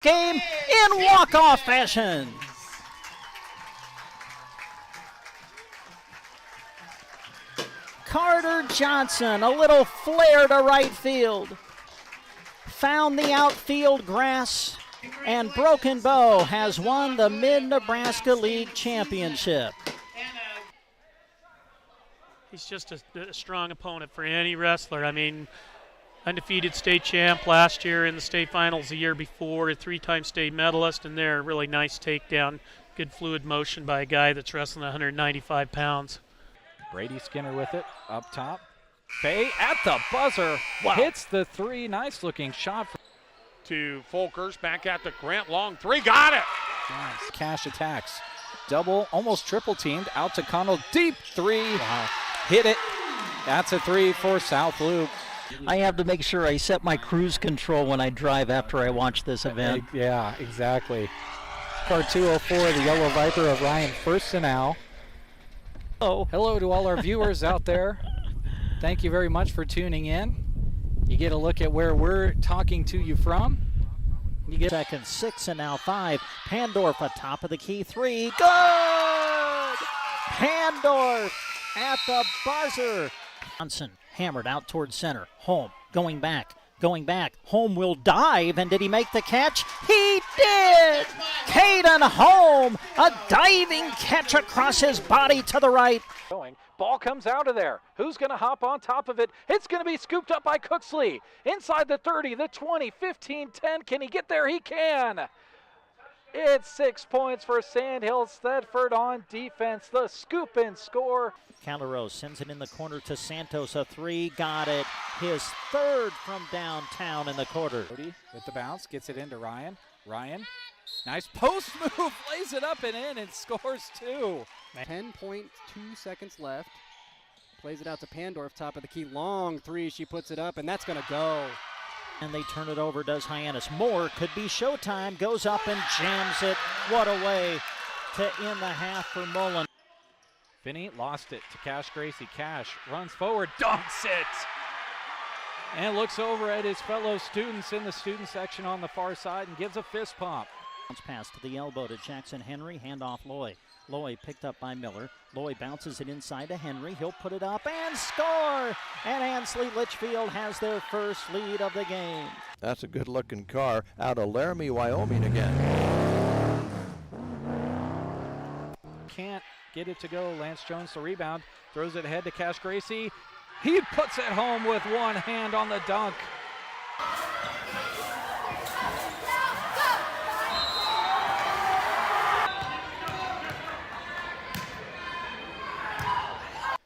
game in walk-off fashion. Carter Johnson, a little flare to right field. Found the outfield grass, and Broken Bow has won the Mid-Nebraska League Championship. He's just a strong opponent for any wrestler. I mean, undefeated state champ last year in the state finals the year before, a three-time state medalist, and there, really nice takedown. Good fluid motion by a guy that's wrestling 195 pounds. Brady Skinner with it, up top. Fay at the buzzer, hits the three, nice looking shot. To Folkers, back at the Grant, long three, got it! Nice. Cash attacks, double, almost triple teamed, out to Connell, deep three, hit it. That's a three for South Loop. I have to make sure I set my cruise control when I drive after I watch this event. Yeah, exactly. Car 204, the Yellow Viper of Ryan Firstenau. Hello to all our viewers out there. Thank you very much for tuning in. You get a look at where we're talking to you from. You get second, 6, and now 5. Pandorf atop of the key 3. Good! Pandorf at the buzzer. Johnson hammered out towards center. Home, going back. Home will dive, and did he make the catch? He did! Caden Home, a diving catch across his body to the right. Ball comes out of there. Who's going to hop on top of it? It's going to be scooped up by Cooksley. Inside the 30, the 20, 15, 10. Can he get there? He can. It's 6 points for Sandhill Thedford on defense. The scoop and score. Calderos sends it in the corner to Santos, a 3, got it. His third from downtown in the quarter. With the bounce, gets it into Ryan. Nice post move, lays it up and in and scores 2. 10.2 seconds left. Plays it out to Pandorf, top of the key. Long 3, she puts it up, and that's going to go. And they turn it over, does Hyannis. More could be showtime, goes up and jams it. What a way to end the half for Mullen. Finney lost it to Cash Gracie. Cash runs forward, dunks it, and looks over at his fellow students in the student section on the far side and gives a fist pump. Bounce pass to the elbow to Jackson Henry, handoff Loy. Loy picked up by Miller. Loy bounces it inside to Henry. He'll put it up and score! And Ansley Litchfield has their first lead of the game. That's a good-looking car out of Laramie, Wyoming again. Can't get it to go. Lance Jones the rebound. Throws it ahead to Cash Gracie. He puts it home with one hand on the dunk.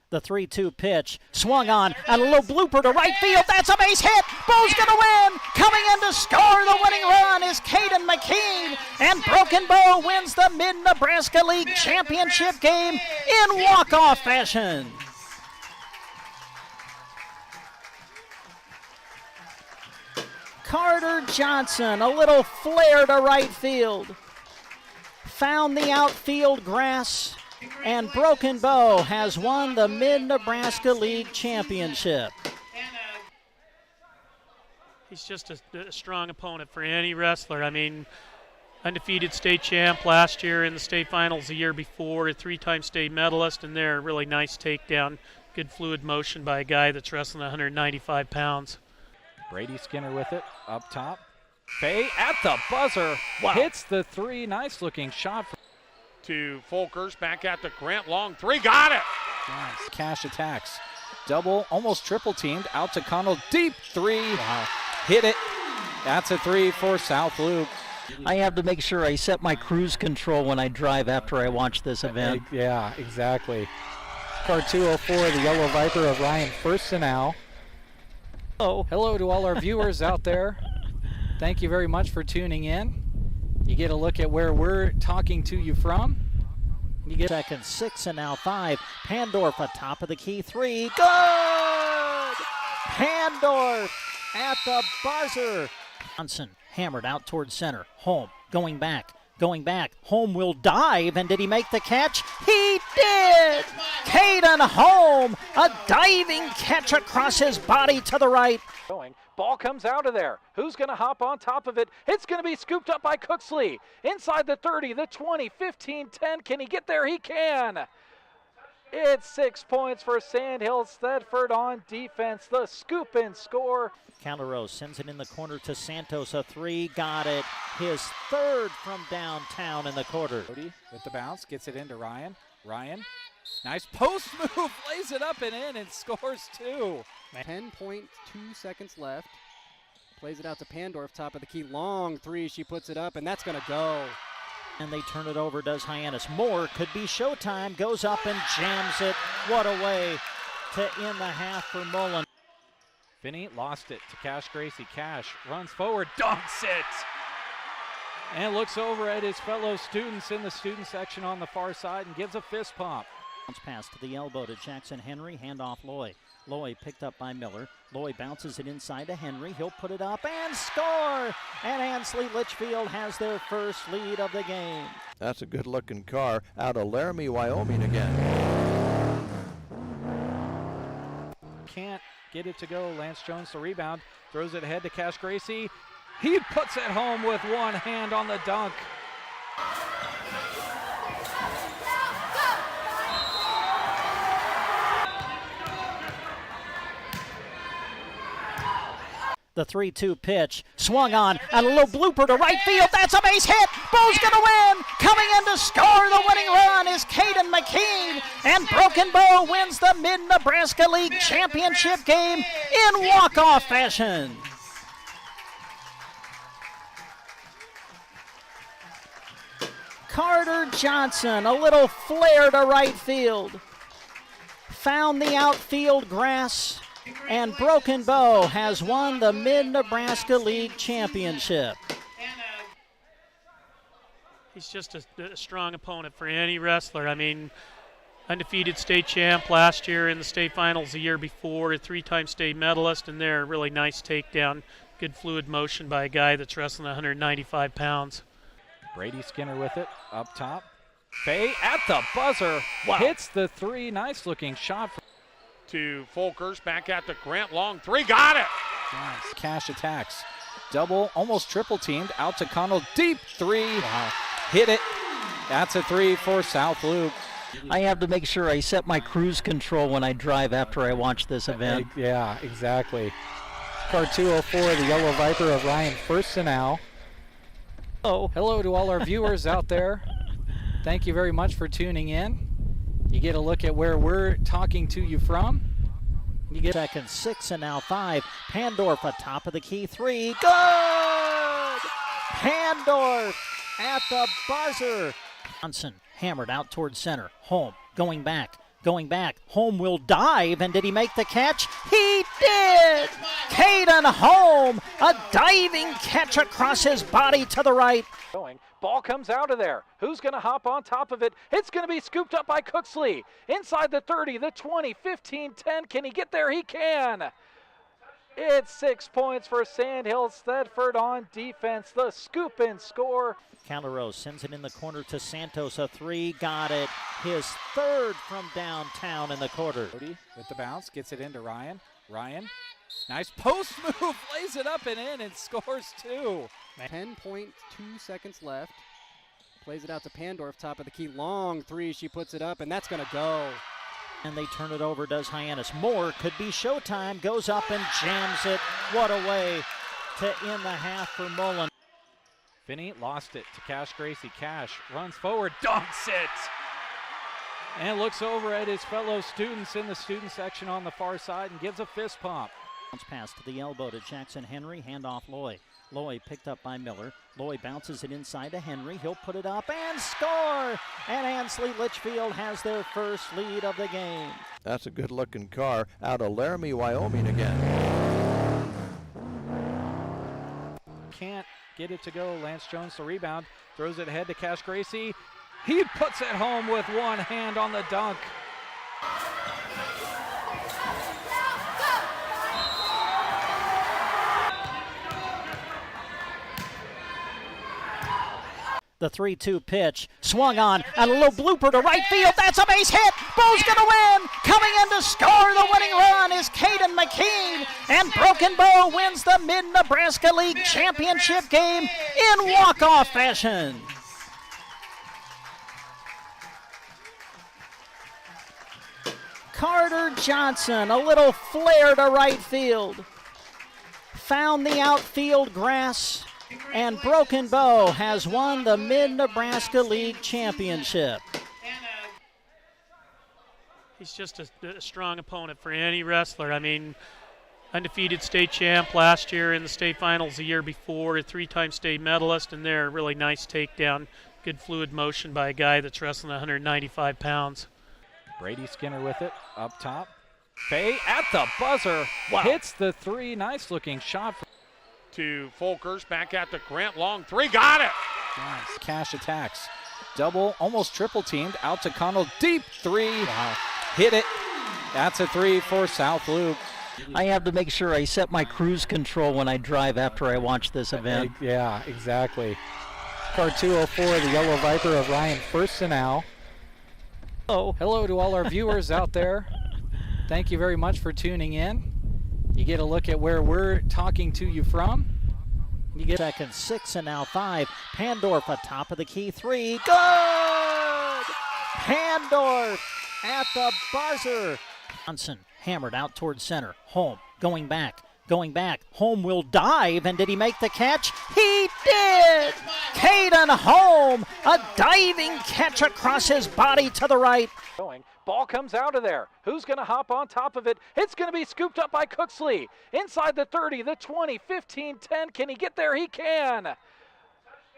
The 3-2 pitch, swung on, and a little blooper to right field. That's a base hit. Bo's gonna win. Coming in to score the winning run is Caden McKean, and Broken Bow wins the Mid-Nebraska League Championship game in walk-off fashion. Carter Johnson, a little flare to right field. Found the outfield grass, and Broken Bow has won the Mid-Nebraska League Championship. He's just a strong opponent for any wrestler. I mean, undefeated state champ last year in the state finals the year before, a three-time state medalist, and there, really nice takedown. Good fluid motion by a guy that's wrestling 195 pounds. Brady Skinner with it, up top. Fay at the buzzer, hits the 3, nice looking shot. To Folkers, back at the Grant, long three, got it! Nice. Cash attacks, double, almost triple teamed, out to Connell, deep 3, hit it. That's a 3 for South Loop. I have to make sure I set my cruise control when I drive after I watch this event. Yeah, exactly. Car 204, the Yellow Viper of Ryan Firstenau. Hello to all our viewers out there. Thank you very much for tuning in. You get a look at where we're talking to you from. You get second, 6, and now 5. Pandorf atop of the key 3. Good! Pandorf at the buzzer. Johnson hammered out towards center. Home, going back. going back, home will dive, and did he make the catch? He did! Caden Home, a diving catch across his body to the right. Ball comes out of there. Who's going to hop on top of it? It's going to be scooped up by Cooksley. Inside the 30, the 20, 15, 10. Can he get there? He can. It's 6 points for Sandhill Thedford on defense. The scoop and score. Calderos sends it in the corner to Santos, a three, got it. His third from downtown in the quarter. With the bounce, gets it into Ryan. Ryan, nice post move, lays it up and in and scores two. 10.2 seconds left. Plays it out to Pandorf, top of the key. Long three, she puts it up, and that's going to go. And they turn it over, does Hyannis. More could be showtime, goes up and jams it. What a way to end the half for Mullen. Finney lost it to Cash Gracie. Cash runs forward, dunks it, and looks over at his fellow students in the student section on the far side and gives a fist pump. Bounce pass to the elbow to Jackson Henry, handoff Loy. Loy picked up by Miller. Loy bounces it inside to Henry. He'll put it up and score! And Ansley Litchfield has their first lead of the game. That's a good-looking car out of Laramie, Wyoming again. Can't get it to go. Lance Jones the rebound. Throws it ahead to Cash Gracie. He puts it home with one hand on the dunk. The 3-2 pitch, swung on, and a little blooper to right field. That's a base hit. Bo's going to win. Coming in to score the winning run is Caden McKean, and Broken Bow wins the Mid-Nebraska League Championship game in walk-off fashion. Carter Johnson, a little flare to right field. Found the outfield grass. And Broken Bow has won the Mid-Nebraska League Championship. He's just a strong opponent for any wrestler. I mean, undefeated state champ last year in the state finals the year before, a three-time state medalist, and there, really nice takedown. Good fluid motion by a guy that's wrestling 195 pounds. Brady Skinner with it, up top. Fay at the buzzer, hits the three. Nice-looking shot. To Folkers, back at the Grant, long three, got it! Nice. Cash attacks. Double, almost triple teamed, out to Connell, deep three. Wow. Hit it. That's a three for South Loop. I have to make sure I set my cruise control when I drive after I watch this event. Yeah, exactly. Car 204, the Yellow Viper of Ryan Firstenau. Oh. Hello to all our viewers out there. Thank you very much for tuning in. You get a look at where we're talking to you from. You get second, 6, and now 5. Pandorf atop of the key, 3. Good! Pandorf at the buzzer. Johnson hammered out towards center. Home, going back. Home will dive, and did he make the catch? He did! Caden Home, a diving catch across his body to the right. Ball comes out of there. Who's going to hop on top of it? It's going to be scooped up by Cooksley. Inside the 30, the 20, 15, 10. Can he get there? He can. It's 6 points for Sandhill Thedford on defense. The scoop and score. Calderos sends it in the corner to Santos, a three, got it. His third from downtown in the quarter. With the bounce, gets it into Ryan. Ryan, nice post move, lays it up and in and scores two. 10.2 seconds left. Plays it out to Pandorf, top of the key. Long three, she puts it up, and that's going to go. And they turn it over, does Hyannis. More could be showtime, goes up and jams it. What a way to end the half for Mullen. Finney lost it to Cash Gracie. Cash runs forward, dunks it, and looks over at his fellow students in the student section on the far side and gives a fist pump. Bounce pass to the elbow to Jackson Henry, handoff Loy. Loy picked up by Miller. Loy bounces it inside to Henry. He'll put it up and score! And Ansley Litchfield has their first lead of the game. That's a good-looking car out of Laramie, Wyoming again. Can't get it to go. Lance Jones the rebound. Throws it ahead to Cash Gracie. He puts it home with one hand on the dunk. The The 3-2 pitch, swung on, and a little blooper to right field. That's a base hit. Bo's going to win. Coming in to score the winning run is Caden McKean, and Broken Bow wins the Mid-Nebraska League Championship game in walk-off fashion. Carter Johnson, a little flare to right field. Found the outfield grass, and Broken Bow has won the Mid-Nebraska League Championship. He's just a strong opponent for any wrestler. I mean, undefeated state champ last year in the state finals the year before, a three-time state medalist, and there, really nice takedown. Good fluid motion by a guy that's wrestling 195 pounds. Brady Skinner with it up top. Fay at the buzzer. Wow. Hits the three. Nice looking shot. To Folkers, back at the Grant, long three, got it! Nice. Cash attacks. Double, almost triple teamed. Out to Connell, deep three. Wow. Hit it. That's a three for South Loop. I have to make sure I set my cruise control when I drive after I watch this event. Yeah, exactly. Car 204, the Yellow Viper of Ryan Firstenau. Oh. Hello to all our viewers out there. Thank you very much for tuning in. You get a look at where we're talking to you from. You get second, 6, and now 5. Pandorf atop of the key 3. Good! Pandorf at the buzzer. Johnson hammered out towards center. Home, going back. Home will dive, and did he make the catch? He did! Caden Home, a diving catch across his body to the right. Ball comes out of there. Who's going to hop on top of it? It's going to be scooped up by Cooksley. Inside the 30, the 20, 15, 10. Can he get there? He can.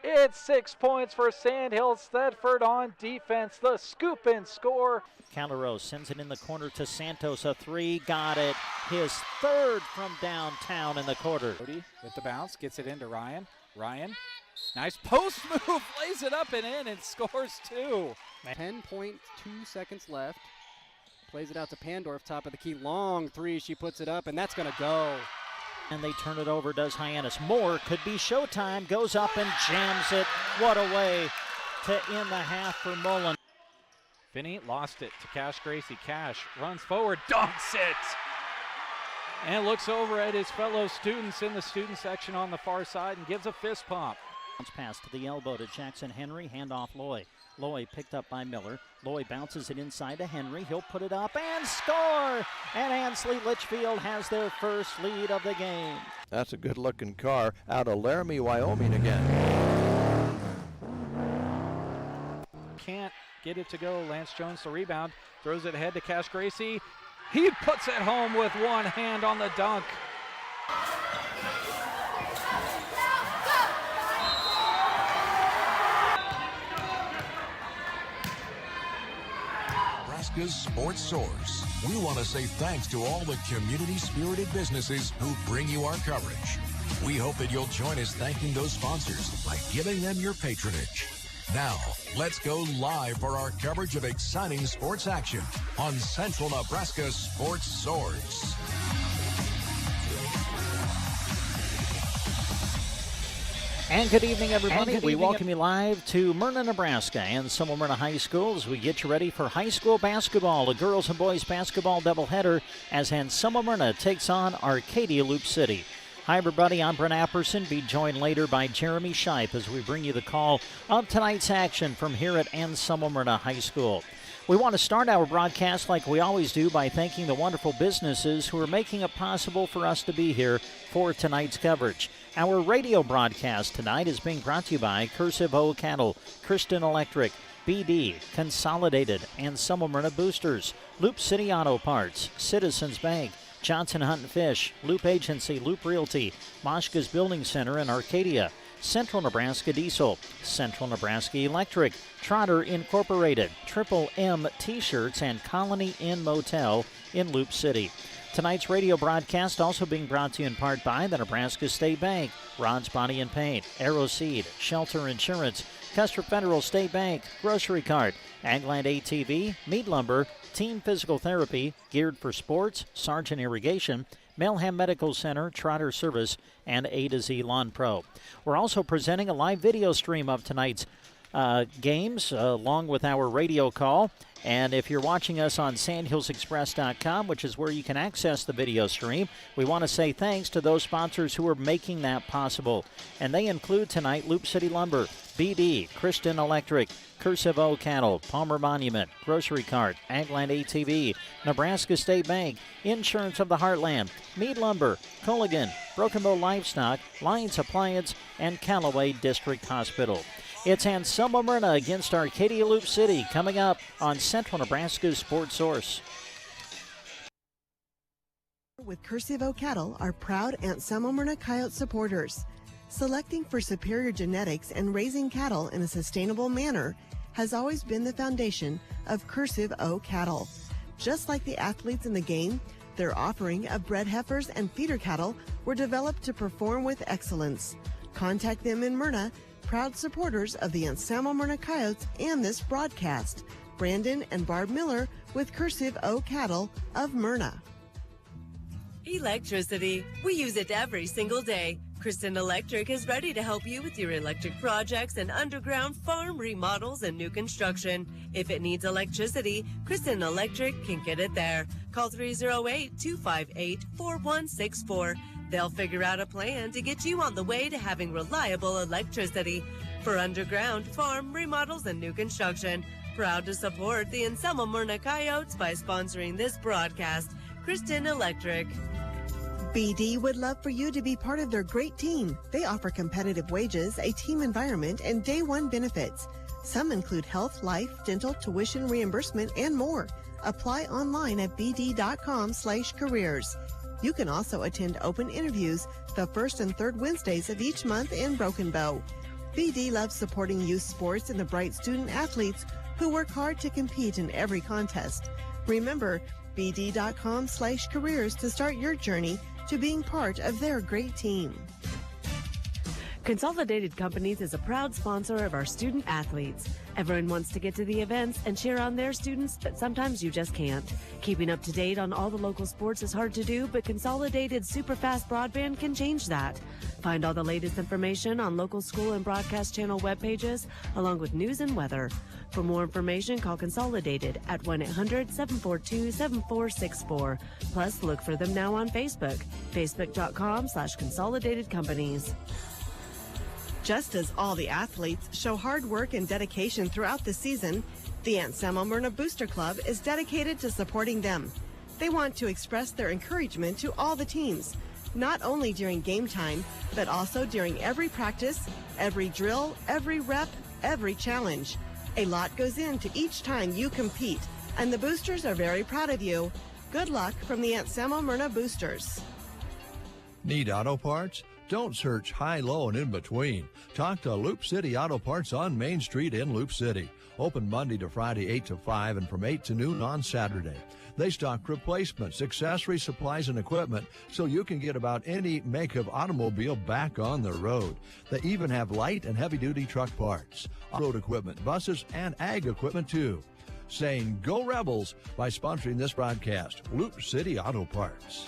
It's 6 points for Sandhill Thedford on defense. The scoop and score. Calderos sends it in the corner to Santos, a 3, got it. His third from downtown in the quarter. With the bounce, gets it into Ryan. Nice post move, lays it up and in, and scores 2. 10.2 seconds left. Plays it out to Pandorf, top of the key. Long 3, she puts it up, and that's going to go. And they turn it over, does Hyannis. More could be showtime, goes up and jams it. What a way to end the half for Mullen. Finney lost it to Cash Gracie. Cash runs forward, dunks it, and looks over at his fellow students in the student section on the far side and gives a fist pump. Bounce pass to the elbow to Jackson Henry, handoff Loy. Loy picked up by Miller. Loy bounces it inside to Henry. He'll put it up and score! And Ansley Litchfield has their first lead of the game. That's a good-looking car out of Laramie, Wyoming again. Can't get it to go. Lance Jones the rebound. Throws it ahead to Cash Gracie. He puts it home with one hand on the dunk. Nebraska's sports source. We want to say thanks to all the community-spirited businesses who bring you our coverage. We hope that you'll join us thanking those sponsors by giving them your patronage. Now, let's go live for our coverage of exciting sports action on Central Nebraska Sports Source. And good evening, everybody. We welcome you live to Myrna, Nebraska and Summer Myrna High School as we get you ready for high school basketball, a girls and boys basketball doubleheader as Summer Myrna takes on Arcadia Loop City. Hi, everybody. I'm Brent Apperson. Be joined later by Jeremy Shipe as we bring you the call of tonight's action from here at Summer Myrna High School. We want to start our broadcast like we always do by thanking the wonderful businesses who are making it possible for us to be here for tonight's coverage. Our radio broadcast tonight is being brought to you by Cursive O Cattle, Christian Electric, BD, Consolidated, and Summer Myrna Boosters, Loop City Auto Parts, Citizens Bank, Johnson Hunt and Fish, Loop Agency, Loop Realty, Moshka's Building Center in Arcadia, Central Nebraska Diesel, Central Nebraska Electric, Trotter Incorporated, Triple M T-Shirts, and Colony Inn Motel in Loop City. Tonight's radio broadcast also being brought to you in part by the Nebraska State Bank, Ron's Body and Paint, Arrow Seed, Shelter Insurance, Custer Federal State Bank, Grocery Cart, Agland ATV, Meat Lumber, Team Physical Therapy, Geared for Sports, Sargent Irrigation, Melham Medical Center, Trotter Service, and A to Z Lawn Pro. We're also presenting a live video stream of tonight's games along with our radio call. And if you're watching us on sandhillsexpress.com, which is where you can access the video stream, we want to say thanks to those sponsors who are making that possible. And they include tonight Loop City Lumber, BD, Christian Electric, Cursive O Cattle, Palmer Monument, Grocery Cart, Agland ATV, Nebraska State Bank, Insurance of the Heartland, Mead Lumber, Culligan, Broken Bow Livestock, Lions Appliance, and Callaway District Hospital. It's Anselmo Myrna against Arcadia Loop City coming up on Central Nebraska's Sports Source. With Cursive O Cattle are proud Anselmo Myrna Coyote supporters. Selecting for superior genetics and raising cattle in a sustainable manner has always been the foundation of Cursive O Cattle. Just like the athletes in the game, their offering of bred heifers and feeder cattle were developed to perform with excellence. Contact them in Myrna, proud supporters of the Anselmo Myrna Coyotes and this broadcast. Brandon and Barb Miller with Cursive O Cattle of Myrna. Electricity. We use it every single day. Kristen Electric is ready to help you with your electric projects and underground farm remodels and new construction. If it needs electricity, Kristen Electric can get it there. Call 308-258-4164. They'll figure out a plan to get you on the way to having reliable electricity. For underground, farm, remodels, and new construction. Proud to support the Anselmo Myrna Coyotes by sponsoring this broadcast. Kristen Electric. BD would love for you to be part of their great team. They offer competitive wages, a team environment, and day one benefits. Some include health, life, dental, tuition reimbursement, and more. Apply online at bd.com/careers. You can also attend open interviews the first and third Wednesdays of each month in Broken Bow. BD loves supporting youth sports and the bright student athletes who work hard to compete in every contest. Remember, bd.com/careers to start your journey to being part of their great team. Consolidated Companies is a proud sponsor of our student athletes. Everyone wants to get to the events and cheer on their students, but sometimes you just can't. Keeping up to date on all the local sports is hard to do, but Consolidated Superfast Broadband can change that. Find all the latest information on local school and broadcast channel web pages, along with news and weather. For more information, call Consolidated at 1-800-742-7464. Plus, look for them now on Facebook, facebook.com/Consolidated Companies. Just as all the athletes show hard work and dedication throughout the season, the Anselmo Myrna Booster Club is dedicated to supporting them. They want to express their encouragement to all the teams, not only during game time, but also during every practice, every drill, every rep, every challenge. A lot goes into each time you compete, and the boosters are very proud of you. Good luck from the Anselmo Myrna Boosters. Need auto parts? Don't search high, low, and in between. Talk to Loop City Auto Parts on Main Street in Loop City. Open Monday to Friday 8 to 5 and from 8 to noon on Saturday. They stock replacements, accessories, supplies, and equipment so you can get about any make of automobile back on the road. They even have light and heavy-duty truck parts, road equipment, buses, and ag equipment too. Saying Go Rebels by sponsoring this broadcast. Loop City Auto Parts.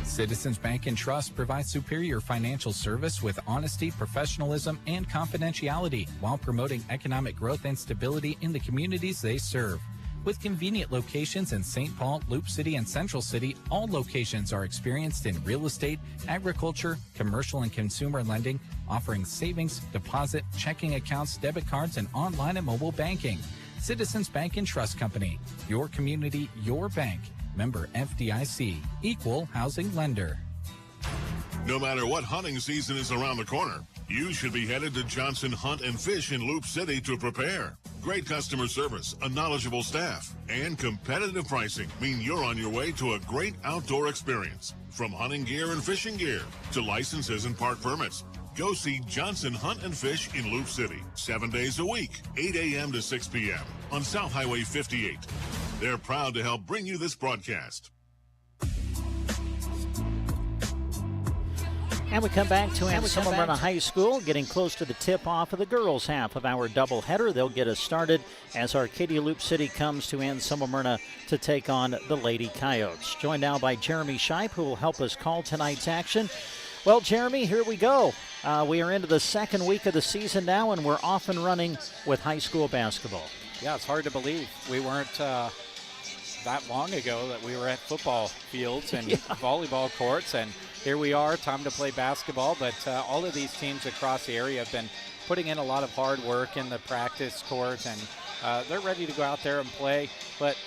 Citizens Bank and Trust provides superior financial service with honesty, professionalism, and confidentiality while promoting economic growth and stability in the communities they serve. With convenient locations in St. Paul, Loop City, and Central City, all locations are experienced in real estate, agriculture, commercial and consumer lending, offering savings, deposit, checking accounts, debit cards, and online and mobile banking. Citizens Bank and Trust Company, your community, your bank. Member FDIC, Equal Housing Lender. No matter what hunting season is around the corner, you should be headed to Johnson Hunt and Fish in Loop City to prepare. Great customer service, a knowledgeable staff, and competitive pricing mean you're on your way to a great outdoor experience. From hunting gear and fishing gear to licenses and park permits, go see Johnson Hunt and Fish in Loop City, 7 days a week, 8 a.m. to 6 p.m. on South Highway 58. They're proud to help bring you this broadcast. And we come back to Anselmo Myrna High School, getting close to the tip-off of the girls' half of our doubleheader. They'll get us started as Arcadia Loop City comes to Anselmo Myrna to take on the Lady Coyotes. Joined now by Jeremy Scheib, who will help us call tonight's action. Well, Jeremy, here we go. We are into the second week of the season now, and we're off and running with high school basketball. Yeah, it's hard to believe. We weren't that long ago that we were at football fields and volleyball courts, and here we are, time to play basketball. But all of these teams across the area have been putting in a lot of hard work in the practice court, and they're ready to go out there and play. But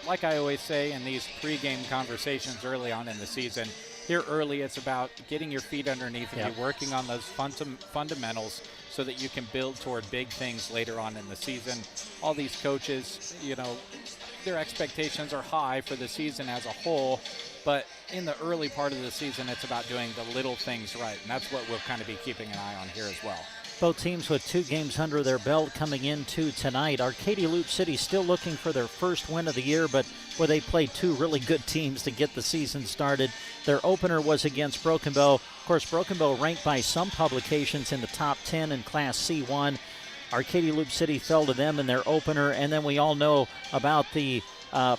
like I always say in these pregame conversations early on in the season, here early it's about getting your feet underneath you, working on those fundamentals so that you can build toward big things later on in the season. All these coaches, you know, their expectations are high for the season as a whole, but in the early part of the season it's about doing the little things right, and that's what we'll kind of be keeping an eye on here as well. Both teams with 2 games under their belt coming into tonight. Arcadia Loop City still looking for their first win of the year, but where they played 2 really good teams to get the season started. Their opener was against Broken Bow. Of course, Broken Bow ranked by some publications in the top 10 in Class C1. Arcadia Loop City fell to them in their opener, and then we all know about the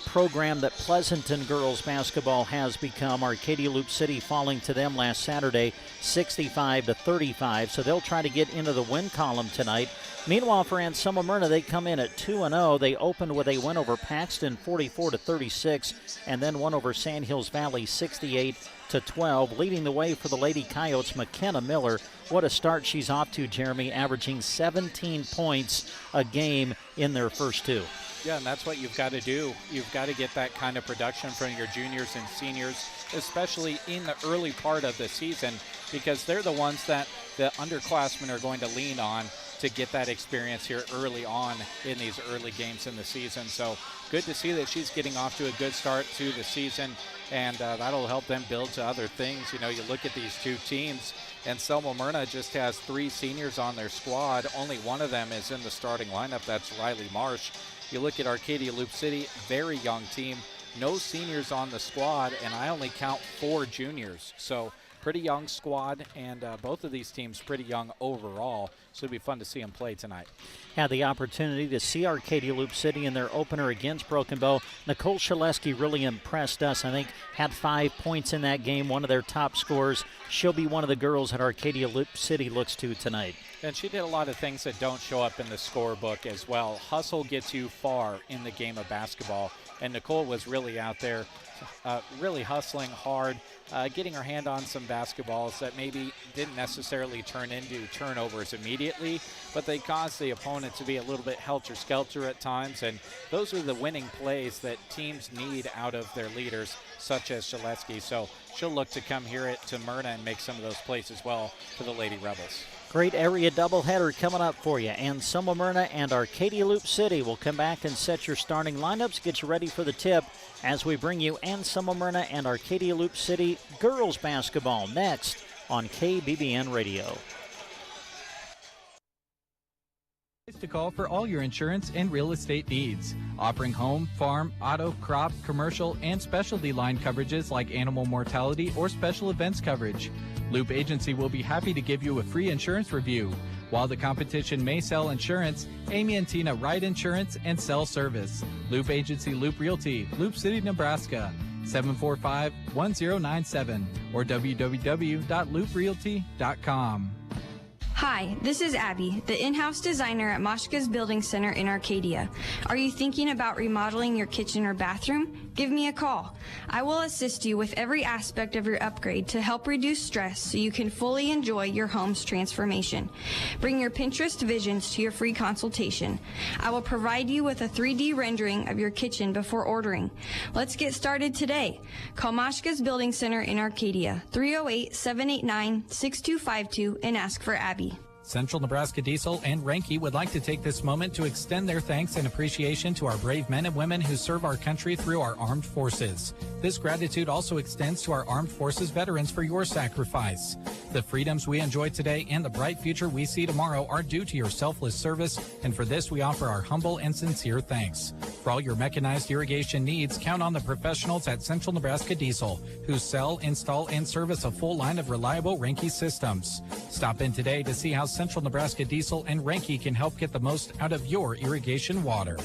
program that Pleasanton girls basketball has become. Arcadia Loop City falling to them last Saturday 65-35, so they'll try to get into the win column tonight. Meanwhile, for Anselmo Myrna, they come in at 2-0. They opened with a win over Paxton 44-36, and then won over Sand Hills Valley 68-12. Leading the way for the Lady Coyotes, McKenna Miller. What a start she's off to, Jeremy, averaging 17 points a game in their first 2. Yeah, and that's what you've got to do. You've got to get that kind of production from your juniors and seniors, especially in the early part of the season, because they're the ones that the underclassmen are going to lean on to get that experience here early on in these early games in the season. So good to see that she's getting off to a good start to the season, and that'll help them build to other things. You know, you look at these 2 teams, and Selma Myrna just has 3 seniors on their squad. Only one of them is in the starting lineup. That's Riley Marsh. You look at Arcadia Loop City, very young team, no seniors on the squad, and I only count 4 juniors. So pretty young squad, and both of these teams pretty young overall. So it'll be fun to see them play tonight. Had the opportunity to see Arcadia Loop City in their opener against Broken Bow. Nicole Shaleski really impressed us. I think had 5 points in that game, one of their top scorers. She'll be one of the girls that Arcadia Loop City looks to tonight. And she did a lot of things that don't show up in the scorebook as well. Hustle gets you far in the game of basketball, and Nicole was really out there really hustling hard, getting her hand on some basketballs that maybe didn't necessarily turn into turnovers immediately, but they caused the opponent to be a little bit helter-skelter at times, and those are the winning plays that teams need out of their leaders, such as Shaleski. So she'll look to come here to Myrna and make some of those plays as well for the Lady Rebels. Great area doubleheader coming up for you. Anselmo Myrna and Arcadia Loop City will come back and set your starting lineups, get you ready for the tip as we bring you Anselmo Myrna and Arcadia Loop City girls basketball next on KBBN Radio. To call for all your insurance and real estate needs, offering home, farm, auto, crop, commercial, and specialty line coverages like animal mortality or special events coverage. Loop Agency will be happy to give you a free insurance review. While the competition may sell insurance, Amy and Tina write insurance and sell service. Loop Agency, Loop Realty, Loop City, Nebraska, 745-1097 or www.looprealty.com. Hi, this is Abby, the in-house designer at Moshka's Building Center in Arcadia. Are you thinking about remodeling your kitchen or bathroom? Give me a call. I will assist you with every aspect of your upgrade to help reduce stress so you can fully enjoy your home's transformation. Bring your Pinterest visions to your free consultation. I will provide you with a 3D rendering of your kitchen before ordering. Let's get started today. Call Moshka's Building Center in Arcadia, 308-789-6252, and ask for Abby. Central Nebraska Diesel and Renke would like to take this moment to extend their thanks and appreciation to our brave men and women who serve our country through our armed forces. This gratitude also extends to our armed forces veterans for your sacrifice. The freedoms we enjoy today and the bright future we see tomorrow are due to your selfless service, and for this we offer our humble and sincere thanks. For all your mechanized irrigation needs, count on the professionals at Central Nebraska Diesel, who sell, install, and service a full line of reliable Renke systems. Stop in today to see how Central Nebraska Diesel and Renke can help get the most out of your irrigation water.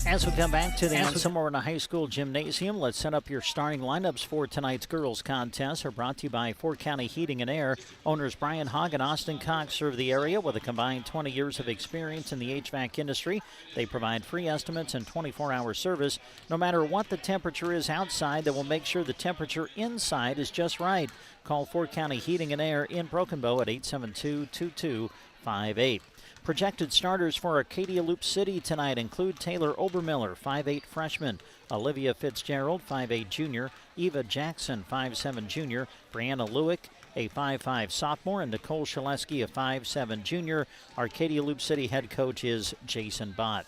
As we come back to the Ann-Smyrna High School Gymnasium, let's set up your starting lineups for tonight's girls contest. Are brought to you by Fort County Heating and Air. Owners Brian Hogg and Austin Cox serve the area with a combined 20 years of experience in the HVAC industry. They provide free estimates and 24-hour service. No matter what the temperature is outside, they will make sure the temperature inside is just right. Call Fort County Heating and Air in Broken Bow at 872-2258. Projected starters for Arcadia Loop City tonight include Taylor Obermiller, 5'8 freshman, Olivia Fitzgerald, 5'8 junior, Eva Jackson, 5'7 junior, Brianna Lewick, a 5'5 sophomore, and Nicole Shaleski, a 5'7 junior. Arcadia Loop City head coach is Jason Bott.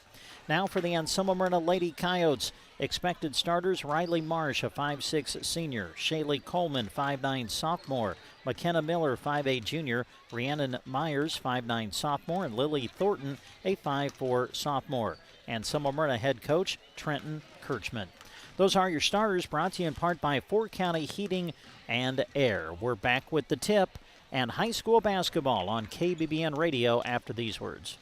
Now for the Ann-Smyrna Lady Coyotes. Expected starters, Riley Marsh, a 5'6 senior, Shaylee Coleman, 5'9 sophomore, McKenna Miller, 5'8 junior, Rhiannon Myers, 5'9 sophomore, and Lily Thornton, a 5'4 sophomore. And Ann-Smyrna head coach, Trenton Kirchman. Those are your starters, brought to you in part by Fort County Heating and Air. We're back with the tip and high school basketball on KBBN Radio after these words.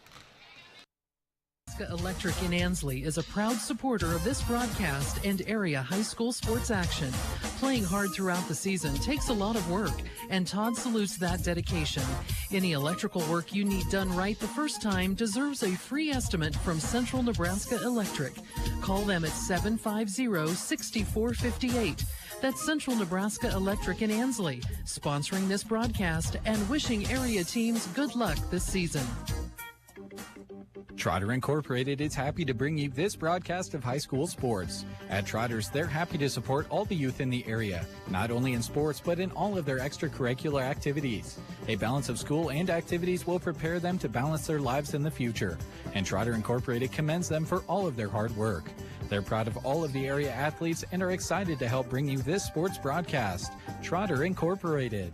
Electric in Ansley is a proud supporter of this broadcast and area high school sports action. Playing hard throughout the season takes a lot of work, and Todd salutes that dedication. Any electrical work you need done right the first time deserves a free estimate from Central Nebraska Electric. Call them at 750-6458. That's Central Nebraska Electric in Ansley, sponsoring this broadcast and wishing area teams good luck this season. Trotter Incorporated is happy to bring you this broadcast of high school sports. At Trotters, they're happy to support all the youth in the area, not only in sports, but in all of their extracurricular activities. A balance of school and activities will prepare them to balance their lives in the future, and Trotter Incorporated commends them for all of their hard work. They're proud of all of the area athletes and are excited to help bring you this sports broadcast. Trotter Incorporated.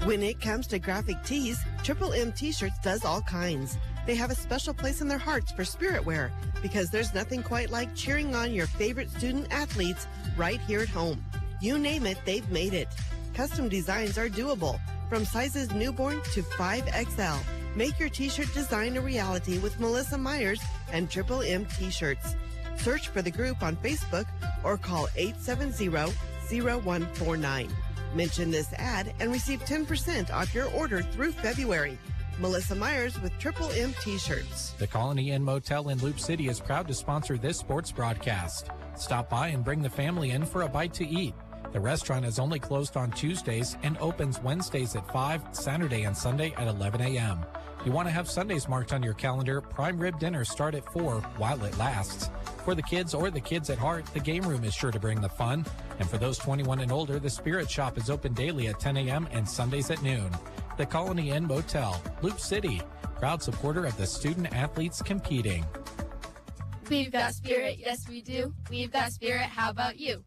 When it comes to graphic tees, Triple M T-shirts does all kinds. They have a special place in their hearts for spirit wear because there's nothing quite like cheering on your favorite student athletes right here at home. You name it, they've made it. Custom designs are doable from sizes newborn to 5XL. Make your T-shirt design a reality with Melissa Myers and Triple M T-shirts. Search for the group on Facebook or call 870-0149. Mention this ad and receive 10% off your order through February. Melissa Myers with Triple M T-shirts. The Colony Inn Motel in Loop City is proud to sponsor this sports broadcast. Stop by and bring the family in for a bite to eat. The restaurant is only closed on Tuesdays and opens Wednesdays at 5, Saturday and Sunday at 11 a.m. You want to have Sundays marked on your calendar, prime rib dinners start at 4 while it lasts. For the kids or the kids at heart, the game room is sure to bring the fun. And for those 21 and older, the Spirit Shop is open daily at 10 a.m. and Sundays at noon. The Colony Inn Motel, Loop City, proud supporter of the student athletes competing. We've got spirit, yes we do. We've got spirit, how about you?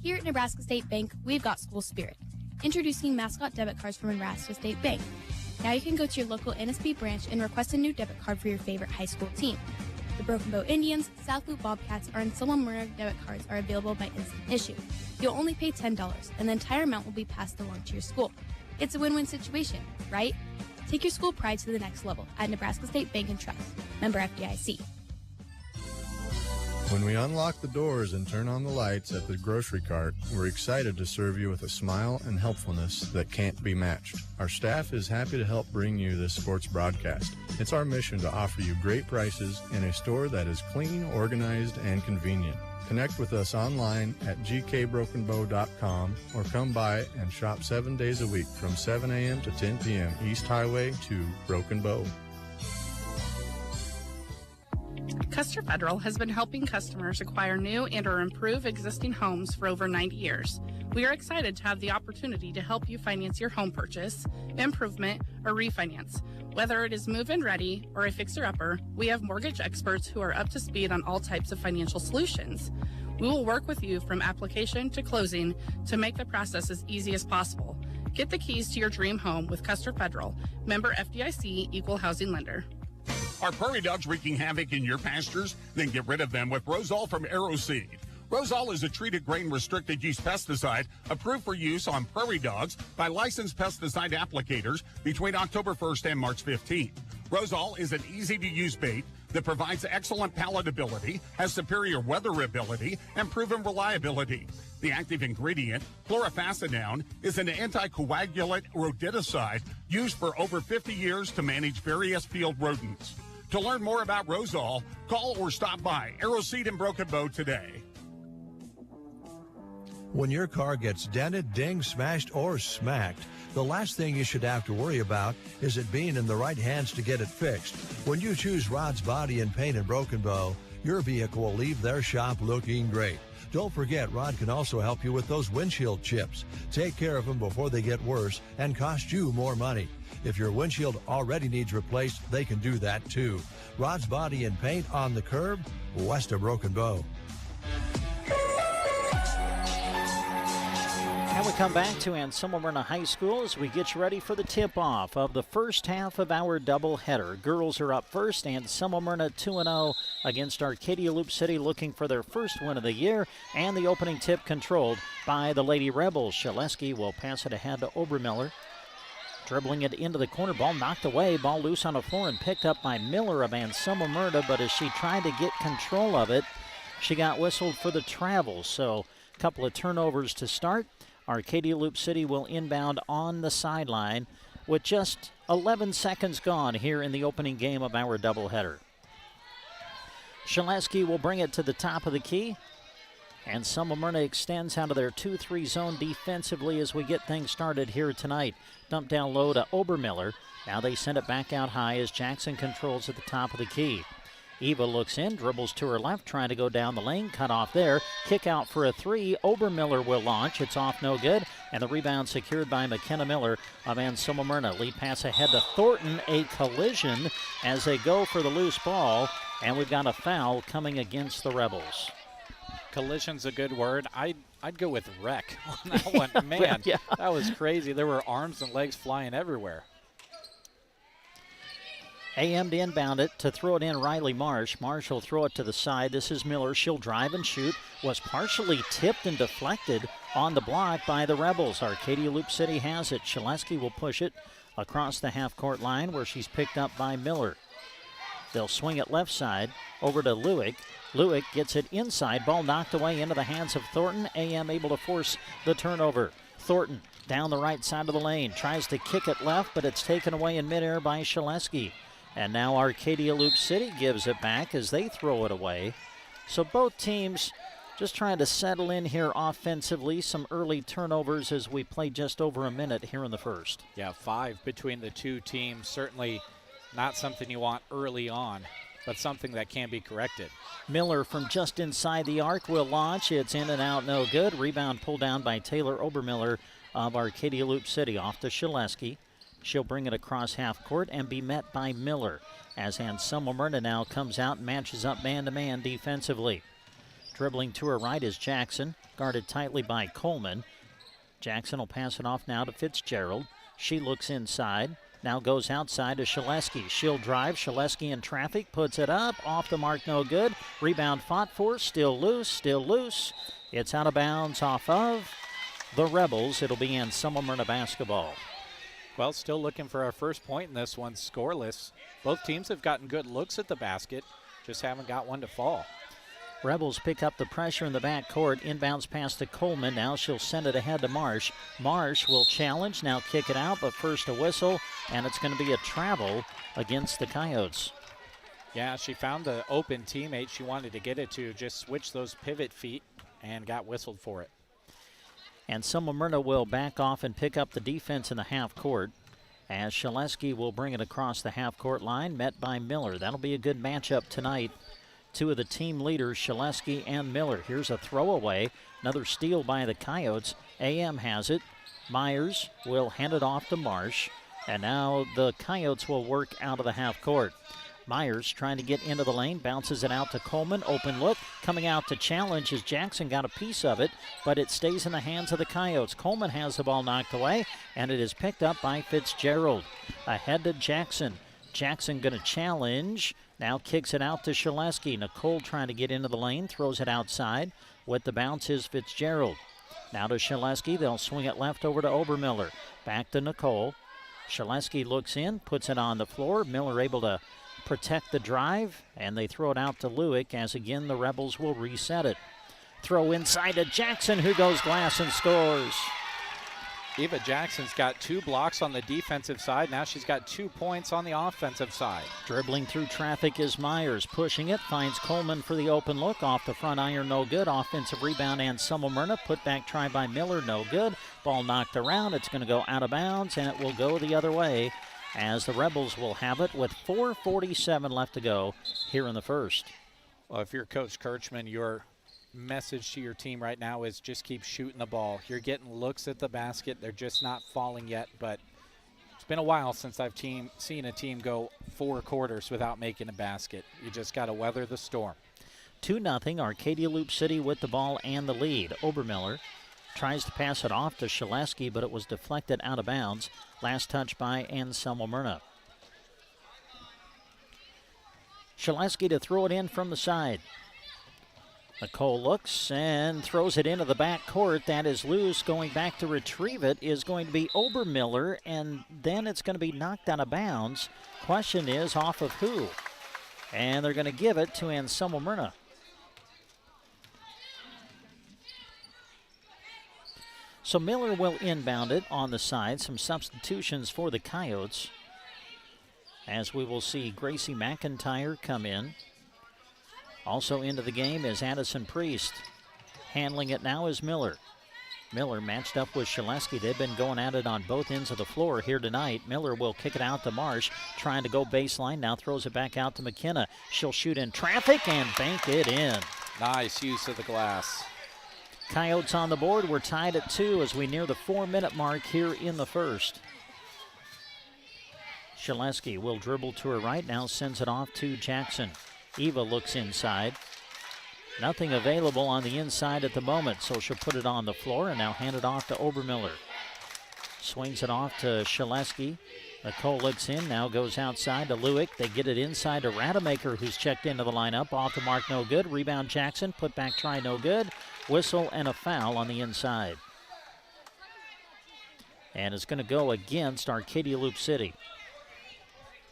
Here at Nebraska State Bank, we've got school spirit. Introducing mascot debit cards from Nebraska State Bank. Now you can go to your local NSB branch and request a new debit card for your favorite high school team. The Broken Bow Indians, South Loop Bobcats, and Ann-Smyrna debit cards are available by instant issue. You'll only pay $10, and the entire amount will be passed along to your school. It's a win-win situation, right? Take your school pride to the next level at Nebraska State Bank and Trust. Member FDIC. When we unlock the doors and turn on the lights at the grocery cart, we're excited to serve you with a smile and helpfulness that can't be matched. Our staff is happy to help bring you this sports broadcast. It's our mission to offer you great prices in a store that is clean, organized, and convenient. Connect with us online at gkbrokenbow.com or come by and shop 7 days a week from 7 a.m. to 10 p.m. East Highway to Broken Bow. Custer Federal has been helping customers acquire new and or improve existing homes for over 90 years. We are excited to have the opportunity to help you finance your home purchase, improvement, or refinance. Whether it is move-in ready or a fixer-upper, we have mortgage experts who are up to speed on all types of financial solutions. We will work with you from application to closing to make the process as easy as possible. Get the keys to your dream home with Custer Federal, member FDIC, equal housing lender. Are prairie dogs wreaking havoc in your pastures? Then get rid of them with Rosol from AeroSeed. Rosol is a treated grain restricted use pesticide approved for use on prairie dogs by licensed pesticide applicators between October 1st and March 15th. Rosal is an easy-to-use bait that provides excellent palatability, has superior weatherability, and proven reliability. The active ingredient, chlorphacinone, is an anticoagulant rodenticide used for over 50 years to manage various field rodents. To learn more about Rosal, call or stop by Arrowseed in Broken Bow today. When your car gets dented, dinged, smashed, or smacked, the last thing you should have to worry about is it being in the right hands to get it fixed. When you choose Rod's Body and Paint in Broken Bow, your vehicle will leave their shop looking great. Don't forget, Rod can also help you with those windshield chips. Take care of them before they get worse and cost you more money. If your windshield already needs replaced, they can do that too. Rod's Body and Paint on the curb, west of Broken Bow. And we come back to Anselmo Myrna High School as we get you ready for the tip-off of the first half of our doubleheader. Girls are up first, Anselmo Myrna 2-0 against Arcadia Loop City, looking for their first win of the year, and the opening tip controlled by the Lady Rebels. Shaleski will pass it ahead to Obermiller. Dribbling it into the corner, ball knocked away, ball loose on the floor and picked up by Miller of Anselmo Myrna, but as she tried to get control of it, she got whistled for the travel. So a couple of turnovers to start. Arcadia Loop City will inbound on the sideline with just 11 seconds gone here in the opening game of our doubleheader. Shaleski will bring it to the top of the key. And Anselmo Myrna extends out of their 2-3 zone defensively as we get things started here tonight. Dump down low to Obermiller. Now they send it back out high as Jackson controls at the top of the key. Eva looks in, dribbles to her left, trying to go down the lane, cut off there. Kick out for a three. Obermiller will launch. It's off, no good. And the rebound secured by McKenna Miller of Anselmo Myrna. Lead pass ahead to Thornton. A collision as they go for the loose ball. And we've got a foul coming against the Rebels. Collision's a good word. I'd go with wreck on that one. Man, yeah. That was crazy. There were arms and legs flying everywhere. AM to inbound it, to throw it in Riley Marsh. Marsh will throw it to the side. This is Miller. She'll drive and shoot. Was partially tipped and deflected on the block by the Rebels. Arcadia Loop City has it. Shaleski will push it across the half-court line where she's picked up by Miller. They'll swing it left side over to Lewick. Lewick gets it inside. Ball knocked away into the hands of Thornton. AM able to force the turnover. Thornton down the right side of the lane. Tries to kick it left, but it's taken away in midair by Shaleski. And now Arcadia Loop City gives it back as they throw it away. So both teams just trying to settle in here offensively. Some early turnovers as we play just over a minute here in the first. Yeah, 5 between the two teams. Certainly not something you want early on, but something that can be corrected. Miller from just inside the arc will launch. It's in and out, no good. Rebound pulled down by Taylor Obermiller of Arcadia Loop City. Off to Shaleski. She'll bring it across half court and be met by Miller as Anselmo Myrna now comes out and matches up man-to-man defensively. Dribbling to her right is Jackson, guarded tightly by Coleman. Jackson will pass it off now to Fitzgerald. She looks inside, now goes outside to Shaleski. She'll drive, Shaleski in traffic, puts it up, off the mark, no good. Rebound fought for, still loose. It's out of bounds off of the Rebels. It'll be Anselmo Myrna basketball. Well, still looking for our first point in this one, scoreless. Both teams have gotten good looks at the basket, just haven't got one to fall. Rebels pick up the pressure in the backcourt. Inbounds pass to Coleman. Now she'll send it ahead to Marsh. Marsh will challenge, now kick it out, but first a whistle, and it's going to be a travel against the Coyotes. Yeah, she found the open teammate she wanted to get it to, just switch those pivot feet and got whistled for it. And Anselmo Myrna will back off and pick up the defense in the half court as Shaleski will bring it across the half court line, met by Miller. That'll be a good matchup tonight. Two of the team leaders, Shaleski and Miller. Here's a throwaway. Another steal by the Coyotes. AM has it. Myers will hand it off to Marsh. And now the Coyotes will work out of the half court. Myers trying to get into the lane, bounces it out to Coleman. Open look, coming out to challenge as Jackson got a piece of it, but it stays in the hands of the Coyotes. Coleman has the ball knocked away, and it is picked up by Fitzgerald. Ahead to Jackson. Jackson going to challenge, now kicks it out to Shaleski. Nicole trying to get into the lane, throws it outside. With the bounce is Fitzgerald. Now to Shaleski, they'll swing it left over to Obermiller. Back to Nicole. Shaleski looks in, puts it on the floor. Miller able to protect the drive, and they throw it out to Lewick as again the Rebels will reset it. Throw inside to Jackson, who goes glass and scores. Eva Jackson's got 2 blocks on the defensive side. Now she's got 2 points on the offensive side. Dribbling through traffic is Myers. Pushing it, finds Coleman for the open look. Off the front iron, no good. Offensive rebound, and Myrna. Put back try by Miller, no good. Ball knocked around. It's going to go out of bounds, and it will go the other way as the Rebels will have it with 4:47 left to go here in the first. Well, if you're Coach Kirchman, your message to your team right now is just keep shooting the ball. You're getting looks at the basket. They're just not falling yet, but it's been a while since I've seen a team go 4 quarters without making a basket. You just got to weather the storm. 2-0, Arcadia Loop City with the ball and the lead. Obermiller tries to pass it off to Shaleski, but it was deflected out of bounds. Last touch by Anselmo Myrna. Shaleski to throw it in from the side. Nicole looks and throws it into the back court. That is loose. Going back to retrieve it is going to be Obermiller, and then it's going to be knocked out of bounds. Question is, off of who? And they're going to give it to Anselmo Myrna. So Miller will inbound it on the side. Some substitutions for the Coyotes, as we will see Gracie McIntyre come in. Also into the game is Addison Priest. Handling it now is Miller. Miller matched up with Shaleski. They've been going at it on both ends of the floor here tonight. Miller will kick it out to Marsh, trying to go baseline. Now throws it back out to McKenna. She'll shoot in traffic and bank it in. Nice use of the glass. Coyotes on the board. We're tied at 2 as we near the 4-minute mark here in the first. Shaleski will dribble to her right now, sends it off to Jackson. Eva looks inside. Nothing available on the inside at the moment, so she'll put it on the floor and now hand it off to Obermiller. Swings it off to Shaleski. Nicole looks in, now goes outside to Lewick. They get it inside to Rademacher, who's checked into the lineup. Off the mark, no good. Rebound Jackson, put back try, no good. Whistle and a foul on the inside. And it's going to go against Arcadia Loop City.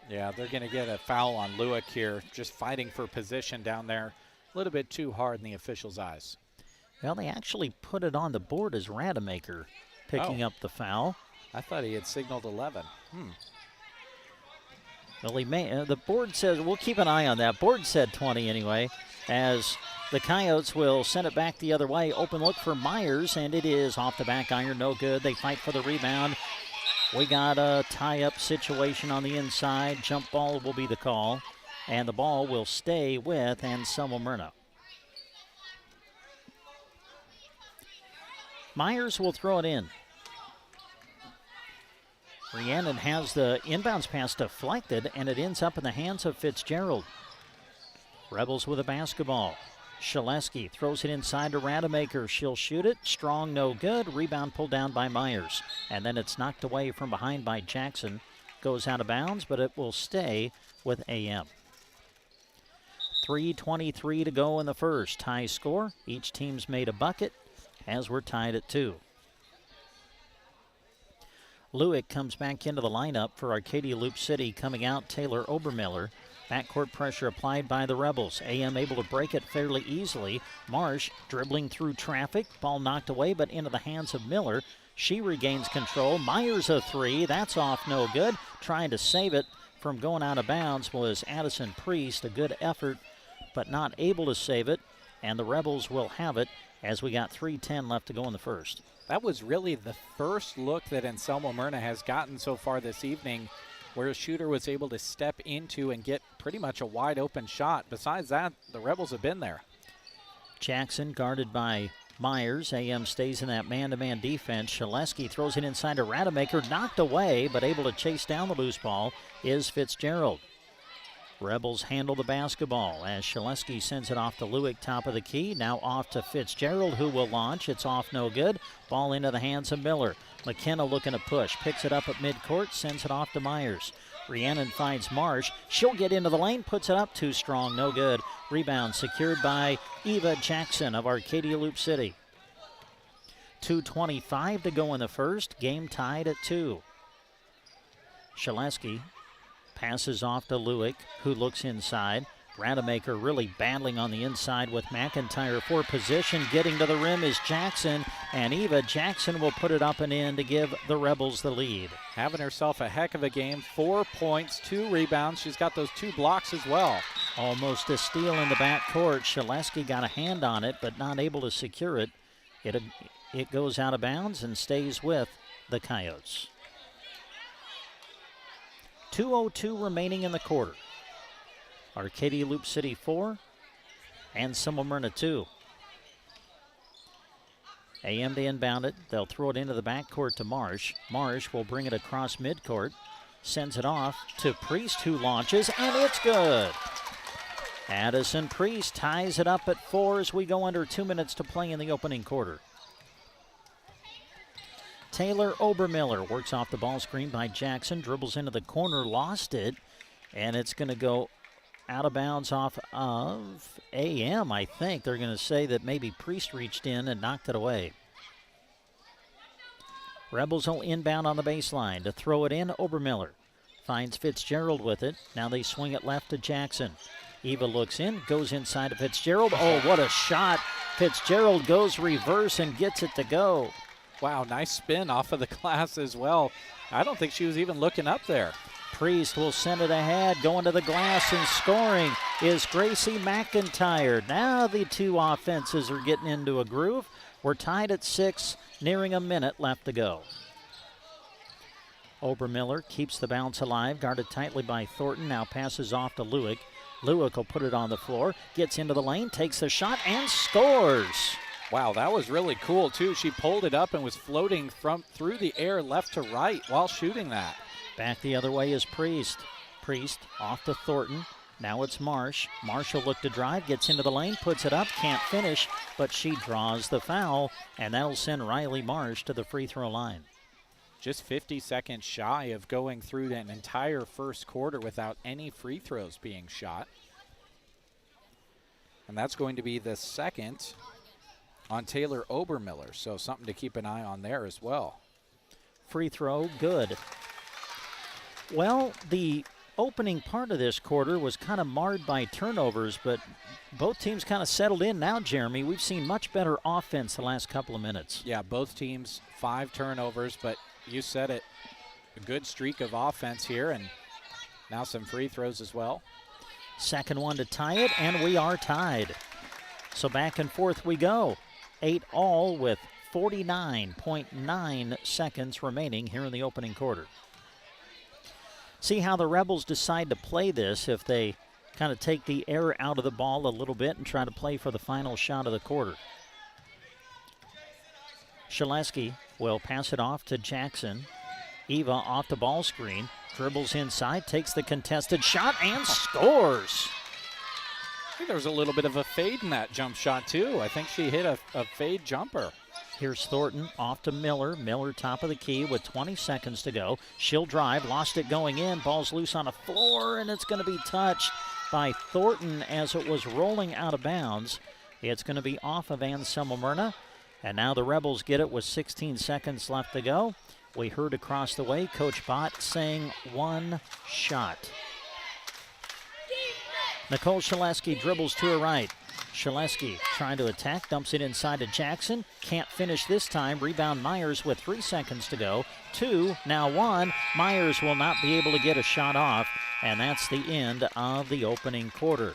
Yeah, they're going to get a foul on Lewick here, just fighting for position down there. A little bit too hard in the officials' eyes. Well, they actually put it on the board as Rademacher picking up the foul. I thought he had signaled 11. Well, he may. The board says, we'll keep an eye on that. Board said 20 anyway, as the Coyotes will send it back the other way. Open look for Myers, and it is off the back iron, no good. They fight for the rebound. We got a tie-up situation on the inside. Jump ball will be the call, and the ball will stay with Anselmo Myrna. Myers will throw it in. Rhiannon has the inbounds pass deflected, and it ends up in the hands of Fitzgerald. Rebels with a basketball. Shaleski throws it inside to Rademacher. She'll shoot it. Strong, no good. Rebound pulled down by Myers. And then it's knocked away from behind by Jackson. Goes out of bounds, but it will stay with AM. 3:23 to go in the first. High score. Each team's made a bucket as we're tied at 2. Lewick comes back into the lineup for Arcadia Loop City. Coming out, Taylor Obermiller. Backcourt pressure applied by the Rebels. AM able to break it fairly easily. Marsh dribbling through traffic. Ball knocked away, but into the hands of Miller. She regains control. Myers a 3. That's off, no good. Trying to save it from going out of bounds was Addison Priest. A good effort, but not able to save it. And the Rebels will have it as we got 3:10 left to go in the first. That was really the first look that Anselmo Myrna has gotten so far this evening, where a shooter was able to step into and get pretty much a wide open shot. Besides that, the Rebels have been there. Jackson guarded by Myers. AM stays in that man-to-man defense. Shaleski throws it inside to Rademacher. Knocked away, but able to chase down the loose ball is Fitzgerald. Rebels handle the basketball as Shaleski sends it off to Lewick, top of the key. Now off to Fitzgerald, who will launch. It's off, no good. Ball into the hands of Miller. McKenna looking to push. Picks it up at midcourt, sends it off to Myers. Rhiannon finds Marsh. She'll get into the lane, puts it up. Too strong, no good. Rebound secured by Eva Jackson of Arcadia Loop City. 2:25 to go in the first. Game tied at 2. Shaleski passes off to Lewick, who looks inside. Rademacher really battling on the inside with McIntyre for position. Getting to the rim is Jackson, and Eva Jackson will put it up and in to give the Rebels the lead. Having herself a heck of a game. 4 points, 2 rebounds. She's got those 2 blocks as well. Almost a steal in the backcourt. Shaleski got a hand on it, but not able to secure it. It goes out of bounds and stays with the Coyotes. 2:02 remaining in the quarter. Arcadia Loop City 4 and Semmelmyrna 2. AM to inbound it. They'll throw it into the backcourt to Marsh. Marsh will bring it across midcourt. Sends it off to Priest, who launches, and it's good. Addison Priest ties it up at 4 as we go under 2 minutes to play in the opening quarter. Taylor Obermiller works off the ball screen by Jackson. Dribbles into the corner, lost it, and it's going to go out of bounds off of AM, I think. They're going to say that maybe Priest reached in and knocked it away. Rebels will inbound on the baseline to throw it in. Obermiller finds Fitzgerald with it. Now they swing it left to Jackson. Eva looks in, goes inside to Fitzgerald. Oh, what a shot. Fitzgerald goes reverse and gets it to go. Wow, nice spin off of the glass as well. I don't think she was even looking up there. Priest will send it ahead, going to the glass and scoring is Gracie McIntyre. Now the two offenses are getting into a groove. We're tied at 6, nearing a minute left to go. Obermiller keeps the bounce alive, guarded tightly by Thornton, now passes off to Lewick. Lewick will put it on the floor, gets into the lane, takes the shot, and scores. Wow, that was really cool, too. She pulled it up and was floating through the air left to right while shooting that. Back the other way is Priest. Priest off to Thornton. Now it's Marsh. Marsh will look to drive, gets into the lane, puts it up, can't finish, but she draws the foul, and that'll send Riley Marsh to the free throw line. Just 50 seconds shy of going through an entire first quarter without any free throws being shot. And that's going to be the second on Taylor Obermiller, so something to keep an eye on there as well. Free throw, good. Well, the opening part of this quarter was kind of marred by turnovers, but both teams kind of settled in now, Jeremy. We've seen much better offense the last couple of minutes. Yeah, both teams 5 turnovers, but you said it, a good streak of offense here, and now some free throws as well. Second one to tie it, and we are tied. So back and forth we go. 8 all with 49.9 seconds remaining here in the opening quarter. See how the Rebels decide to play this, if they kind of take the air out of the ball a little bit and try to play for the final shot of the quarter. Shaleski will pass it off to Jackson. Eva off the ball screen, dribbles inside, takes the contested shot, and scores. I think there was a little bit of a fade in that jump shot, too. I think she hit a fade jumper. Here's Thornton off to Miller. Miller top of the key with 20 seconds to go. She'll drive, lost it going in. Ball's loose on the floor, and it's going to be touched by Thornton as it was rolling out of bounds. It's going to be off of Ann Semmelmyrna. And now the Rebels get it with 16 seconds left to go. We heard across the way Coach Bott saying one shot. Nicole Shaleski dribbles to her right. Shaleski trying to attack, dumps it inside to Jackson. Can't finish this time. Rebound Myers with 3 seconds to go. 2, now 1. Myers will not be able to get a shot off, and that's the end of the opening quarter.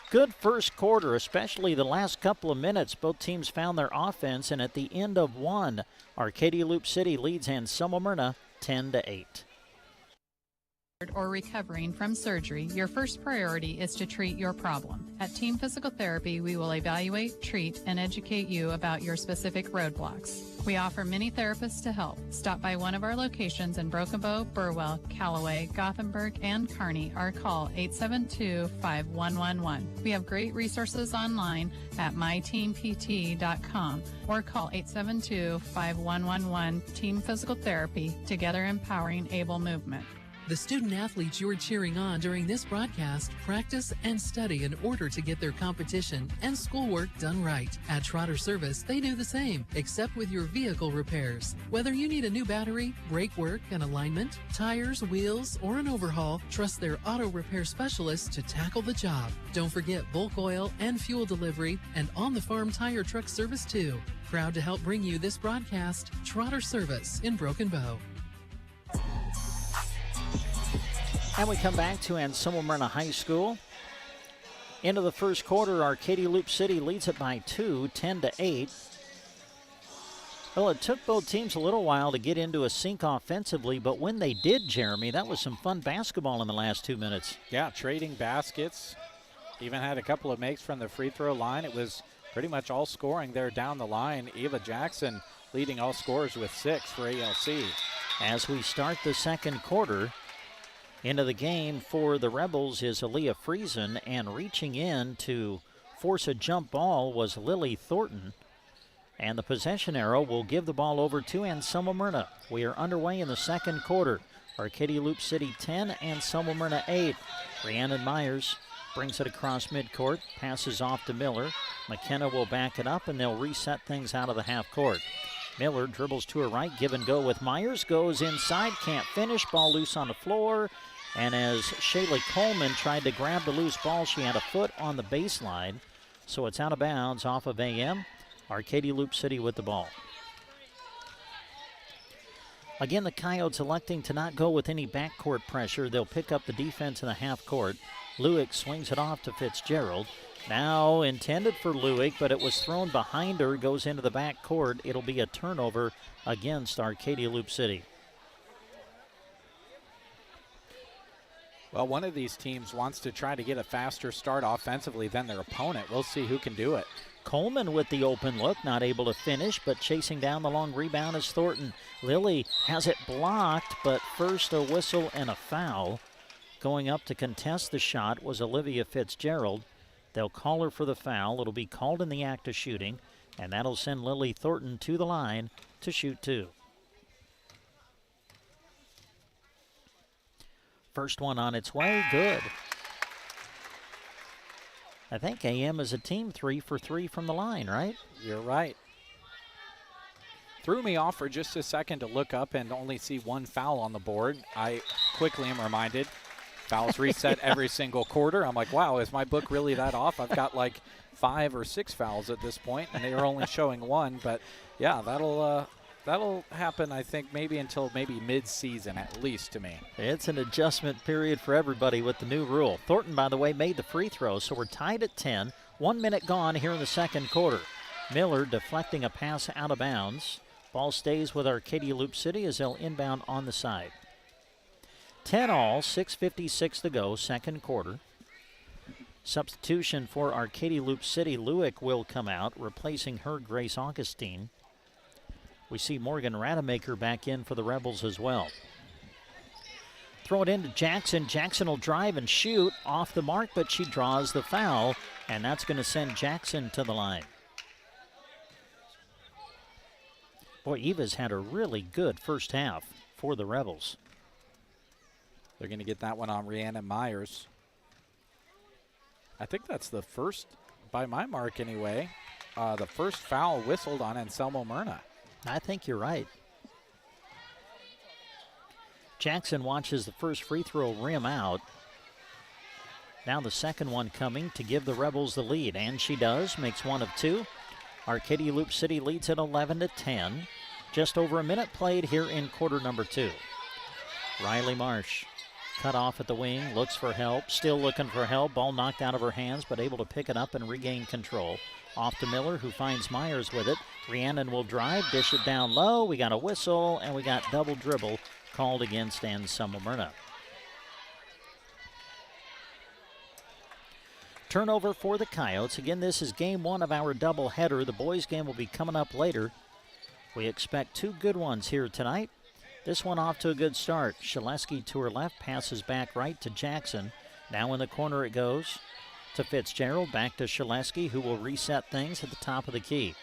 Good first quarter, especially the last couple of minutes. Both teams found their offense, and at the end of 1, Arcadia Loop City leads Ann Semmelmyrna 10-8. Or recovering from surgery, your first priority is to treat your problem. At Team Physical Therapy, we will evaluate, treat, and educate you about your specific roadblocks. We offer many therapists to help. Stop by one of our locations in Broken Bow, Burwell, Callaway, Gothenburg, and Kearney, or call 872-5111. We have great resources online at myteampt.com or call 872-5111 Team Physical Therapy, together empowering able movement. The student athletes you're cheering on during this broadcast practice and study in order to get their competition and schoolwork done right. At Trotter Service, they do the same, except with your vehicle repairs. Whether you need a new battery, brake work, and alignment, tires, wheels, or an overhaul, trust their auto repair specialists to tackle the job. Don't forget bulk oil and fuel delivery and on-the-farm tire truck service too. Proud to help bring you this broadcast, Trotter Service in Broken Bow. And we come back to Anselmo Myrna High School. Into the first quarter, Arcadia Loop City leads it by 2, 10-8. Well, it took both teams a little while to get into a sync offensively, but when they did, Jeremy, that was some fun basketball in the last 2 minutes. Yeah, trading baskets. Even had a couple of makes from the free throw line. It was pretty much all scoring there down the line. Eva Jackson leading all scorers with 6 for ALC. As we start the second quarter, into the game for the Rebels is Aaliyah Friesen, and reaching in to force a jump ball was Lily Thornton. And the possession arrow will give the ball over to Anselmo Myrna. We are underway in the second quarter. Arcadia Loop City 10, Anselmo Myrna 8. Rhiannon Myers brings it across midcourt, passes off to Miller. McKenna will back it up, and they'll reset things out of the half court. Miller dribbles to her right, give and go with Myers, goes inside, can't finish, ball loose on the floor. And as Shaylee Coleman tried to grab the loose ball, she had a foot on the baseline. So it's out of bounds off of AM. Arcadia Loop City with the ball. Again, the Coyotes electing to not go with any backcourt pressure. They'll pick up the defense in the half court. Lewick swings it off to Fitzgerald. Now intended for Lewick, but it was thrown behind her, goes into the backcourt. It'll be a turnover against Arcadia Loop City. Well, one of these teams wants to try to get a faster start offensively than their opponent. We'll see who can do it. Coleman with the open look, not able to finish, but chasing down the long rebound is Thornton. Lily has it blocked, but first a whistle and a foul. Going up to contest the shot was Olivia Fitzgerald. They'll call her for the foul. It'll be called in the act of shooting, and that'll send Lily Thornton to the line to shoot 2. First one on its way, good. I think AM is a team 3 for 3 from the line, right? You're right. Threw me off for just a second to look up and only see one foul on the board. I quickly am reminded fouls reset every single quarter. I'm like, wow, is my book really that off? I've got like 5 or 6 fouls at this point, and they are only showing 1. But yeah, that'll happen, I think, maybe until mid-season at least to me. It's an adjustment period for everybody with the new rule. Thornton, by the way, made the free throw, so we're tied at 10. 1 minute gone here in the second quarter. Miller deflecting a pass out of bounds. Ball stays with Arcadia Loop City as they'll inbound on the side. 10 all, 6:56 to go, second quarter. Substitution for Arcadia Loop City. Lewick will come out, replacing her Grace Augustine. We see Morgan Rademacher back in for the Rebels as well. Throw it into Jackson. Jackson will drive and shoot off the mark, but she draws the foul, and that's going to send Jackson to the line. Boy, Eva's had a really good first half for the Rebels. They're going to get that one on Rhiannon Myers. I think that's the first, by my mark anyway, the first foul whistled on Anselmo Myrna. I think you're right. Jackson watches the first free throw rim out. Now the second one coming to give the Rebels the lead, and she does, makes 1 of 2. Arcadia Loop City leads at 11-10. Just over a minute played here in quarter number 2. Riley Marsh cut off at the wing, looks for help, still looking for help. Ball knocked out of her hands, but able to pick it up and regain control. Off to Miller, who finds Myers with it. Rhiannon will drive, dish it down low. We got a whistle, and we got double dribble called against Anselmo Myrna. Turnover for the Coyotes. Again, this is game 1 of our doubleheader. The boys' game will be coming up later. We expect 2 good ones here tonight. This one off to a good start. Shaleski to her left, passes back right to Jackson. Now in the corner it goes to Fitzgerald, back to Shaleski, who will reset things at the top of the key.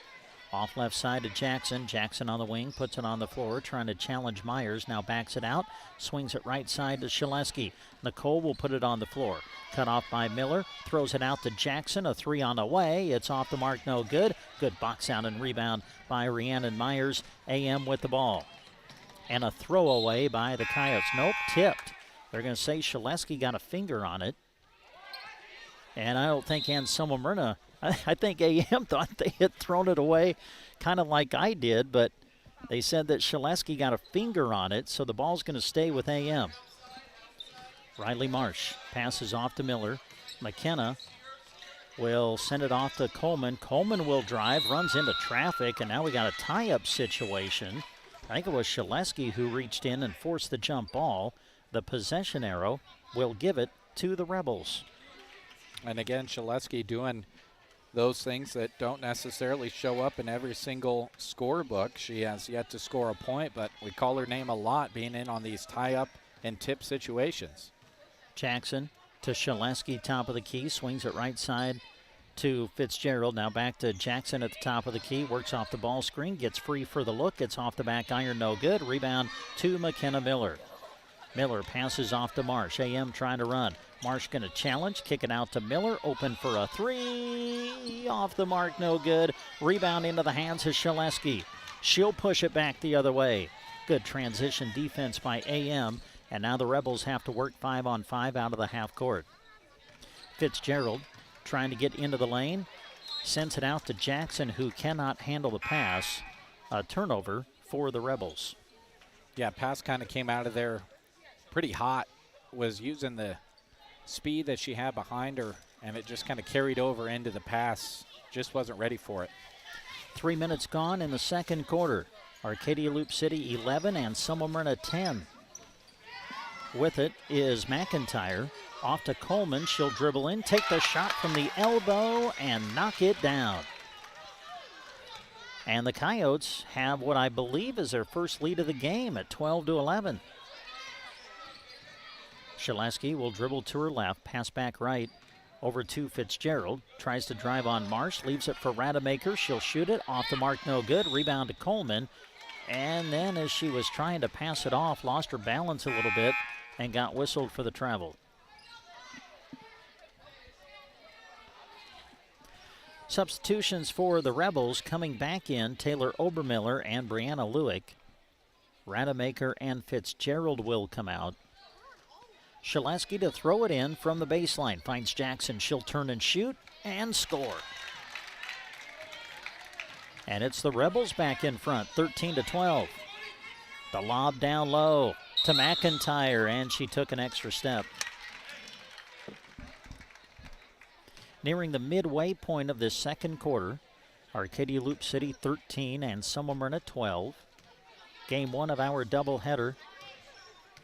Off left side to Jackson. Jackson on the wing, puts it on the floor, trying to challenge Myers. Now backs it out, swings it right side to Shaleski. Nicole will put it on the floor. Cut off by Miller, throws it out to Jackson. A three on the way. It's off the mark, no good. Good box out and rebound by Rhiannon Myers. AM with the ball. And a throwaway by the Coyotes. Nope, tipped. They're going to say Shaleski got a finger on it. And I don't think Anselmo Myrna, I think AM thought they had thrown it away kind of like I did, but they said that Shaleski got a finger on it, so the ball's going to stay with AM. Riley Marsh passes off to Miller. McKenna will send it off to Coleman. Coleman will drive, runs into traffic, and now we got a tie-up situation. I think it was Shaleski who reached in and forced the jump ball. The possession arrow will give it to the Rebels. And again, Shaleski doing those things that don't necessarily show up in every single scorebook. She has yet to score a point, but we call her name a lot, being in on these tie-up and tip situations. Jackson to Shaleski, top of the key, swings it right side to Fitzgerald. Now back to Jackson at the top of the key, works off the ball screen, gets free for the look, gets off the back iron, no good. Rebound to McKenna Miller. Miller passes off to Marsh. AM trying to run. Marsh going to challenge, kick it out to Miller, open for a three, off the mark, no good. Rebound into the hands of Shaleski. She'll push it back the other way. Good transition defense by AM, and now the Rebels have to work 5-on-5 out of the half court. Fitzgerald trying to get into the lane, sends it out to Jackson, who cannot handle the pass. A turnover for the Rebels. Yeah, pass kind of came out of there pretty hot, was using the speed that she had behind her, and it just kind of carried over into the pass. Just wasn't ready for it. 3 minutes gone in the second quarter. Arcadia Loop City 11 and Smyrna 10. With it is McIntyre. Off to Coleman. She'll dribble in, take the shot from the elbow, and knock it down. And the Coyotes have what I believe is their first lead of the game at 12-11. Shaleski will dribble to her left, pass back right over to Fitzgerald. Tries to drive on Marsh, leaves it for Rademacher. She'll shoot it, off the mark, no good. Rebound to Coleman. And then as she was trying to pass it off, lost her balance a little bit and got whistled for the travel. Substitutions for the Rebels coming back in, Taylor Obermiller and Brianna Lewick. Rademacher and Fitzgerald will come out. Shaleski to throw it in from the baseline. Finds Jackson. She'll turn and shoot and score. And it's the Rebels back in front, 13-12. The lob down low to McIntyre, and she took an extra step. Nearing the midway point of this second quarter, Arcadia Loop City 13 and Smyrna 12. Game one of our doubleheader.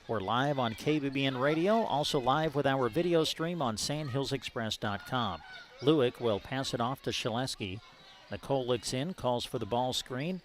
We're live on KBBN Radio, also live with our video stream on sandhillsexpress.com. Lewick will pass it off to Shaleski. Nicole looks in, calls for the ball screen.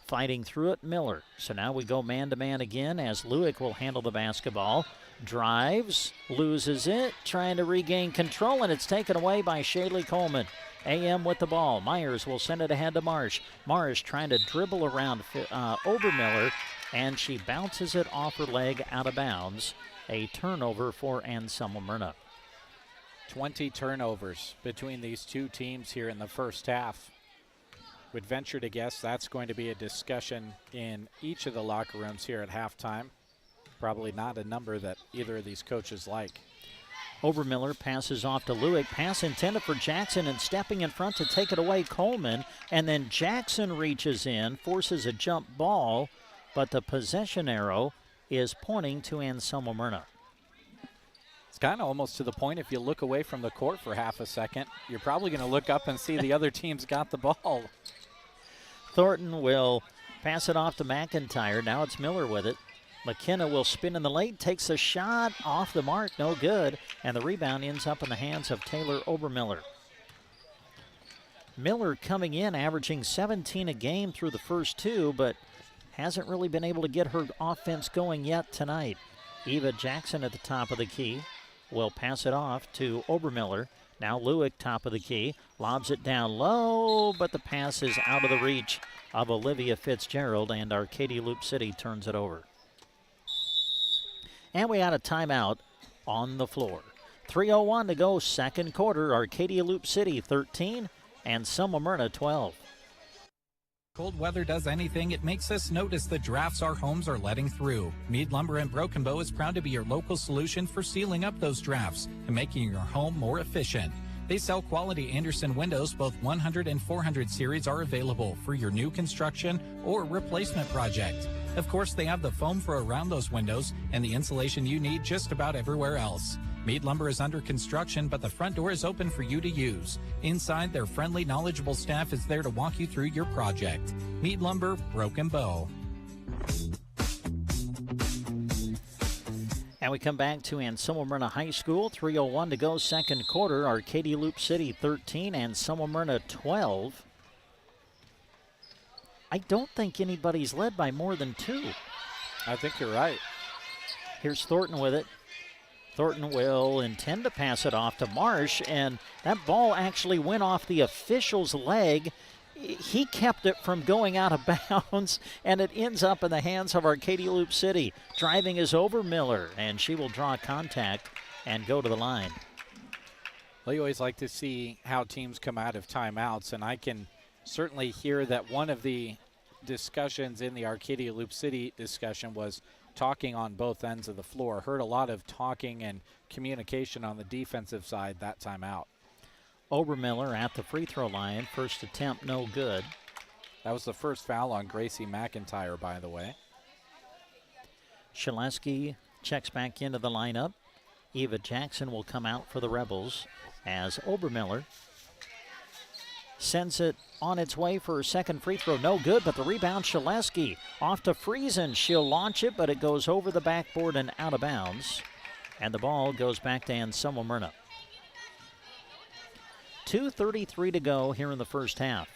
Fighting through it, Miller. So now we go man-to-man again as Lewick will handle the basketball. Drives, loses it, trying to regain control, and it's taken away by Shaylee Coleman. AM with the ball. Myers will send it ahead to Marsh. Marsh trying to dribble around Obermiller, and she bounces it off her leg out of bounds. A turnover for Anselmo Myrna. 20 turnovers between these two teams here in the first half. Would venture to guess that's going to be a discussion in each of the locker rooms here at halftime. Probably not a number that either of these coaches like. Obermiller passes off to Lewick. Pass intended for Jackson, and stepping in front to take it away, Coleman. And then Jackson reaches in, forces a jump ball, but the possession arrow is pointing to Anselmo Myrna. It's kind of almost to the point, if you look away from the court for half a second, you're probably going to look up and see the other team's got the ball. Thornton will pass it off to McIntyre. Now it's Miller with it. McKenna will spin in the lane, takes a shot off the mark, no good, and the rebound ends up in the hands of Taylor Obermiller. Miller coming in, averaging 17 a game through the first two, but hasn't really been able to get her offense going yet tonight. Eva Jackson at the top of the key will pass it off to Obermiller. Now Lewick, top of the key, lobs it down low, but the pass is out of the reach of Olivia Fitzgerald, and Arcadia Loop City turns it over. And we had a timeout on the floor. 3:01 to go, second quarter. Arcadia Loop City 13 and Selma Myrna 12. Cold weather does anything, it makes us notice the drafts our homes are letting through. Mead Lumber and Broken Bow is proud to be your local solution for sealing up those drafts and making your home more efficient. They sell quality Anderson windows. Both 100 and 400 series are available for your new construction or replacement project. Of course, they have the foam for around those windows and the insulation you need just about everywhere else. Mead Lumber is under construction, but the front door is open for you to use. Inside, their friendly, knowledgeable staff is there to walk you through your project. Mead Lumber, Broken Bow. And we come back to Anselmo Myrna High School. 3:01 to go, second quarter. Arcadia Loop City 13 and Anselmo Myrna 12. I don't think anybody's led by more than 2. I think you're right. Here's Thornton with it. Thornton will intend to pass it off to Marsh, and that ball actually went off the official's leg. He kept it from going out of bounds, and it ends up in the hands of Arcadia Loop City. Driving is over Miller, and she will draw contact and go to the line. Well, you always like to see how teams come out of timeouts, and I can certainly hear that one of the discussions in the Arcadia Loop City discussion was talking on both ends of the floor. Heard a lot of talking and communication on the defensive side that time out. Obermiller at the free throw line. First attempt, no good. That was the first foul on Gracie McIntyre, by the way. Shaleski checks back into the lineup. Eva Jackson will come out for the Rebels as Obermiller sends it on its way for her second free throw. No good, but the rebound, Shaleski off to Friesen. She'll launch it, but it goes over the backboard and out of bounds. And the ball goes back to Anselmo Myrna. 2:33 to go here in the first half.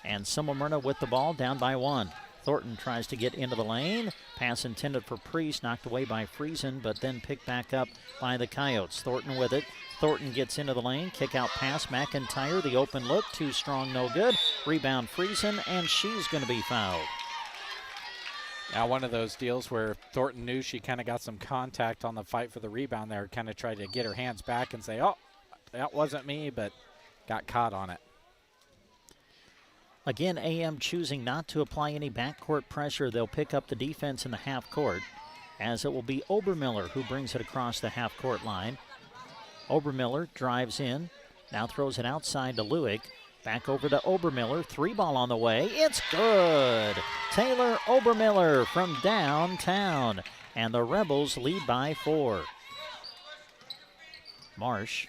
Anselmo Myrna with the ball, down by 1. Thornton tries to get into the lane. Pass intended for Priest, knocked away by Friesen, but then picked back up by the Coyotes. Thornton with it. Thornton gets into the lane. Kick out pass, McIntyre. The open look, too strong, no good. Rebound Friesen, and she's going to be fouled. Now one of those deals where Thornton knew she kind of got some contact on the fight for the rebound there, kind of tried to get her hands back and say, oh, that wasn't me, but got caught on it. Again, AM choosing not to apply any backcourt pressure. They'll pick up the defense in the half court, as it will be Obermiller who brings it across the half court line. Obermiller drives in, now throws it outside to Lewick. Back over to Obermiller, 3-ball on the way. It's good! Taylor Obermiller from downtown, and the Rebels lead by 4. Marsh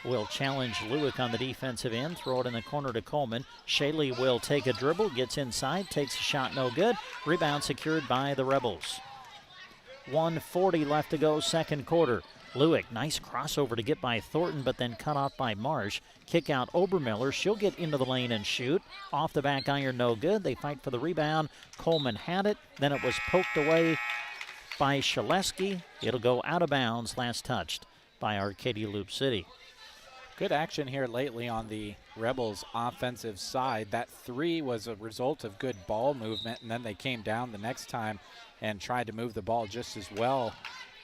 will challenge Lewick on the defensive end, throw it in the corner to Coleman. Shaley will take a dribble, gets inside, takes a shot, no good. Rebound secured by the Rebels. 1:40 left to go, second quarter. Lewick, nice crossover to get by Thornton, but then cut off by Marsh. Kick out Obermiller. She'll get into the lane and shoot. Off the back iron, no good. They fight for the rebound. Coleman had it. Then it was poked away by Shaleski. It'll go out of bounds, last touched by Arcadia Loop City. Good action here lately on the Rebels' offensive side. That 3 was a result of good ball movement, and then they came down the next time and tried to move the ball just as well.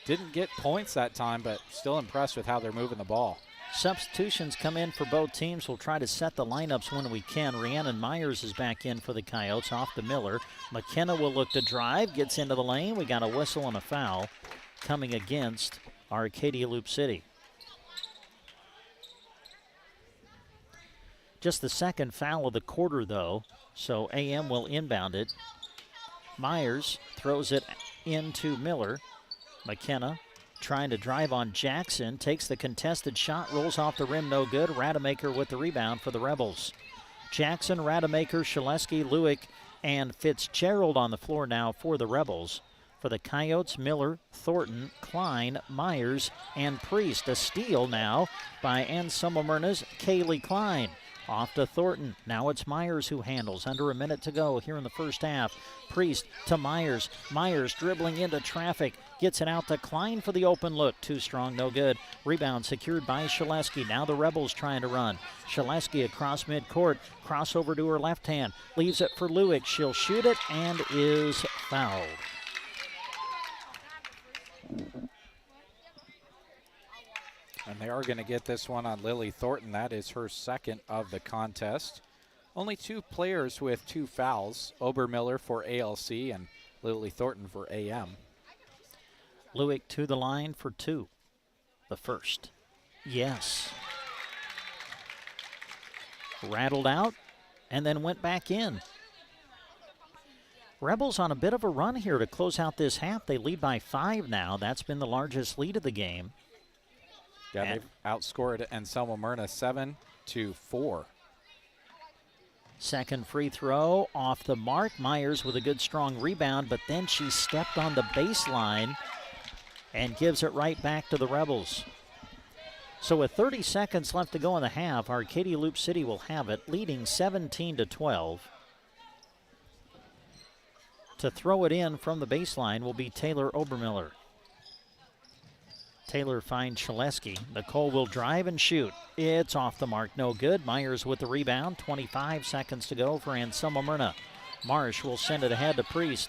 Didn't get points that time, but still impressed with how they're moving the ball. Substitutions come in for both teams. We'll try to set the lineups when we can. Rhiannon Myers is back in for the Coyotes, off to Miller. McKenna will look to drive, gets into the lane. We got a whistle and a foul coming against Arcadia Loop City. Just the second foul of the quarter, though, so AM will inbound it. Myers throws it into Miller. McKenna trying to drive on Jackson, takes the contested shot, rolls off the rim, no good. Rademacher with the rebound for the Rebels. Jackson, Rademacher, Shaleski, Lewick, and Fitzgerald on the floor now for the Rebels. For the Coyotes, Miller, Thornton, Klein, Myers, and Priest. A steal now by Anselmo Myrna's Kaylee Klein. Off to Thornton. Now it's Myers who handles. Under a minute to go here in the first half. Priest to Myers. Myers dribbling into traffic. Gets it out to Klein for the open look. Too strong, no good. Rebound secured by Shaleski. Now the Rebels trying to run. Shaleski across midcourt. Crossover to her left hand. Leaves it for Lewick. She'll shoot it and is fouled. And they are going to get this one on Lily Thornton. That is her second of the contest. Only two players with 2 fouls. Obermiller for ALC and Lily Thornton for AM. Lewick to the line for 2. The first. Yes. Rattled out and then went back in. Rebels on a bit of a run here to close out this half. They lead by 5 now. That's been the largest lead of the game. Yeah, they've outscored Anselmo Myrna 7-4. Second free throw off the mark. Myers with a good strong rebound, but then she stepped on the baseline and gives it right back to the Rebels. So with 30 seconds left to go in the half, Arcadia Loop City will have it, leading 17-12. To throw it in from the baseline will be Taylor Obermiller. Taylor finds Shaleski. Nicole will drive and shoot. It's off the mark, no good. Myers with the rebound. 25 seconds to go for Anselmo Myrna. Marsh will send it ahead to Priest.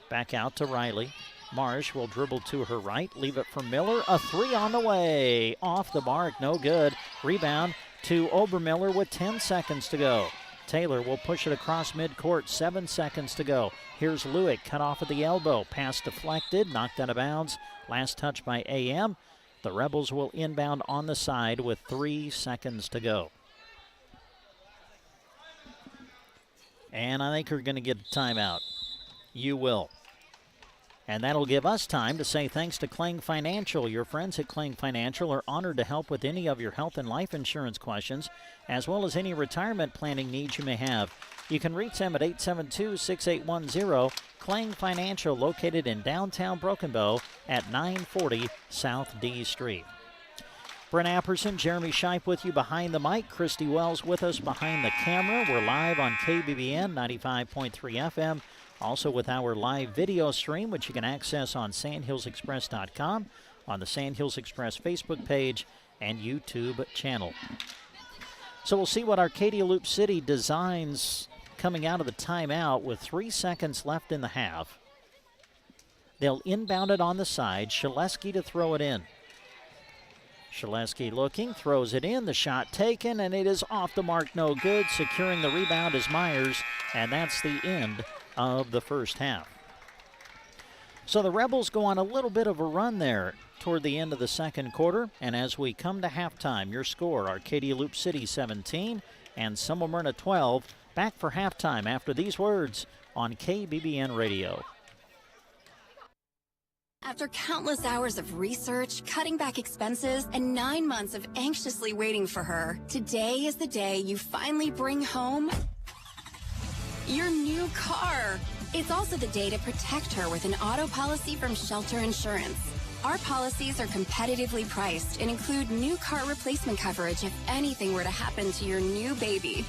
Back out to Riley. Marsh will dribble to her right. Leave it for Miller. A 3 on the way. Off the mark, no good. Rebound to Obermiller with 10 seconds to go. Taylor will push it across midcourt. 7 seconds to go. Here's Lewick, cut off at the elbow. Pass deflected, knocked out of bounds. Last touch by AM. The Rebels will inbound on the side with 3 seconds to go. And I think we're going to get a timeout. You will. And that'll give us time to say thanks to Kling Financial. Your friends at Kling Financial are honored to help with any of your health and life insurance questions, as well as any retirement planning needs you may have. You can reach them at 872-6810. Kling Financial, located in downtown Broken Bow at 940 South D Street. Brent Apperson, Jeremy Scheip with you behind the mic. Christy Wells with us behind the camera. We're live on KBBN 95.3 FM. Also with our live video stream, which you can access on sandhillsexpress.com, on the Sandhills Express Facebook page and YouTube channel. So we'll see what Arcadia Loop City designs coming out of the timeout with 3 seconds left in the half. They'll inbound it on the side. Shaleski to throw it in. Shaleski looking, throws it in, the shot taken, and it is off the mark, no good. Securing the rebound is Myers, and that's the end of the first half. So the Rebels go on a little bit of a run there toward the end of the second quarter, and as we come to halftime, your score, Arcadia Loop City 17 and Anselmo Myrna 12. Back for halftime after these words on KBBN Radio. After countless hours of research, cutting back expenses, and 9 months of anxiously waiting for her, today is the day you finally bring home your new car. It's also the day to protect her with an auto policy from Shelter Insurance. Our policies are competitively priced and include new car replacement coverage if anything were to happen to your new baby.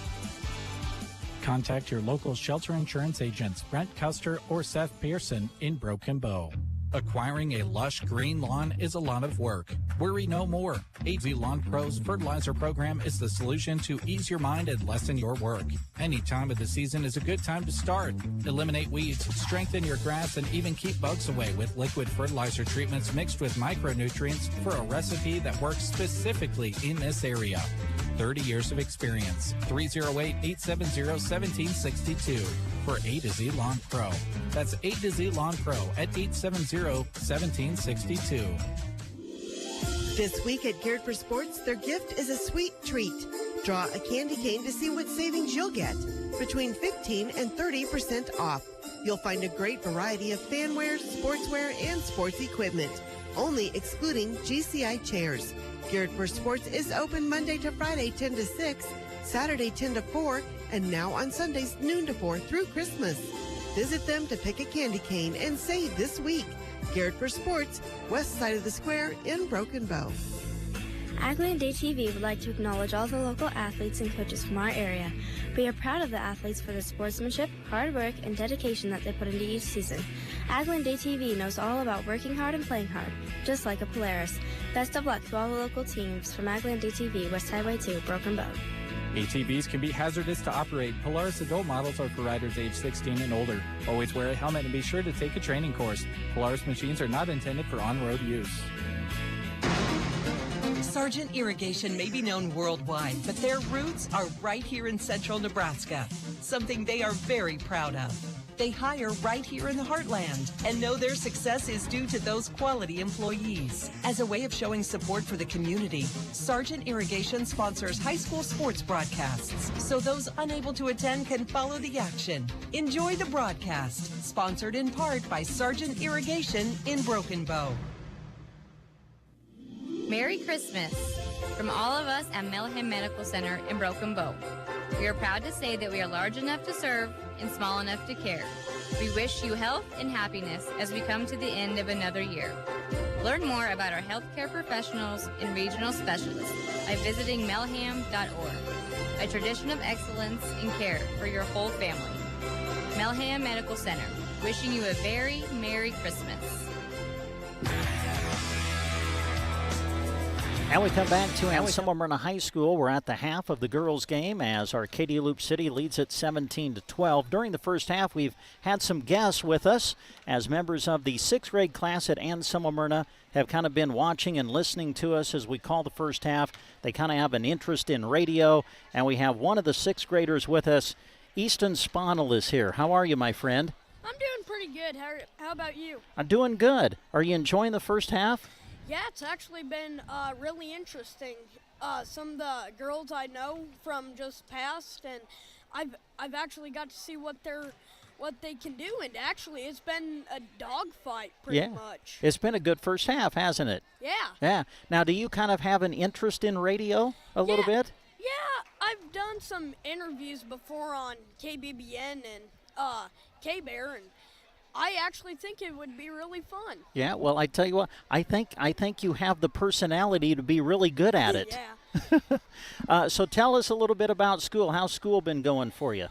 Contact your local Shelter Insurance agents, Brent Custer or Seth Pearson in Broken Bow. Acquiring a lush green lawn is a lot of work. Worry no more. AZ Lawn Pro's fertilizer program is the solution to ease your mind and lessen your work. Any time of the season is a good time to start. Eliminate weeds, strengthen your grass, and even keep bugs away with liquid fertilizer treatments mixed with micronutrients for a recipe that works specifically in this area. 30 years of experience. 308-870-1762 for A to Z Lawn Pro. That's A to Z Lawn Pro at 870-1762. This week at Geared for Sports, their gift is a sweet treat. Draw a candy cane to see what savings you'll get. Between 15 and 30% off. You'll find a great variety of fanwear, sportswear, and sports equipment. Only excluding GCI chairs. Geared for Sports is open Monday to Friday 10 to 6, Saturday 10 to 4, and now on Sundays noon to 4 through Christmas. Visit them to pick a candy cane and save this week. Geared for Sports, west side of the square in Broken Bow. Aggland Day TV would like to acknowledge all the local athletes and coaches from our area. We are proud of the athletes for the sportsmanship, hard work, and dedication that they put into each season. Aggland Day TV knows all about working hard and playing hard, just like a Polaris. Best of luck to all the local teams from Aggland Day TV, West Highway 2, Broken Bow. ATVs can be hazardous to operate. Polaris adult models are for riders age 16 and older. Always wear a helmet and be sure to take a training course. Polaris machines are not intended for on-road use. Sargent Irrigation may be known worldwide, but their roots are right here in central Nebraska, something they are very proud of. They hire right here in the heartland and know their success is due to those quality employees. As a way of showing support for the community, Sargent Irrigation sponsors high school sports broadcasts, so those unable to attend can follow the action. Enjoy the broadcast, sponsored in part by Sargent Irrigation in Broken Bow. Merry Christmas from all of us at Melham Medical Center in Broken Bow. We are proud to say that we are large enough to serve and small enough to care. We wish you health and happiness as we come to the end of another year. Learn more about our healthcare professionals and regional specialists by visiting melham.org. A tradition of excellence and care for your whole family. Melham Medical Center, wishing you a very Merry Christmas. And we come back to Anselm-Myrna High School. We're at the half of the girls' game as Arcadia Loop City leads at 17-12. During the first half, we've had some guests with us as members of the 6th grade class at Anselm-Myrna have kind of been watching and listening to us as we call the first half. They kind of have an interest in radio, and we have one of the 6th graders with us. Easton Sponel is here. How are you, my friend? I'm doing pretty good. How about you? I'm doing good. Are you enjoying the first half? Yeah, it's actually been really interesting. Some of the girls I know from just past, and I've actually got to see what they can do. And actually, it's been a dogfight pretty much. It's been a good first half, hasn't it? Yeah. Yeah. Now, do you kind of have an interest in radio a little bit? Yeah, I've done some interviews before on KBBN and K-Bear, and I actually think it would be really fun. Yeah, well, I tell you what, I think you have the personality to be really good at it. Yeah. So tell us a little bit about school. How's school been going for you?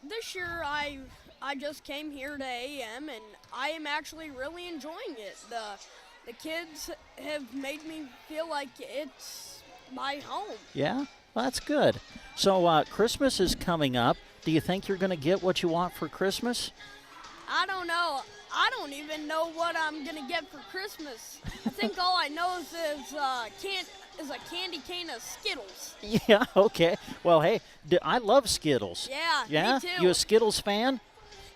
This year I just came here to AM, and I am actually really enjoying it. The kids have made me feel like it's my home. Yeah, well, that's good. So Christmas is coming up. Do you think you're going to get what you want for Christmas? I don't know. I don't even know what I'm going to get for Christmas. I think all I know is a candy cane of Skittles. Yeah, okay. Well, hey, I love Skittles. Yeah, me too. You a Skittles fan?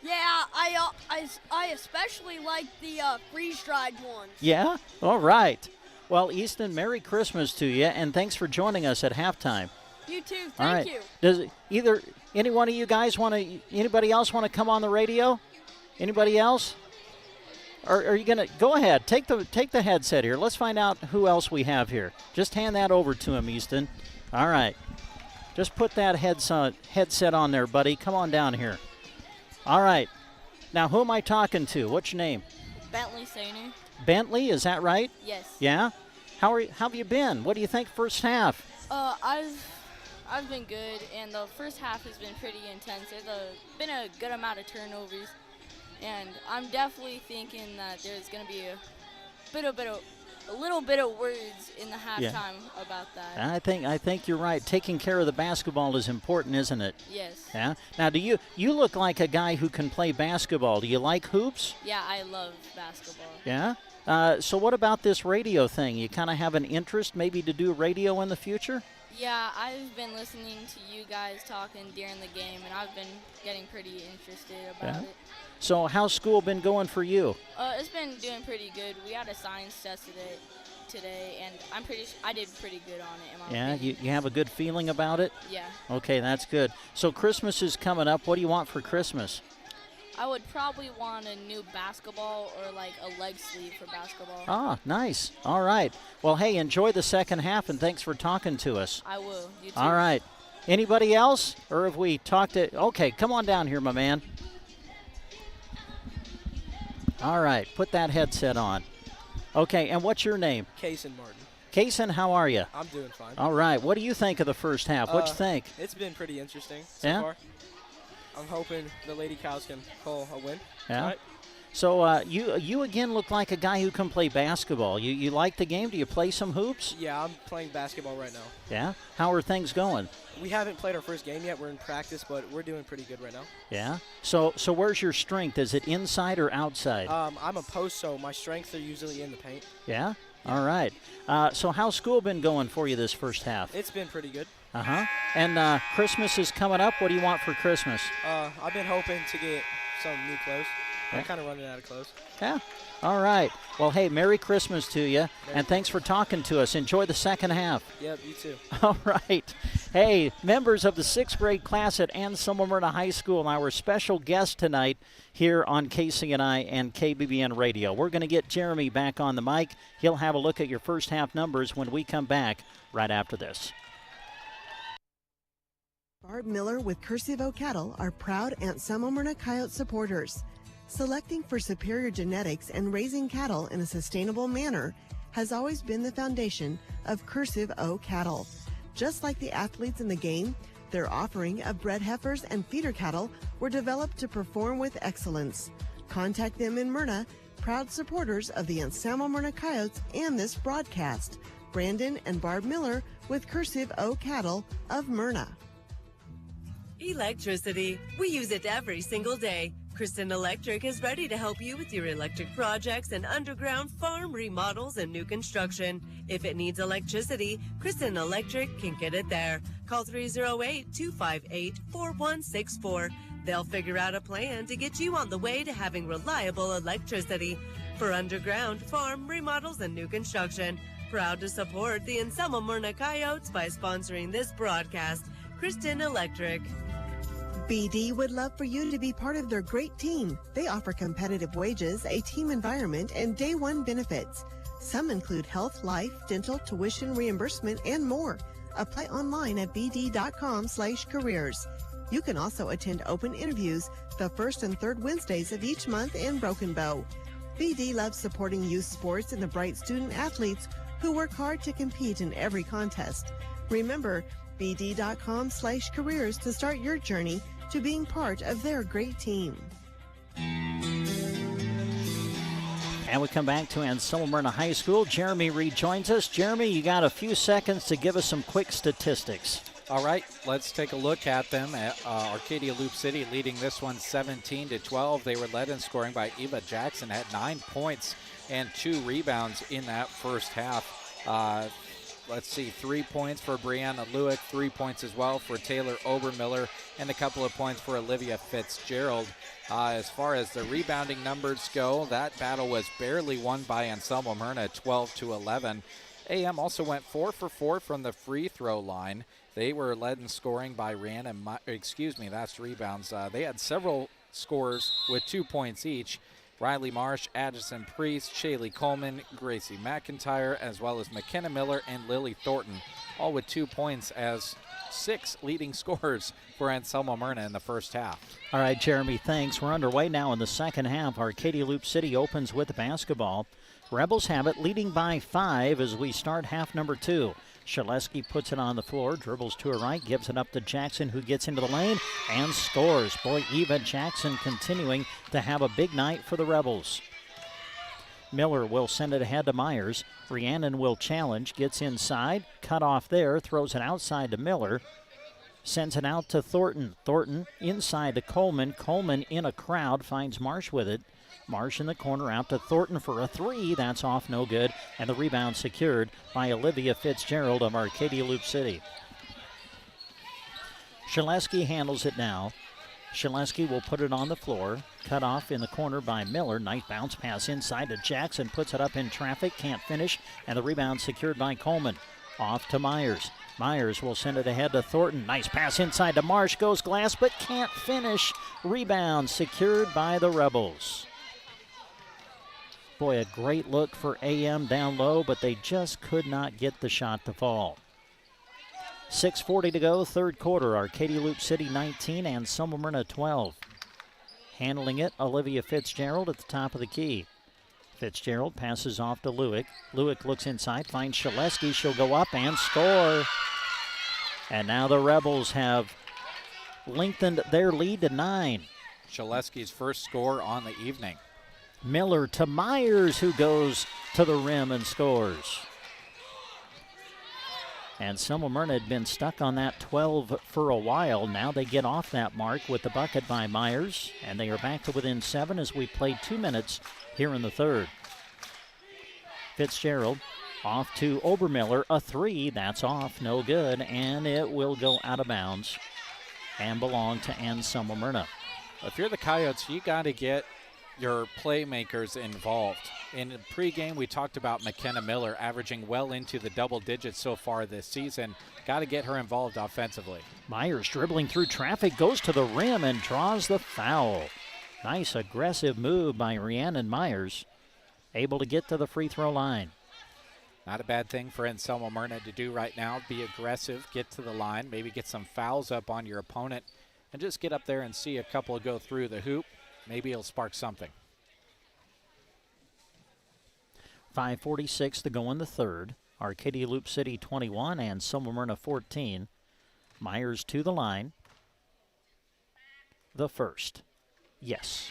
Yeah, I especially like the freeze-dried ones. Yeah? All right. Well, Easton, Merry Christmas to you, and thanks for joining us at halftime. You too. All right. Thank you. Does any one of you guys anybody else want to come on the radio? Anybody else? Or are you going to go ahead? Take the headset here. Let's find out who else we have here. Just hand that over to him, Easton. All right. Just put that headset on there, buddy. Come on down here. All right. Now, who am I talking to? What's your name? Bentley Sainer. Bentley, is that right? Yes. Yeah? How have you been? What do you think first half? I've been good, and the first half has been pretty intense. There's been a good amount of turnovers. And I'm definitely thinking that there's going to be a little bit of words in the halftime about that. I think you're right. Taking care of the basketball is important, isn't it? Yes. Yeah. Now, you look like a guy who can play basketball. Do you like hoops? Yeah, I love basketball. Yeah. So what about this radio thing? You kind of have an interest maybe to do radio in the future? Yeah, I've been listening to you guys talking during the game, and I've been getting pretty interested about it. So how's school been going for you? It's been doing pretty good. We had a science test today, and I did pretty good on it. In my opinion. You have a good feeling about it? Yeah. Okay, that's good. So Christmas is coming up. What do you want for Christmas? I would probably want a new basketball or like a leg sleeve for basketball. Ah, nice. All right. Well, hey, enjoy the second half, and thanks for talking to us. I will. You too. All right. Anybody else? Or have we talked to... Okay, come on down here, my man. All right, put that headset on. Okay, and what's your name? Cason Martin. Kason, how are you? I'm doing fine. All right. What do you think of the first half? What you think? It's been pretty interesting so far. I'm hoping the Lady Cows can pull a win. Yeah. Tonight. So you again look like a guy who can play basketball. You like the game? Do you play some hoops? Yeah, I'm playing basketball right now. Yeah? How are things going? We haven't played our first game yet. We're in practice, but we're doing pretty good right now. Yeah? So where's your strength? Is it inside or outside? I'm a post, so my strengths are usually in the paint. Yeah? All right. So how's school been going for you this first half? It's been pretty good. Uh-huh. And Christmas is coming up. What do you want for Christmas? I've been hoping to get some new clothes. I'm kind of running out of clothes. Yeah. All right. Well, hey, Merry Christmas to you, and thanks for talking to us. Enjoy the second half. Yep, you too. All right. Hey, members of the 6th grade class at Anselmo Myrna High School, and our special guest tonight here on KCNI and KBBN Radio. We're going to get Jeremy back on the mic. He'll have a look at your first half numbers when we come back right after this. Barb Miller with Cursive O Cattle are proud Anselmo Myrna Coyote supporters. Selecting for superior genetics and raising cattle in a sustainable manner has always been the foundation of Cursive O Cattle. Just like the athletes in the game, their offering of bred heifers and feeder cattle were developed to perform with excellence. Contact them in Myrna, proud supporters of the Anselmo Myrna Coyotes and this broadcast. Brandon and Barb Miller with Cursive O Cattle of Myrna. Electricity. We use it every single day. Kristen Electric is ready to help you with your electric projects and underground farm remodels and new construction. If it needs electricity, Kristen Electric can get it there. Call 308-258-4164. They'll figure out a plan to get you on the way to having reliable electricity. For underground farm remodels and new construction, proud to support the Anselmo Myrna Coyotes by sponsoring this broadcast. Kristen Electric. BD would love for you to be part of their great team. They offer competitive wages, a team environment, and day one benefits. Some include health, life, dental, tuition reimbursement, and more. Apply online at bd.com/careers. You can also attend open interviews the first and third Wednesdays of each month in Broken Bow. BD loves supporting youth sports and the bright student athletes who work hard to compete in every contest. Remember, bd.com/careers to start your journey to being part of their great team. And we come back to Anselmo Myrna High School. Jeremy rejoins us. Jeremy, you got a few seconds to give us some quick statistics. All right, let's take a look at them. Arcadia Loop City leading this one 17-12. They were led in scoring by Eva Jackson at 9 points and 2 rebounds in that first half. Let's see, 3 points for Brianna Lewick, 3 points as well for Taylor Obermiller, and a couple of points for Olivia Fitzgerald. As far as the rebounding numbers go, that battle was barely won by Anselmo Myrna, 12-11. AM also went 4 for 4 from the free throw line. They were led in scoring by that's rebounds. They had several scorers with 2 points each. Riley Marsh, Addison Priest, Shaylee Coleman, Gracie McIntyre, as well as McKenna Miller and Lily Thornton, all with 2 points as 6 leading scorers for Anselmo Myrna in the first half. All right, Jeremy, thanks. We're underway now in the second half. Arcadia Loop City opens with basketball. Rebels have it, leading by 5 as we start half number 2. Shaleski puts it on the floor, dribbles to her right, gives it up to Jackson, who gets into the lane and scores. Boy, Eva Jackson continuing to have a big night for the Rebels. Miller will send it ahead to Myers. Rhiannon will challenge, gets inside, cut off there, throws it outside to Miller. Sends it out to Thornton. Thornton inside to Coleman. Coleman in a crowd, finds Marsh with it. Marsh in the corner out to Thornton for a 3. That's off, no good. And the rebound secured by Olivia Fitzgerald of Arcadia Loop City. Shaleski handles it now. Shaleski will put it on the floor. Cut off in the corner by Miller. Nice bounce pass inside to Jackson. Puts it up in traffic. Can't finish. And the rebound secured by Coleman. Off to Myers. Myers will send it ahead to Thornton. Nice pass inside to Marsh. Goes glass but can't finish. Rebound secured by the Rebels. Boy, a great look for AM down low, but they just could not get the shot to fall. 6:40 to go, third quarter. Arcadia Loop City 19 and Anselmo Myrna 12. Handling it, Olivia Fitzgerald at the top of the key. Fitzgerald passes off to Lewick. Lewick looks inside, finds Shaleski. She'll go up and score. And now the Rebels have lengthened their lead to 9. Shaleski's first score on the evening. Miller to Myers, who goes to the rim and scores. And Selma Myrna had been stuck on that 12 for a while. Now they get off that mark with the bucket by Myers, and they are back to within 7 as we play 2 minutes here in the third. Fitzgerald off to Obermiller, a 3. That's off, no good, and it will go out of bounds and belong to Anselma Myrna. If you're the Coyotes, you got to get your playmakers involved. In the pregame, we talked about McKenna Miller averaging well into the double digits so far this season. Got to get her involved offensively. Myers dribbling through traffic, goes to the rim and draws the foul. Nice aggressive move by Rhiannon Myers, able to get to the free throw line. Not a bad thing for Anselma Myrna to do right now. Be aggressive, get to the line, maybe get some fouls up on your opponent, and just get up there and see a couple go through the hoop. Maybe it'll spark something. 5:46 to go in the third. Arcadia Loop City 21 and Selma Myrna 14. Myers to the line. The first. Yes.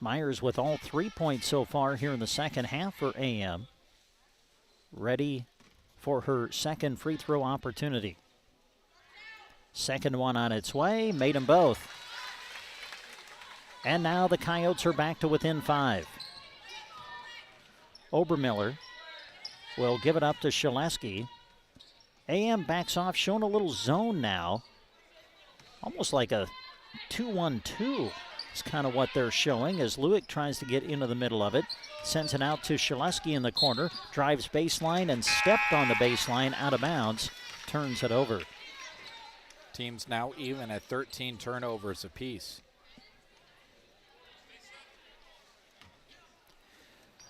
Myers with all 3 points so far here in the second half for AM. Ready for her second free throw opportunity. Second one on its way, made them both. And now the Coyotes are back to within 5. Obermiller will give it up to Shaleski. AM backs off, showing a little zone now. Almost like a 2-1-2 is kind of what they're showing as Lewick tries to get into the middle of it. Sends it out to Shaleski in the corner. Drives baseline and stepped on the baseline out of bounds. Turns it over. Teams now even at 13 turnovers apiece.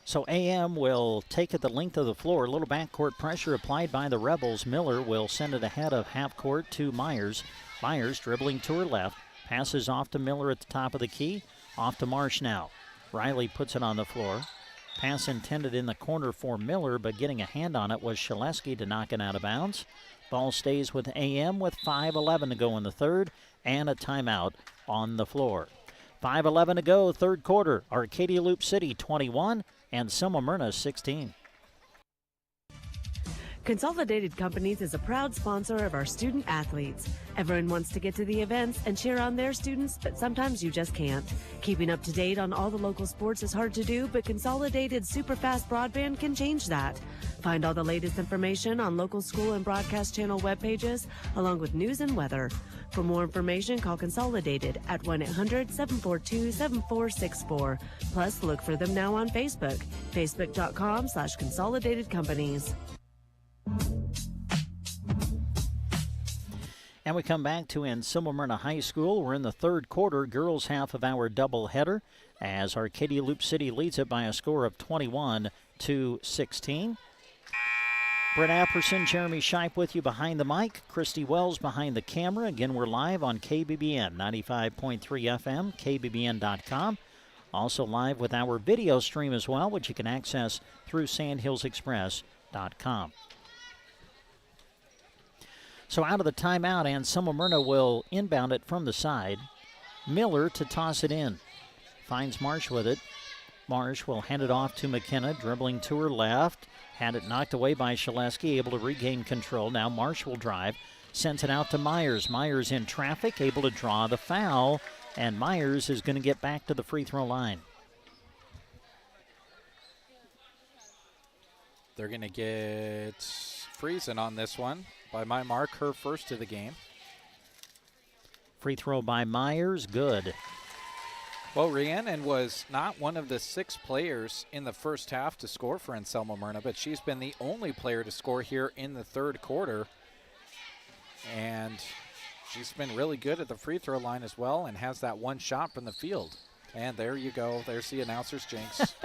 So AM will take it the length of the floor. A little backcourt pressure applied by the Rebels. Miller will send it ahead of half court to Myers. Myers dribbling to her left. Passes off to Miller at the top of the key. Off to Marsh now. Riley puts it on the floor. Pass intended in the corner for Miller, but getting a hand on it was Shaleski to knock it out of bounds. Ball stays with AM with 5:11 to go in the third and a timeout on the floor. 5:11 to go, third quarter. Arcadia Loop City 21 and Selma Myrna 16. Consolidated Companies is a proud sponsor of our student athletes. Everyone wants to get to the events and cheer on their students, but sometimes you just can't. Keeping up to date on all the local sports is hard to do, but Consolidated super fast broadband can change that. Find all the latest information on local school and broadcast channel web pages, along with news and weather. For more information, call Consolidated at 1-800-742-7464. Plus, look for them now on Facebook, facebook.com/Consolidated Companies. And we come back to Anselma Myrna High School. We're in the third quarter, girls half of our doubleheader, as Arcadia Loop City leads it by a score of 21-16. Brett Apperson, Jeremy Scheib with you behind the mic. Christy Wells behind the camera. Again, we're live on KBBN 95.3 FM, KBBN.com. Also live with our video stream as well, which you can access through sandhillsexpress.com. So out of the timeout, Anselma Myrna will inbound it from the side. Miller to toss it in. Finds Marsh with it. Marsh will hand it off to McKenna, dribbling to her left. Had it knocked away by Shaleski, able to regain control. Now Marsh will drive. Sends it out to Myers. Myers in traffic, able to draw the foul. And Myers is going to get back to the free throw line. They're going to get Friesen on this one. By my mark, her first of the game. Free throw by Myers, good. Well, Rhiannon was not one of the 6 players in the first half to score for Anselma Myrna, but she's been the only player to score here in the third quarter. And she's been really good at the free throw line as well and has that one shot from the field. And there you go. There's the announcer's jinx.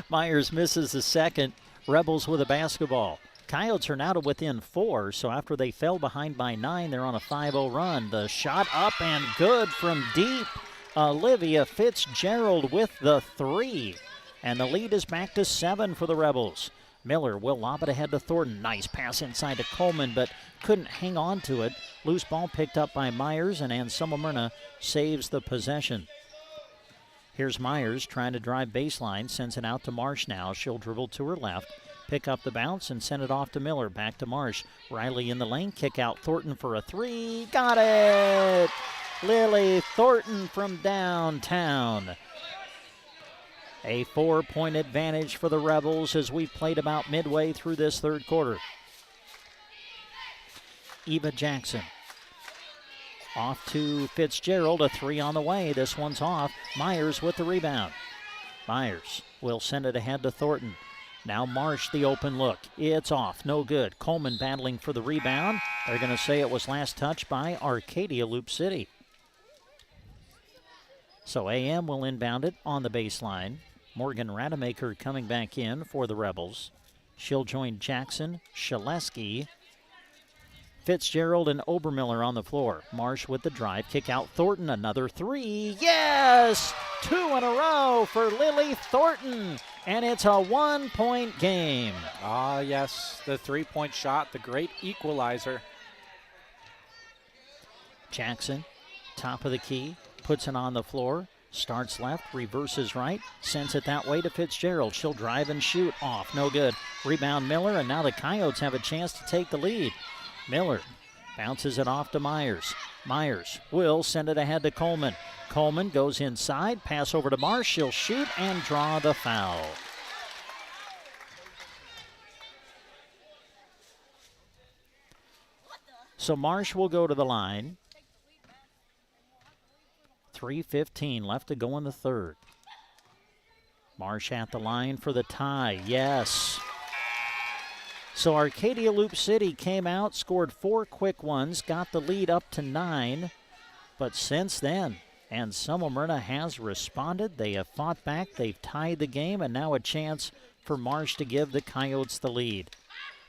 Myers misses the second. Rebels with a basketball. Coyotes are now to within 4, so after they fell behind by 9, they're on a 5-0 run. The shot up and good from deep. Olivia Fitzgerald with the 3. And the lead is back to 7 for the Rebels. Miller will lob it ahead to Thornton. Nice pass inside to Coleman, but couldn't hang on to it. Loose ball picked up by Myers, and Anselmo Myrna saves the possession. Here's Myers trying to drive baseline, sends it out to Marsh now. She'll dribble to her left, pick up the bounce, and send it off to Miller. Back to Marsh. Riley in the lane, kick out Thornton for a 3. Got it! Lily Thornton from downtown. A 4-point advantage for the Rebels as we played about midway through this third quarter. Eva Jackson off to Fitzgerald, a 3 on the way. This one's off. Myers with the rebound. Myers will send it ahead to Thornton. Now Marsh, the open look. It's off, no good. Coleman battling for the rebound. They're going to say it was last touched by Arcadia Loop City. So AM will inbound it on the baseline. Morgan Rademacher coming back in for the Rebels. She'll join Jackson, Shaleski, Fitzgerald, and Obermiller on the floor. Marsh with the drive. Kick out Thornton. Another 3. Yes! 2 in a row for Lily Thornton. And it's a 1-point game. Ah, yes. The 3-point shot, the great equalizer. Jackson, top of the key, puts it on the floor. Starts left, reverses right, sends it that way to Fitzgerald. She'll drive and shoot. Off, no good. Rebound Miller, and now the Coyotes have a chance to take the lead. Miller bounces it off to Myers. Myers will send it ahead to Coleman. Coleman goes inside, pass over to Marsh. She'll shoot and draw the foul. So Marsh will go to the line. 3:15 left to go in the third. Marsh at the line for the tie. Yes. So Arcadia Loop City came out, scored 4 quick ones, got the lead up to 9. But since then, Anselmo Myrna has responded. They have fought back. They've tied the game, and now a chance for Marsh to give the Coyotes the lead.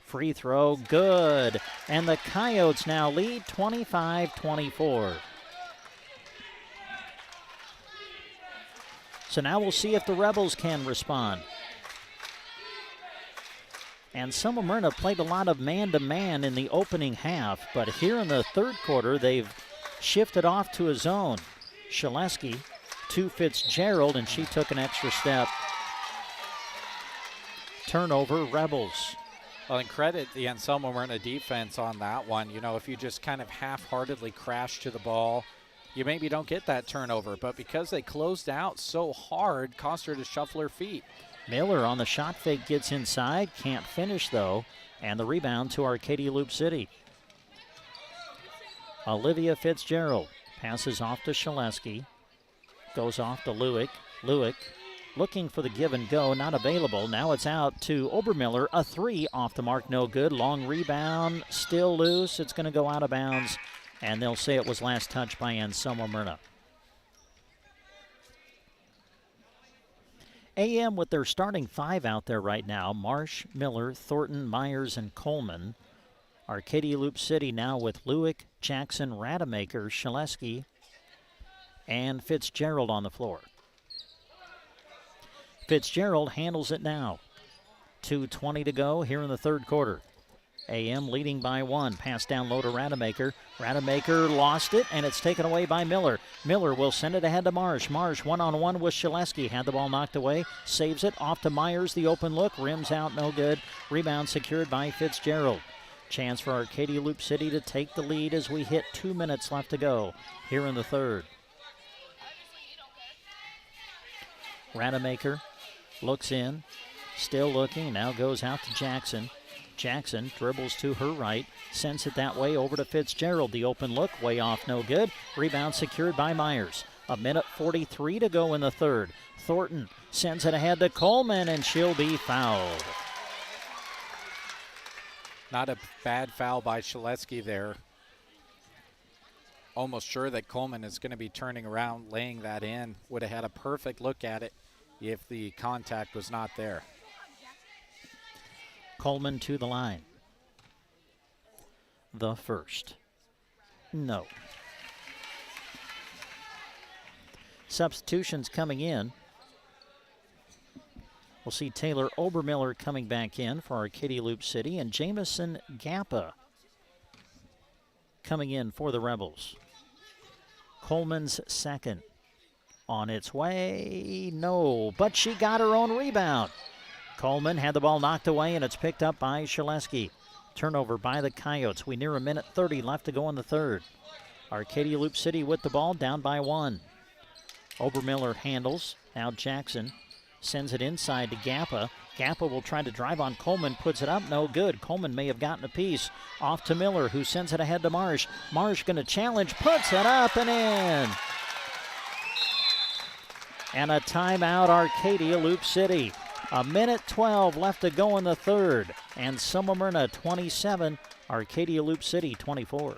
Free throw, good. And the Coyotes now lead 25-24. So now we'll see if the Rebels can respond. And Anselmo Myrna played a lot of man-to-man in the opening half, but here in the third quarter, they've shifted off to a zone. Shaleski to Fitzgerald, and she took an extra step. Turnover, Rebels. Well, and credit the Anselmo Myrna defense on that one. You know, if you just kind of half-heartedly crash to the ball, you maybe don't get that turnover, but because they closed out so hard, caused her to shuffle her feet. Miller on the shot fake gets inside, can't finish though, and the rebound to Arcadia Loop City. Olivia Fitzgerald passes off to Shaleski, goes off to Lewick. Lewick looking for the give and go, not available. Now it's out to Obermiller, a 3 off the mark, no good. Long rebound, still loose. It's going to go out of bounds, and they'll say it was last touched by Anselmo Myrna. AM with their starting 5 out there right now: Marsh, Miller, Thornton, Myers, and Coleman. Arcadia Loop City now with Lewick, Jackson, Rademacher, Shaleski, and Fitzgerald on the floor. Fitzgerald handles it now. 2:20 to go here in the third quarter. AM leading by 1. Pass down low to Rademacher. Rademacher lost it, and it's taken away by Miller. Miller will send it ahead to Marsh. Marsh one-on-one with Shaleski. Had the ball knocked away. Saves it off to Myers. The open look. Rims out, no good. Rebound secured by Fitzgerald. Chance for Arcadia Loop City to take the lead as we hit 2 minutes left to go here in the third. Rademacher looks in. Still looking. Now goes out to Jackson. Jackson dribbles to her right, sends it that way over to Fitzgerald. The open look, way off, no good. Rebound secured by Myers. 1:43 to go in the third. Thornton sends it ahead to Coleman, and she'll be fouled. Not a bad foul by Shaleski there. Almost sure that Coleman is going to be turning around, laying that in. Would have had a perfect look at it if the contact was not there. Coleman to the line. The first. No. Substitutions coming in. We'll see Taylor Obermiller coming back in for Arcadia Loop City, and Jamison Gappa coming in for the Rebels. Coleman's second. On its way, no, but she got her own rebound. Coleman had the ball knocked away, and it's picked up by Shaleski. Turnover by the Coyotes. We near a minute 30 left to go in the third. Arcadia Loop City with the ball, down by 1. Obermiller handles. Now Jackson sends it inside to Gappa. Gappa will try to drive on Coleman, puts it up, no good. Coleman may have gotten a piece. Off to Miller, who sends it ahead to Marsh. Marsh going to challenge, puts it up and in. And a timeout, Arcadia Loop City. A minute 12 left to go in the third. And Smyrna 27, Arcadia Loop City 24.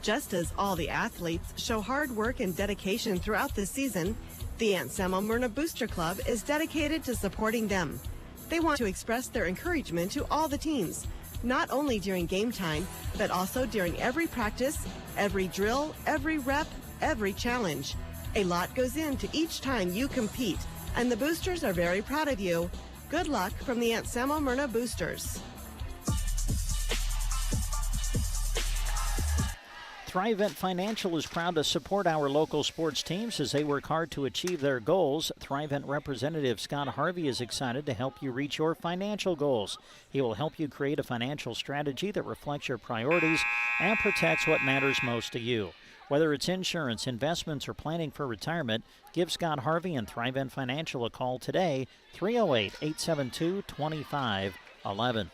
Just as all the athletes show hard work and dedication throughout the season, the Aunt Smyrna Booster Club is dedicated to supporting them. They want to express their encouragement to all the teams, not only during game time, but also during every practice, every drill, every rep, every challenge. A lot goes into each time you compete, and the Boosters are very proud of you. Good luck from the Aunt Smyrna Boosters. Thrivent Financial is proud to support our local sports teams as they work hard to achieve their goals. Thrivent representative Scott Harvey is excited to help you reach your financial goals. He will help you create a financial strategy that reflects your priorities and protects what matters most to you. Whether it's insurance, investments, or planning for retirement, give Scott Harvey and Thrivent Financial a call today, 308-872-2511.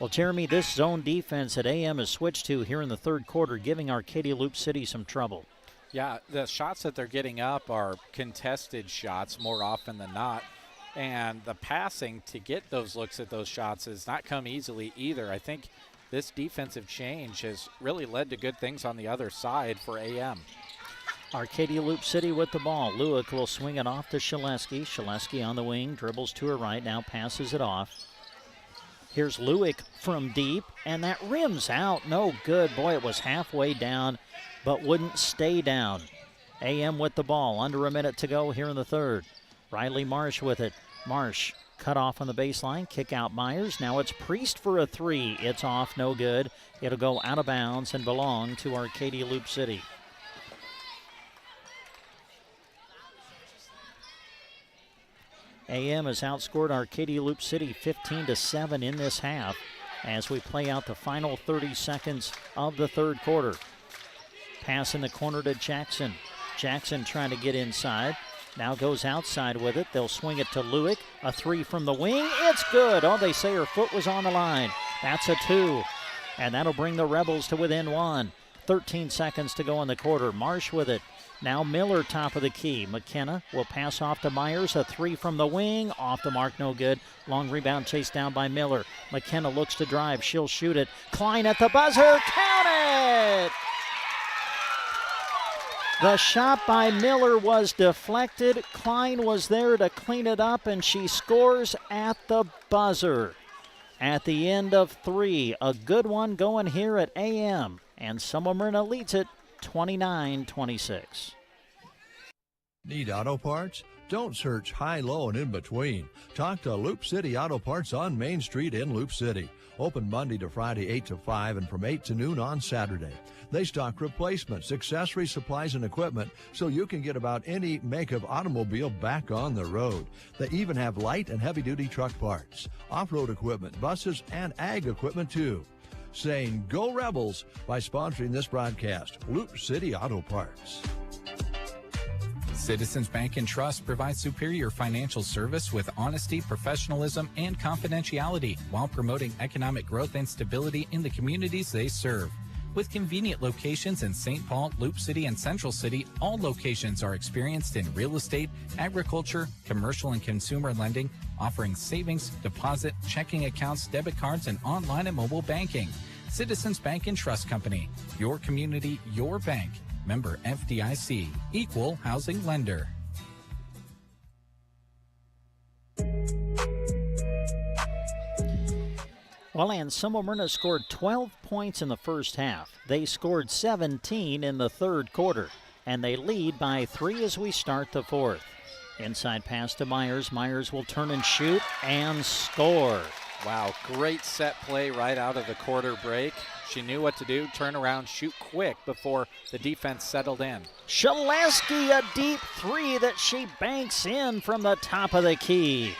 Well, Jeremy, this zone defense that AM has switched to here in the third quarter, giving Arcadia Loop City some trouble. Yeah, the shots that they're getting up are contested shots more often than not. And the passing to get those looks at those shots has not come easily either. I think this defensive change has really led to good things on the other side for AM. Arcadia Loop City with the ball. Lewick will swing it off to Shaleski. Shaleski on the wing, dribbles to her right, now passes it off. Here's Lewick from deep, and that rims out. No good. Boy, it was halfway down, but wouldn't stay down. AM with the ball. Under a minute to go here in the third. Riley Marsh with it. Marsh cut off on the baseline. Kick out Myers. Now it's Priest for a three. It's off. No good. It'll go out of bounds and belong to Arcadia Loop City. AM has outscored Arcadia Loop City 15-7 in this half as we play out the final 30 seconds of the third quarter. Pass in the corner to Jackson. Jackson trying to get inside. Now goes outside with it. They'll swing it to Lewick. A three from the wing. It's good. Oh, they say her foot was on the line. That's a two. And that'll bring the Rebels to within one. 13 seconds to go in the quarter. Marsh with it. Now Miller top of the key. McKenna will pass off to Myers. A three from the wing. Off the mark, no good. Long rebound chased down by Miller. McKenna looks to drive. She'll shoot it. Klein at the buzzer. Count it! The shot by Miller was deflected. Klein was there to clean it up, and she scores at the buzzer. At the end of three, a good one going here at AM. And Smyrna leads it 29-26. Need auto parts? Don't search high, low, and in between. Talk to Loop City Auto Parts on Main Street in Loop City. Open Monday to Friday 8 to 5 and from 8 to noon on Saturday. They stock replacements, accessories, supplies, and equipment so you can get about any make of automobile back on the road. They even have light and heavy-duty truck parts, off-road equipment, buses, and ag equipment too. Saying Go Rebels by sponsoring this broadcast. Loop City Auto Parts. Citizens Bank and Trust provides superior financial service with honesty, professionalism, and confidentiality while promoting economic growth and stability in the communities they serve. With convenient locations in St. Paul, Loop City, and Central City, all locations are experienced in real estate, agriculture, commercial and consumer lending, offering savings, deposit, checking accounts, debit cards, and online and mobile banking. Citizens Bank and Trust Company. Your community, your bank. Member FDIC. Equal housing lender. Well, and Smyrna scored 12 points in the first half. They scored 17 in the third quarter. and they lead by 3 as we start the fourth. Inside pass to Myers. Myers will turn and shoot and score. Wow, great set play right out of the quarter break. She knew what to do, turn around, shoot quick before the defense settled in. Shaleski, a deep 3 that she banks in from the top of the key.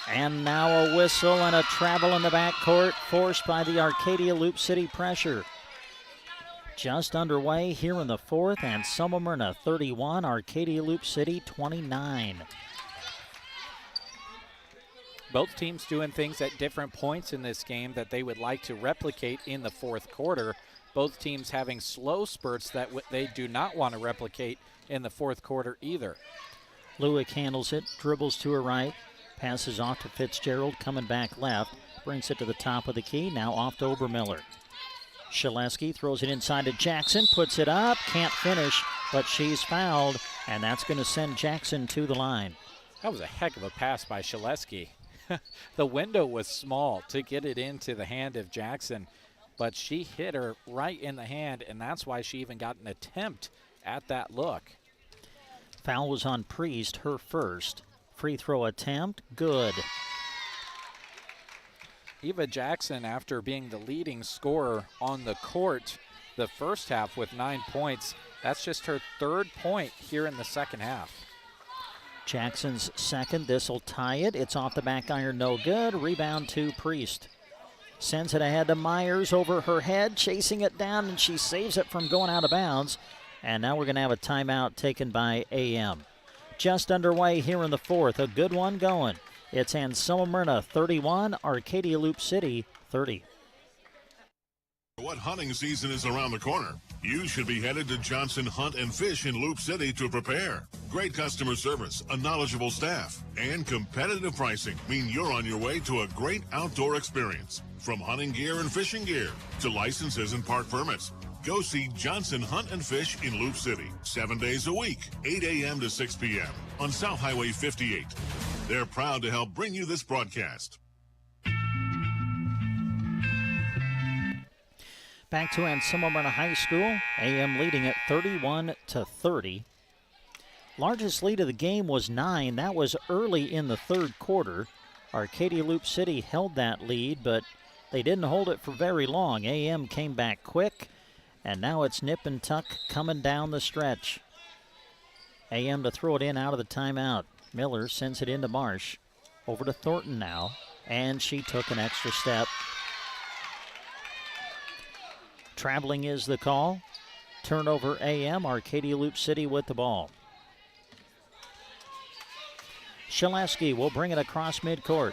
And now a whistle and a travel in the backcourt forced by the Arcadia Loop City pressure. Just underway here in the fourth, and Summermyrna 31, Arcadia Loop City 29. Both teams doing things at different points in this game that they would like to replicate in the fourth quarter. Both teams having slow spurts that they do not want to replicate in the fourth quarter either. Lewick handles it, dribbles to her right, passes off to Fitzgerald, coming back left, brings it to the top of the key, now off to Obermiller. Shaleski throws it inside to Jackson, puts it up, can't finish, but she's fouled, and that's going to send Jackson to the line. That was a heck of a pass by Shaleski. The window was small to get it into the hand of Jackson, but she hit her right in the hand, and that's why she even got an attempt at that look. Foul was on Priest, her first. Free throw attempt, good. Eva Jackson, after being the leading scorer on the court the first half with 9 points, that's just her 3rd point here in the second half. Jackson's second. This will tie it. It's off the back iron, no good. Rebound to Priest. Sends it ahead to Myers over her head, chasing it down, and she saves it from going out of bounds. And now we're going to have a timeout taken by AM. Just underway here in the fourth. A good one going. It's Summermyrna 31, Arcadia Loop City 30. What hunting season is around the corner? You should be headed to Johnson Hunt and Fish in Loop City to prepare. Great customer service, a knowledgeable staff, and competitive pricing mean you're on your way to a great outdoor experience. From hunting gear and fishing gear to licenses and park permits. Go see Johnson Hunt and Fish in Loop City, 7 days a week, 8 a.m. to 6 p.m. on South Highway 58. They're proud to help bring you this broadcast. Back to Summermyrna High School. AM leading at 31-30. Largest lead of the game was 9. That was early in the third quarter. Arcadia Loop City held that lead, but they didn't hold it for very long. AM came back quick, and now it's nip and tuck coming down the stretch. AM to throw it in out of the timeout. Miller sends it into Marsh. Over to Thornton now, and she took an extra step. Traveling is the call. Turnover AM, Arcadia Loop City with the ball. Shaleski will bring it across midcourt.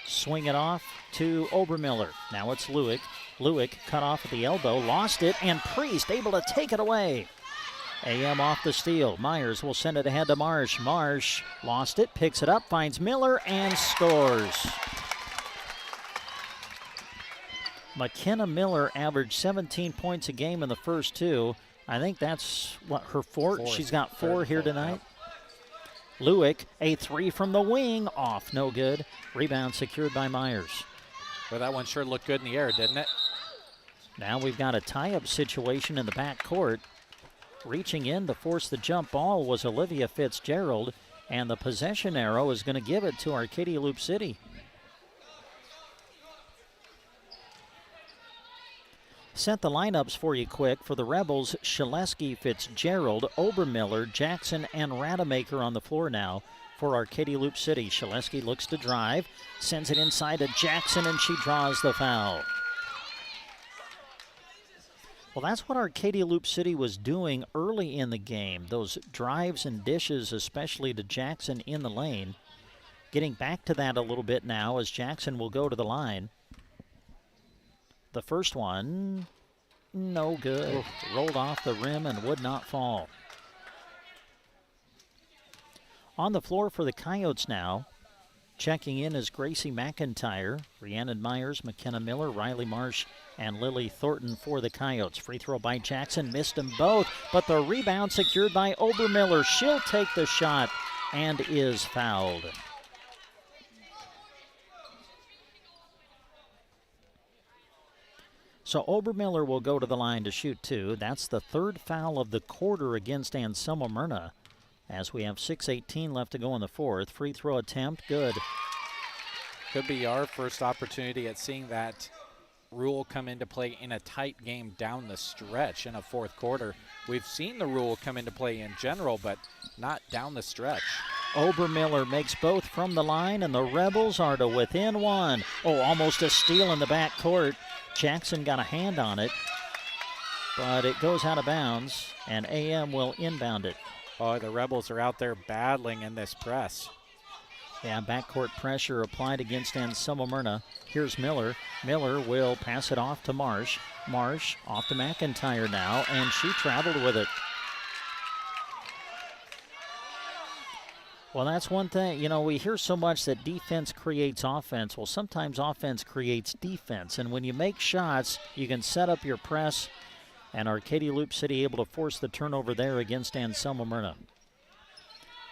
Swing it off to Obermiller. Now it's Lewick. Lewick cut off at the elbow, lost it, and Priest able to take it away. AM off the steal. Myers will send it ahead to Marsh. Marsh lost it, picks it up, finds Miller, and scores. McKenna Miller averaged 17 points a game in the first 2. I think that's what her fourth. She's got 4 here tonight. Lewick, a 3 from the wing, off, no good. Rebound secured by Myers. Well, that one sure looked good in the air, didn't it? Now we've got a tie-up situation in the backcourt. Reaching in to force the jump ball was Olivia Fitzgerald, and the possession arrow is going to give it to Arcadia Loop City. Set the lineups for you quick. For the Rebels, Shaleski, Fitzgerald, Obermiller, Jackson, and Rademacher on the floor now for Arcadia Loop City. Shaleski looks to drive, sends it inside to Jackson, and she draws the foul. Well, that's what Arcadia Loop City was doing early in the game. Those drives and dishes, especially to Jackson in the lane. Getting back to that a little bit now as Jackson will go to the line. The first one, no good. Rolled off the rim and would not fall. On the floor for the Coyotes now. Checking in is Gracie McIntyre, Rhiannon Myers, McKenna Miller, Riley Marsh, and Lily Thornton for the Coyotes. Free throw by Jackson, missed them both, but the rebound secured by Obermiller. She'll take the shot and is fouled. So Obermiller will go to the line to shoot 2. That's the third foul of the quarter against Anselmo Myrna, as we have 6:18 left to go in the fourth. Free throw attempt, good. Could be our first opportunity at seeing that rule come into play in a tight game down the stretch in a fourth quarter. We've seen the rule come into play in general, but not down the stretch. Obermiller makes both from the line, and the Rebels are to within 1. Oh, almost a steal in the backcourt. Jackson got a hand on it, but it goes out of bounds, and AM will inbound it. Oh, the Rebels are out there battling in this press. Yeah, backcourt pressure applied against Anselmo Myrna. Here's Miller. Miller will pass it off to Marsh. Marsh off to McIntyre now, and she traveled with it. Well, that's one thing. You know, we hear so much that defense creates offense. Well, sometimes offense creates defense. And when you make shots, you can set up your press. And Arcadia Loop City able to force the turnover there against Anselmo Myrna.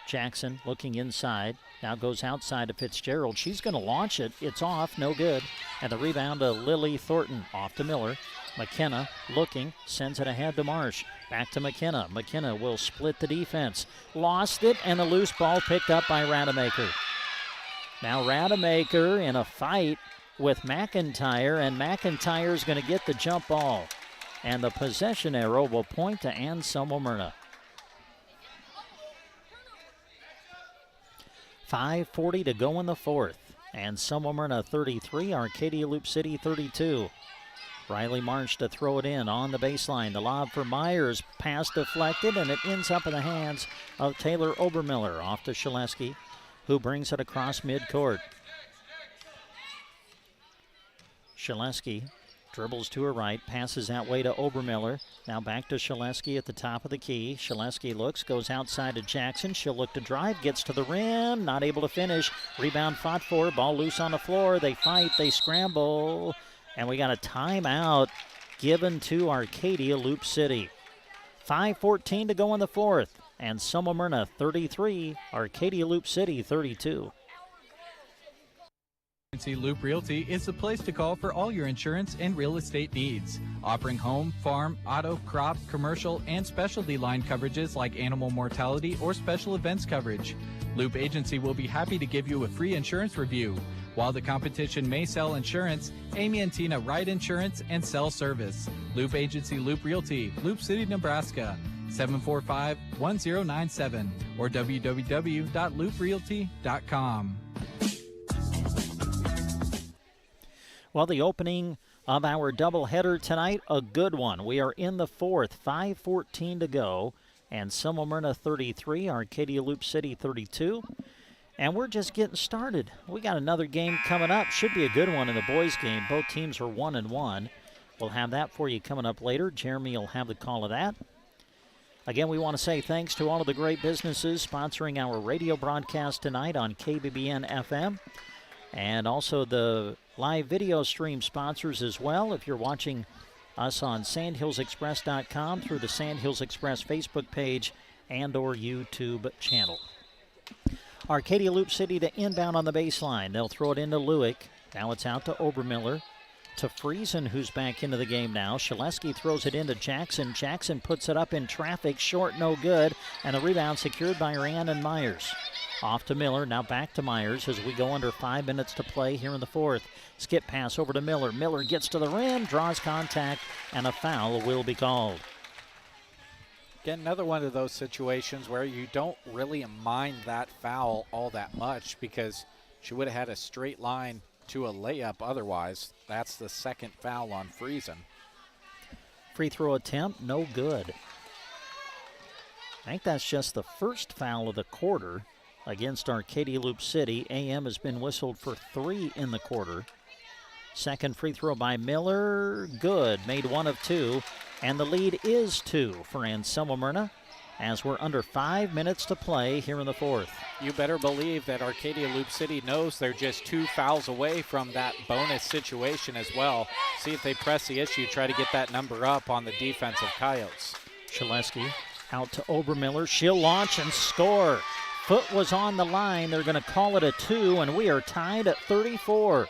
Jackson looking inside. Now goes outside to Fitzgerald. She's going to launch it. It's off. No good. And the rebound to Lily Thornton. Off to Miller. McKenna looking. Sends it ahead to Marsh. Back to McKenna. McKenna will split the defense. Lost it, and the loose ball picked up by Rademacher. Now Rademacher in a fight with McIntyre, and McIntyre's going to get the jump ball. And the possession arrow will point to Anselmo Myrna. 5:40 to go in the fourth. Anselmo Myrna 33, Arcadia Loop City 32. Riley Marsh to throw it in on the baseline. The lob for Myers, pass deflected, and it ends up in the hands of Taylor Obermiller. Off to Shaleski, who brings it across midcourt. Shaleski dribbles to her right, passes that way to Obermiller. Now back to Shaleski at the top of the key. Shaleski looks, goes outside to Jackson. She'll look to drive, gets to the rim, not able to finish. Rebound fought for, ball loose on the floor. They fight, they scramble. And we got a timeout given to Arcadia Loop City. 5:14 to go in the fourth. Anselmo Myrna 33, Arcadia Loop City 32. Loop Realty is the place to call for all your insurance and real estate needs. Offering home, farm, auto, crop, commercial, and specialty line coverages like animal mortality or special events coverage. Loop Agency will be happy to give you a free insurance review. While the competition may sell insurance, Amy and Tina write insurance and sell service. Loop Agency Loop Realty, Loop City, Nebraska, 745-1097 or www.looprealty.com. Well, the opening of our doubleheader tonight, a good one. We are in the fourth, 5:14 to go. Anselmo Myrna 33, Arcadia Loop City 32. And we're just getting started. We got another game coming up. Should be a good one in the boys' game. Both teams are 1-1. We'll have that for you coming up later. Jeremy will have the call of that. Again, we want to say thanks to all of the great businesses sponsoring our radio broadcast tonight on KBBN FM. And also the live video stream sponsors as well. If you're watching us on sandhillsexpress.com through the Sandhills Express Facebook page and or YouTube channel. Arcadia Loop City to inbound on the baseline. They'll throw it into Lewick. Now it's out to Obermiller. To Friesen, who's back into the game now. Shaleski throws it into Jackson. Jackson puts it up in traffic. Short, no good. And the rebound secured by Rhiannon Myers. Off to Miller. Now back to Myers as we go under 5 minutes to play here in the fourth. Skip pass over to Miller. Miller gets to the rim, draws contact, and a foul will be called. Again, another one of those situations where you don't really mind that foul all that much because she would have had a straight line to a layup otherwise. That's the second foul on Friesen. Free throw attempt, no good. I think that's just the first foul of the quarter against Arcadia Loop City. AM has been whistled for 3 in the quarter. Second free throw by Miller, good, made 1 of 2. And the lead is 2 for Anselmo Myrna as we're under 5 minutes to play here in the fourth. You better believe that Arcadia Loop City knows they're just 2 fouls away from that bonus situation as well. See if they press the issue, try to get that number up on the defense of Coyotes. Shaleski out to Obermiller. She'll launch and score. Foot was on the line. They're going to call it a 2, and we are tied at 34.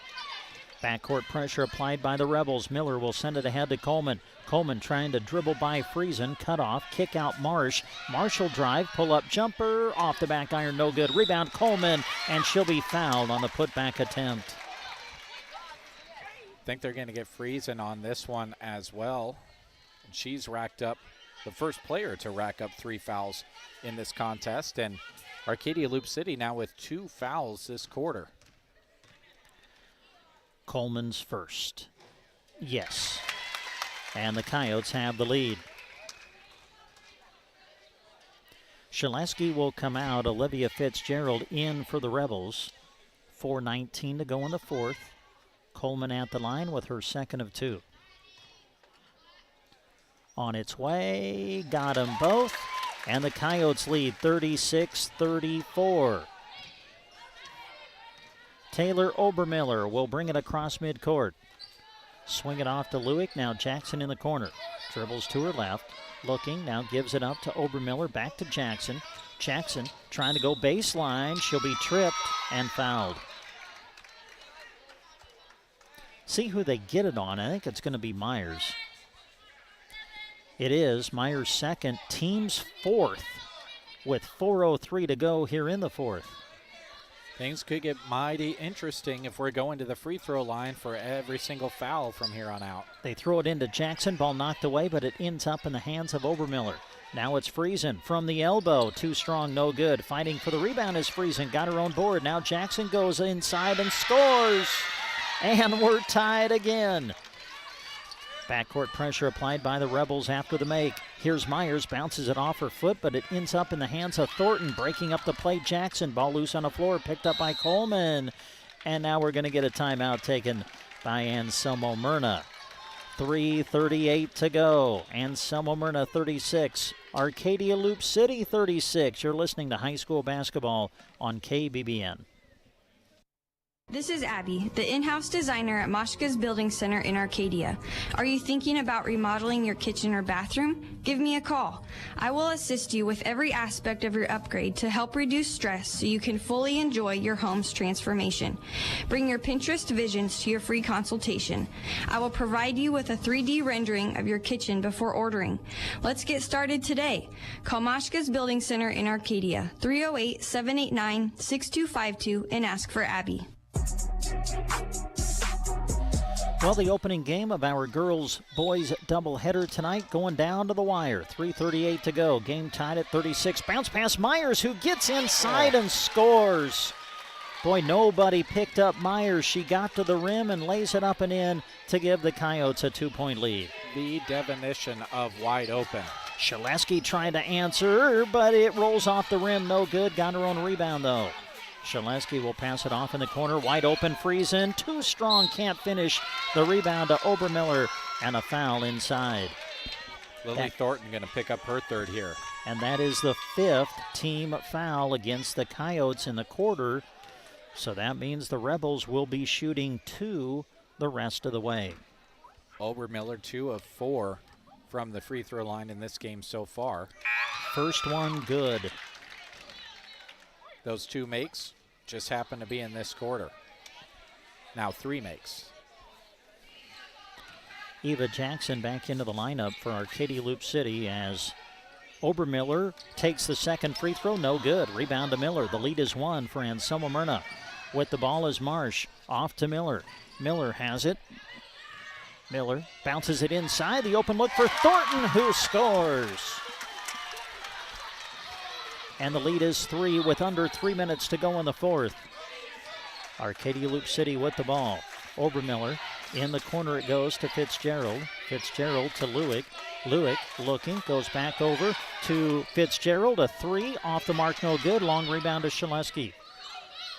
Backcourt pressure applied by the Rebels. Miller will send it ahead to Coleman. Coleman trying to dribble by Friesen. Cut off. Kick out Marsh. Marshall drive. Pull-up jumper. Off the back iron. No good. Rebound Coleman. And she'll be fouled on the putback attempt. I think they're going to get Friesen on this one as well. And she's racked up, the first player to rack up 3 fouls in this contest. And Arcadia Loop City now with 2 fouls this quarter. Coleman's first. Yes. And the Coyotes have the lead. Shaleski will come out. Olivia Fitzgerald in for the Rebels. 4:19 to go in the fourth. Coleman at the line with her second of 2. On its way. Got them both. And the Coyotes lead 36-34. Taylor Obermiller will bring it across midcourt. Swing it off to Lewick. Now Jackson in the corner. Dribbles to her left. Looking. Now gives it up to Obermiller. Back to Jackson. Jackson trying to go baseline. She'll be tripped and fouled. See who they get it on. I think it's going to be Myers. It is Myers' second. Team's fourth with 4:03 to go here in the fourth. Things could get mighty interesting if we're going to the free throw line for every single foul from here on out. They throw it into Jackson. Ball knocked away, but it ends up in the hands of Obermiller. Now it's Friesen from the elbow. Too strong, no good. Fighting for the rebound is Friesen. Got her own board. Now Jackson goes inside and scores. And we're tied again. Backcourt pressure applied by the Rebels after the make. Here's Myers, bounces it off her foot, but it ends up in the hands of Thornton. Breaking up the play, Jackson. Ball loose on the floor, picked up by Coleman. And now we're going to get a timeout taken by Anselmo Myrna. 3:38 to go. Anselmo Myrna 36. Arcadia Loop City 36. You're listening to high school basketball on KBBN. This is Abby, the in-house designer at Moshka's Building Center in Arcadia. Are you thinking about remodeling your kitchen or bathroom? Give me a call. I will assist you with every aspect of your upgrade to help reduce stress so you can fully enjoy your home's transformation. Bring your Pinterest visions to your free consultation. I will provide you with a 3D rendering of your kitchen before ordering. Let's get started today. Call Moshka's Building Center in Arcadia, 308-789-6252, and ask for Abby. Well, the opening game of our girls-boys doubleheader tonight going down to the wire. 3:38 to go. Game tied at 36. Bounce pass Myers, who gets inside and scores. Boy, nobody picked up Myers. She got to the rim and lays it up and in to give the Coyotes a 2-point lead. The definition of wide open. Shaleski trying to answer, but it rolls off the rim. No good. Got her own rebound, though. Shaleski will pass it off in the corner. Wide open, Friesen. Too strong, can't finish. The rebound to Obermiller, and a foul inside. Lily Thornton going to pick up her third here. And that is the 5th team foul against the Coyotes in the quarter. So that means the Rebels will be shooting 2 the rest of the way. Obermiller 2 of 4 from the free throw line in this game so far. First one good. Those 2 makes just happen to be in this quarter. Now 3 makes. Eva Jackson back into the lineup for Arcadia Loop City as Obermiller takes the second free throw. No good. Rebound to Miller. The lead is 1 for Anselmo Myrna. With the ball is Marsh. Off to Miller. Miller has it. Miller bounces it inside. The open look for Thornton, who scores. And the lead is 3 with under 3 minutes to go in the fourth. Arcadia Loop City with the ball. Obermiller in the corner it goes to Fitzgerald. Fitzgerald to Lewick. Lewick looking, goes back over to Fitzgerald. A 3 off the mark, no good. Long rebound to Shaleski.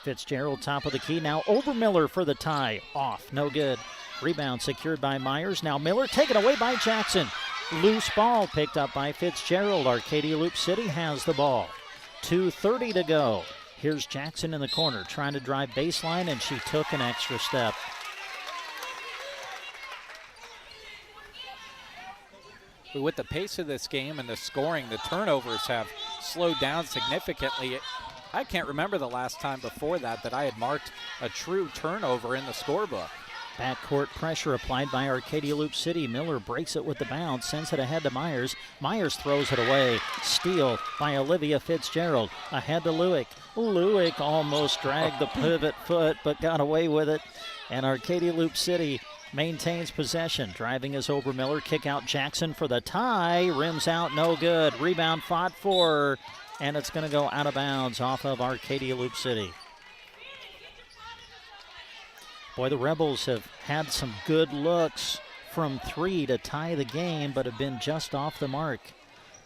Fitzgerald top of the key. Now Obermiller for the tie. Off, no good. Rebound secured by Myers. Now Miller taken away by Jackson. Loose ball picked up by Fitzgerald. Arcadia Loop City has the ball. 2:30 to go. Here's Jackson in the corner trying to drive baseline, and she took an extra step. With the pace of this game and the scoring, the turnovers have slowed down significantly. I can't remember the last time before that I had marked a true turnover in the scorebook. Backcourt pressure applied by Arcadia Loop City. Miller breaks it with the bounce, sends it ahead to Myers. Myers throws it away. Steal by Olivia Fitzgerald. Ahead to Lewick. Lewick almost dragged the pivot foot, but got away with it. And Arcadia Loop City maintains possession. Driving is Obermiller. Kick out Jackson for the tie. Rims out, no good. Rebound fought for, and it's going to go out of bounds off of Arcadia Loop City. Boy, the Rebels have had some good looks from three to tie the game, but have been just off the mark.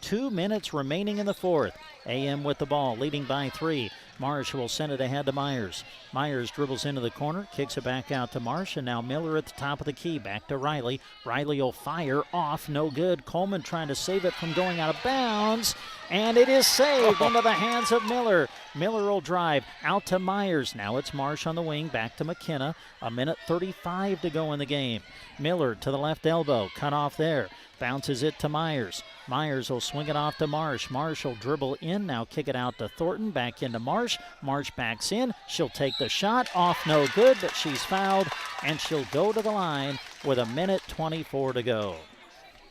2 minutes remaining in the fourth. AM with the ball, leading by 3. Marsh will send it ahead to Myers. Myers dribbles into the corner, kicks it back out to Marsh, and now Miller at the top of the key. Back to Riley. Riley will fire off, no good. Coleman trying to save it from going out of bounds, and it is saved into the hands of Miller. Miller will drive out to Myers. Now it's Marsh on the wing, back to McKenna. 1:35 to go in the game. Miller to the left elbow, cut off there. Bounces it to Myers. Myers will swing it off to Marsh. Marsh will dribble in, now kick it out to Thornton, back into Marsh. Marsh backs in. She'll take the shot. Off no good, but she's fouled, and she'll go to the line with 1:24 to go.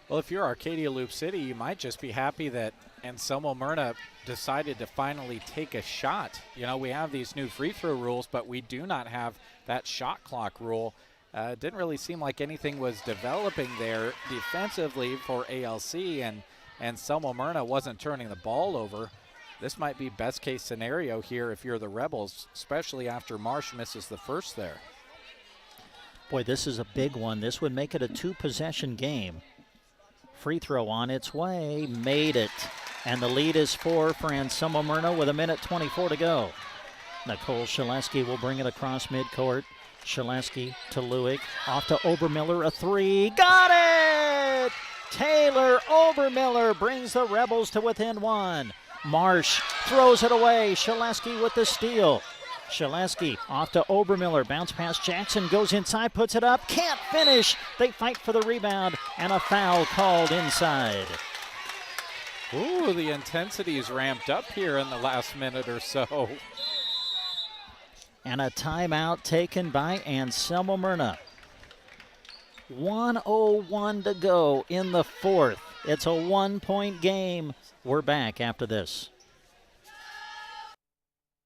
Well, if you're Arcadia Loop City, you might just be happy that Anselmo Myrna decided to finally take a shot. You know, we have these new free throw rules, but we do not have that shot clock rule. It didn't really seem like anything was developing there defensively for ALC, and Anselmo Myrna wasn't turning the ball over. This might be best case scenario here if you're the Rebels, especially after Marsh misses the first there. Boy, this is a big one. This would make it a 2-possession game. Free throw on its way, made it. And the lead is 4 for Anselmo Myrna with 1:24 to go. Nicole Shaleski will bring it across midcourt. Shaleski to Lewick, off to Obermiller, a 3, got it! Taylor Obermiller brings the Rebels to within 1. Marsh throws it away, Shaleski with the steal. Shaleski off to Obermiller, bounce pass Jackson, goes inside, puts it up, can't finish. They fight for the rebound, and a foul called inside. Ooh, the intensity is ramped up here in the last minute or so. And a timeout taken by Anselmo Myrna. 1:01 to go in the fourth. It's a 1-point game. We're back after this.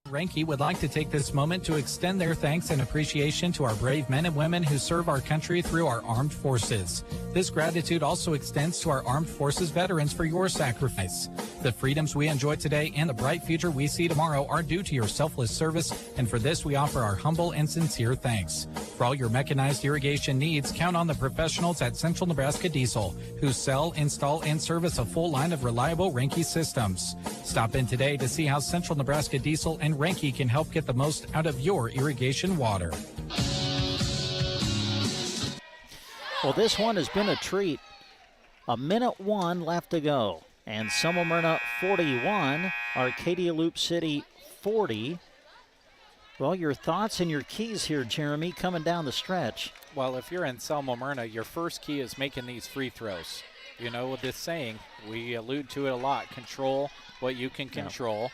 Renke would like to take this moment to extend their thanks and appreciation to our brave men and women who serve our country through our armed forces. This gratitude also extends to our armed forces veterans for your sacrifice. The freedoms we enjoy today and the bright future we see tomorrow are due to your selfless service, and for this we offer our humble and sincere thanks. For all your mechanized irrigation needs, count on the professionals at Central Nebraska Diesel, who sell, install, and service a full line of reliable Renke systems. Stop in today to see how Central Nebraska Diesel and Renke can help get the most out of your irrigation water. Well, this one has been a treat. 1:01 left to go. And Anselmo Myrna 41, Arcadia Loop City 40. Well, your thoughts and your keys here, Jeremy, coming down the stretch. Well, if you're Anselmo Myrna, your first key is making these free throws. You know, with this saying, we allude to it a lot, control what you can control.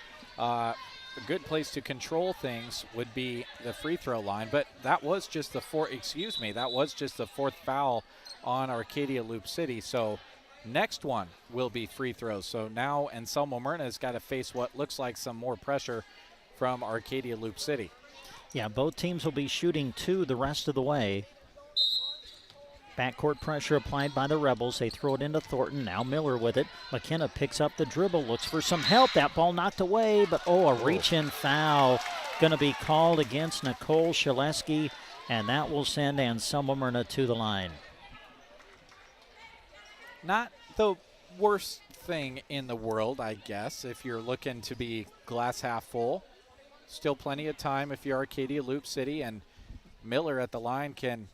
A good place to control things would be the free throw line, but that was just the fourth foul on Arcadia Loop City. So next one will be free throws. So now Anselmo Myrna has got to face what looks like some more pressure from Arcadia Loop City. Yeah, both teams will be shooting 2 the rest of the way. Backcourt pressure applied by the Rebels. They throw it into Thornton. Now Miller with it. McKenna picks up the dribble, looks for some help. That ball knocked away, but a reach-in foul going to be called against Nicole Shaleski, and that will send Anselmo Myrna to the line. Not the worst thing in the world, I guess, if you're looking to be glass half full. Still plenty of time if you're Arcadia Loop City, and Miller at the line can.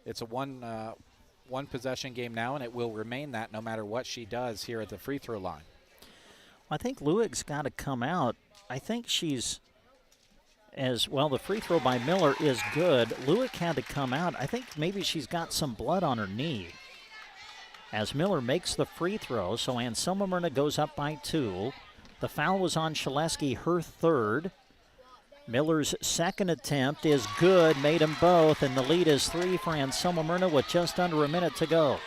It's a one possession game now, and it will remain that no matter what she does here at the free throw line. I think Lewick's got to come out. I think she's as well. The free throw by Miller is good. Lewick had to come out. I think maybe she's got some blood on her knee. As Miller makes the free throw, so Anselmo Myrna goes up by 2. The foul was on Shaleski, her third. Miller's second attempt is good, made them both, and the lead is 3 for Anselmo Myrna with just under a minute to go.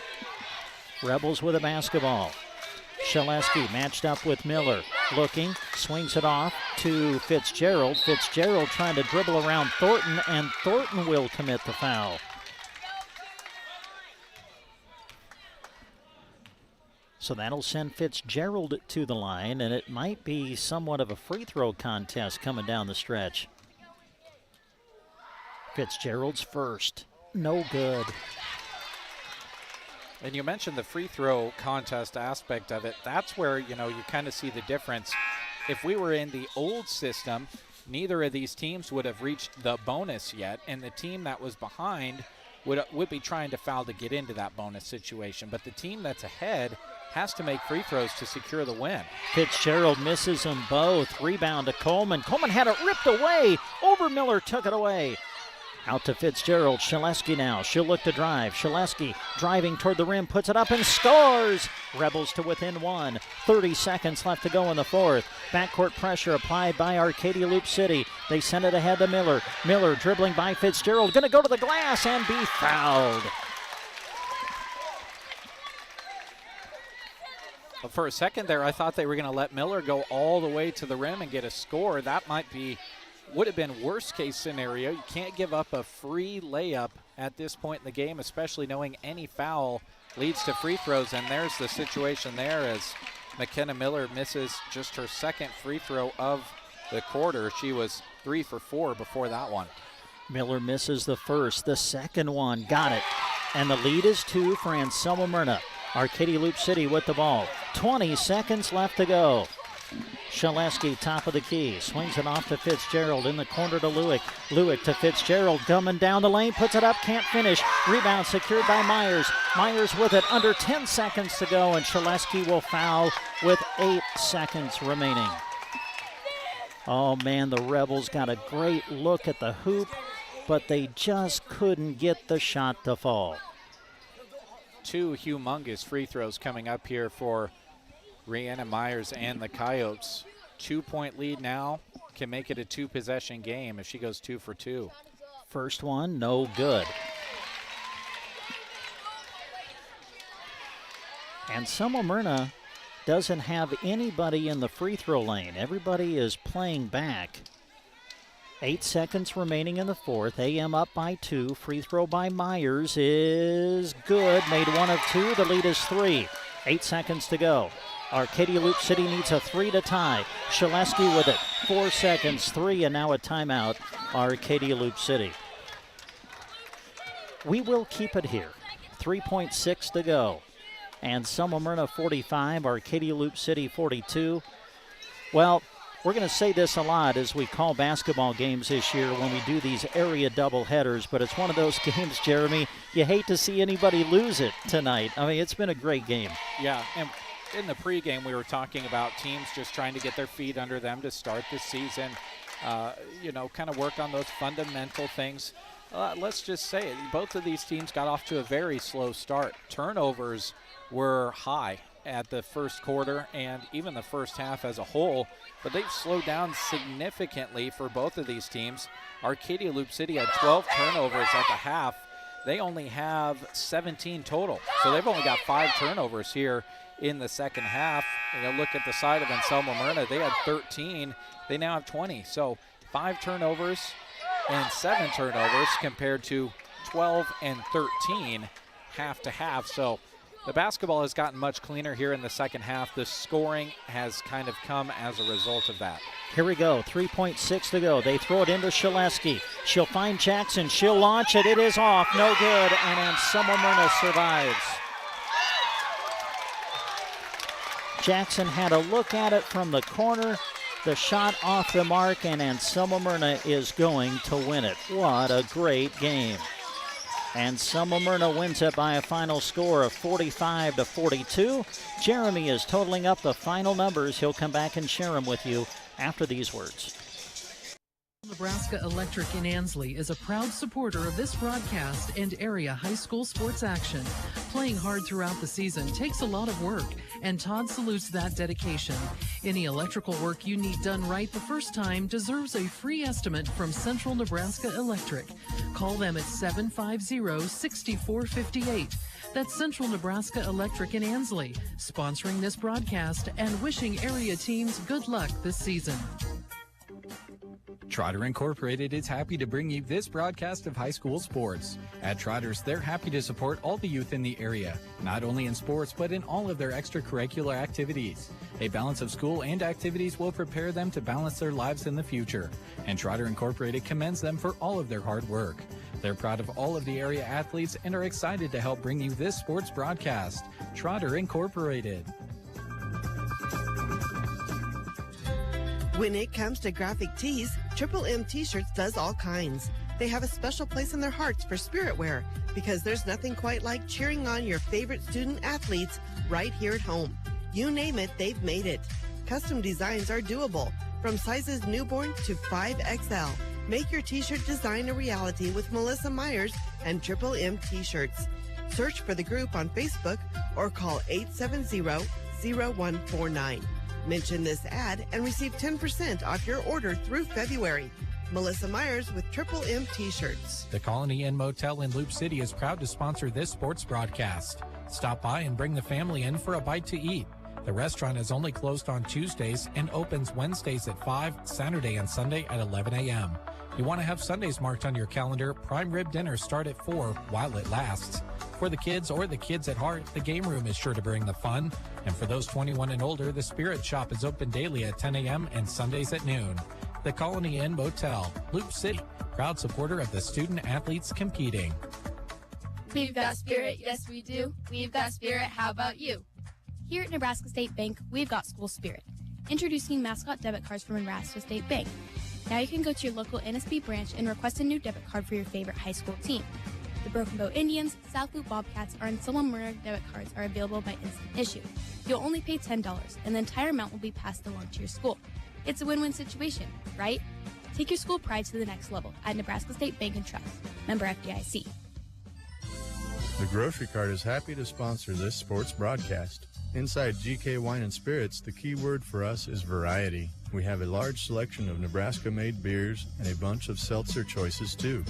Rebels with a basketball. Shaleski matched up with Miller. Looking, swings it off to Fitzgerald. Fitzgerald trying to dribble around Thornton, and Thornton will commit the foul. So that'll send Fitzgerald to the line, and it might be somewhat of a free throw contest coming down the stretch. Fitzgerald's first. No good. And you mentioned the free throw contest aspect of it. That's where, you kind of see the difference. If we were in the old system, neither of these teams would have reached the bonus yet, and the team that was behind would be trying to foul to get into that bonus situation. But the team that's ahead has to make free throws to secure the win. Fitzgerald misses them both. Rebound to Coleman. Coleman had it ripped away. Over Miller took it away. Out to Fitzgerald. Shaleski now. She'll look to drive. Shaleski driving toward the rim, puts it up and scores. Rebels to within 1. 30 seconds left to go in the fourth. Backcourt pressure applied by Arcadia Loop City. They send it ahead to Miller. Miller dribbling by Fitzgerald. Going to go to the glass and be fouled. But for a second there, I thought they were going to let Miller go all the way to the rim and get a score. That would have been worst case scenario. You can't give up a free layup at this point in the game, especially knowing any foul leads to free throws. And there's the situation there as McKenna Miller misses just her second free throw of the quarter. She was 3 for 4 before that one. Miller misses the first. The second one, got it. And the lead is 2 for Anselmo Myrna. Arcadia Loop City with the ball. 20 seconds left to go. Shaleski, top of the key, swings it off to Fitzgerald in the corner to Lewick. Lewick to Fitzgerald, coming down the lane, puts it up, can't finish. Rebound secured by Myers. Myers with it, under 10 seconds to go, and Shaleski will foul with 8 seconds remaining. Oh man, the Rebels got a great look at the hoop, but they just couldn't get the shot to fall. 2 humongous free throws coming up here for Rhiannon Myers and the Coyotes. 2-point lead now, can make it a 2-possession game if she goes 2 for 2. First one, no good. And Anselmo Myrna doesn't have anybody in the free throw lane. Everybody is playing back. 8 seconds remaining in the fourth. AM up by 2. Free throw by Myers is good. Made 1 of 2. The lead is 3. 8 seconds to go. Arcadia Loop City needs a 3 to tie. Shaleski with it. 4 seconds. 3 and now a timeout. Arcadia Loop City. We will keep it here. 3.6 to go. And Anselmo Myrna 45. Arcadia Loop City 42. Well, we're going to say this a lot as we call basketball games this year when we do these area doubleheaders, but it's one of those games, Jeremy, you hate to see anybody lose it tonight. I mean, it's been a great game. Yeah, and in the pregame we were talking about teams just trying to get their feet under them to start the season, kind of work on those fundamental things. Let's just say it, both of these teams got off to a very slow start. Turnovers were high at the first quarter and even the first half as a whole, but they've slowed down significantly for both of these teams. Arcadia Loop City had 12 turnovers at the half. They only have 17 total, so they've only got 5 turnovers here in the second half. And you look at the side of Anselmo Myrna, they had 13. They now have 20, so 5 turnovers and 7 turnovers compared to 12 and 13 half to half. So the basketball has gotten much cleaner here in the second half. The scoring has kind of come as a result of that. Here we go, 3.6 to go. They throw it into Shaleski. She'll find Jackson. She'll launch it. It is off. No good. And Anselmo Myrna survives. Jackson had a look at it from the corner. The shot off the mark, and Anselmo Myrna is going to win it. What a great game. Anselmo Myrna wins it by a final score of 45-42. Jeremy is totaling up the final numbers. He'll come back and share them with you after these words. Nebraska Electric in Ansley is a proud supporter of this broadcast and area high school sports action. Playing hard throughout the season takes a lot of work, and Todd salutes that dedication. Any electrical work you need done right the first time deserves a free estimate from Central Nebraska Electric. Call them at 750-6458. That's Central Nebraska Electric in Ansley, sponsoring this broadcast and wishing area teams good luck this season. Trotter Incorporated is happy to bring you this broadcast of high school sports. At Trotters, they're happy to support all the youth in the area, not only in sports, but in all of their extracurricular activities. A balance of school and activities will prepare them to balance their lives in the future, and Trotter Incorporated commends them for all of their hard work. They're proud of all of the area athletes and are excited to help bring you this sports broadcast. Trotter Incorporated. When it comes to graphic tees, Triple M T-shirts does all kinds. They have a special place in their hearts for spirit wear because there's nothing quite like cheering on your favorite student athletes right here at home. You name it, they've made it. Custom designs are doable, from sizes newborn to 5XL. Make your T-shirt design a reality with Melissa Myers and Triple M T-shirts. Search for the group on Facebook or call 870-0149. Mention this ad and receive 10% off your order through February. Melissa Myers with Triple M T-shirts. The Colony Inn Motel in Loop City is proud to sponsor this sports broadcast. Stop by and bring the family in for a bite to eat. The restaurant is only closed on Tuesdays and opens Wednesdays at 5, Saturday and Sunday at 11 a.m. You want to have Sundays marked on your calendar, prime rib dinners start at 4 while it lasts. For the kids or the kids at heart, the game room is sure to bring the fun. And for those 21 and older, the Spirit Shop is open daily at 10 a.m. and Sundays at noon. The Colony Inn Motel, Loop City, proud supporter of the student athletes competing. We've got spirit, yes we do. We've got spirit, how about you? Here at Nebraska State Bank, we've got school spirit. Introducing mascot debit cards from Nebraska State Bank. Now you can go to your local NSB branch and request a new debit card for your favorite high school team. The Broken Bow Indians, South Loop Bobcats, or Anselmo Murrah debit cards are available by instant issue. You'll only pay $10, and the entire amount will be passed along to your school. It's a win-win situation, right? Take your school pride to the next level at Nebraska State Bank and Trust. Member FDIC. The Grocery Cart is happy to sponsor this sports broadcast. Inside GK Wine and Spirits, the key word for us is variety. We have a large selection of Nebraska-made beers and a bunch of seltzer choices, too.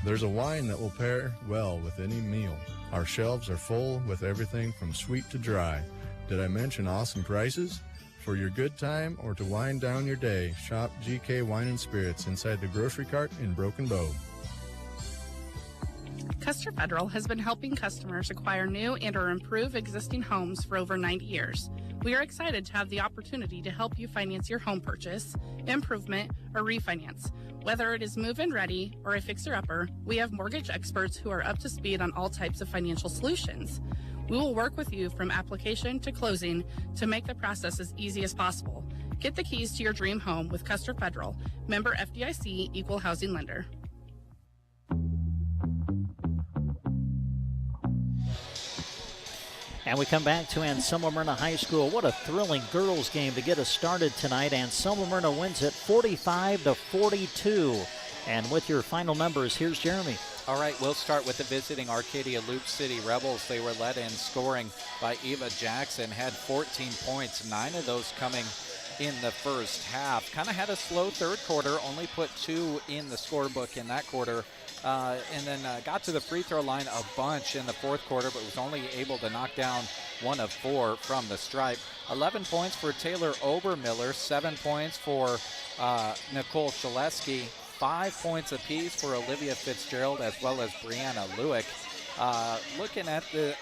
There's a wine that will pair well with any meal. Our shelves are full with everything from sweet to dry. Did I mention awesome prices? For your good time or to wind down your day, shop GK Wine and Spirits inside the Grocery Cart in Broken Bow. Custer Federal has been helping customers acquire new and or improve existing homes for over 90 years. We are excited to have the opportunity to help you finance your home purchase, improvement, or refinance. Whether it is move-in ready or a fixer-upper, we have mortgage experts who are up to speed on all types of financial solutions. We will work with you from application to closing to make the process as easy as possible. Get the keys to your dream home with Custer Federal, member FDIC, equal housing lender. And we come back to Anselmo Myrna High School. What a thrilling girls game to get us started tonight. Anselmo Myrna wins it 45-42. And with your final numbers, here's Jeremy. All right, we'll start with the visiting Arcadia Loop City Rebels. They were led in scoring by Eva Jackson, had 14 points, 9 of those coming in the first half. Kind of had a slow third quarter, only put 2 in the scorebook in that quarter. And then got to the free throw line a bunch in the fourth quarter, but was only able to knock down 1 of 4 from the stripe. 11 points for Taylor Obermiller, 7 points for Nicole Shaleski, 5 points apiece for Olivia Fitzgerald as well as Brianna Lewick. Looking at the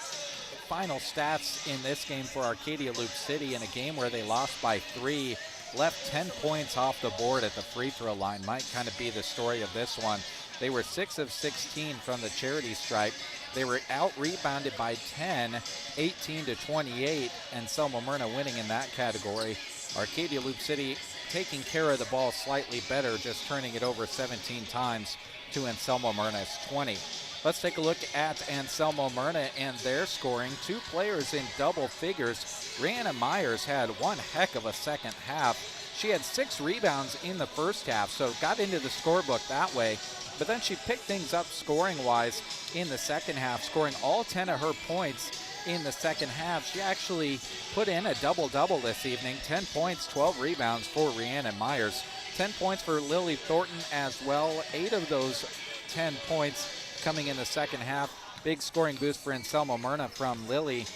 final stats in this game for Arcadia Loop City, in a game where they lost by 3, left 10 points off the board at the free throw line. Might kind of be the story of this one. They were 6 of 16 from the charity stripe. They were out-rebounded by 10, 18-28, and Selma Myrna winning in that category. Arcadia Loop City taking care of the ball slightly better, just turning it over 17 times to Anselmo Myrna's 20. Let's take a look at Anselmo Myrna and their scoring. 2 players in double figures. Rihanna Myers had one heck of a second half. She had 6 rebounds in the first half, so got into the scorebook that way. But then she picked things up scoring-wise in the second half, scoring all 10 of her points in the second half. She actually put in a double-double this evening, 10 points, 12 rebounds for Rihanna Myers. 10 points for Lily Thornton as well. 8 of those 10 points coming in the second half. Big scoring boost for Anselmo Myrna from Lily,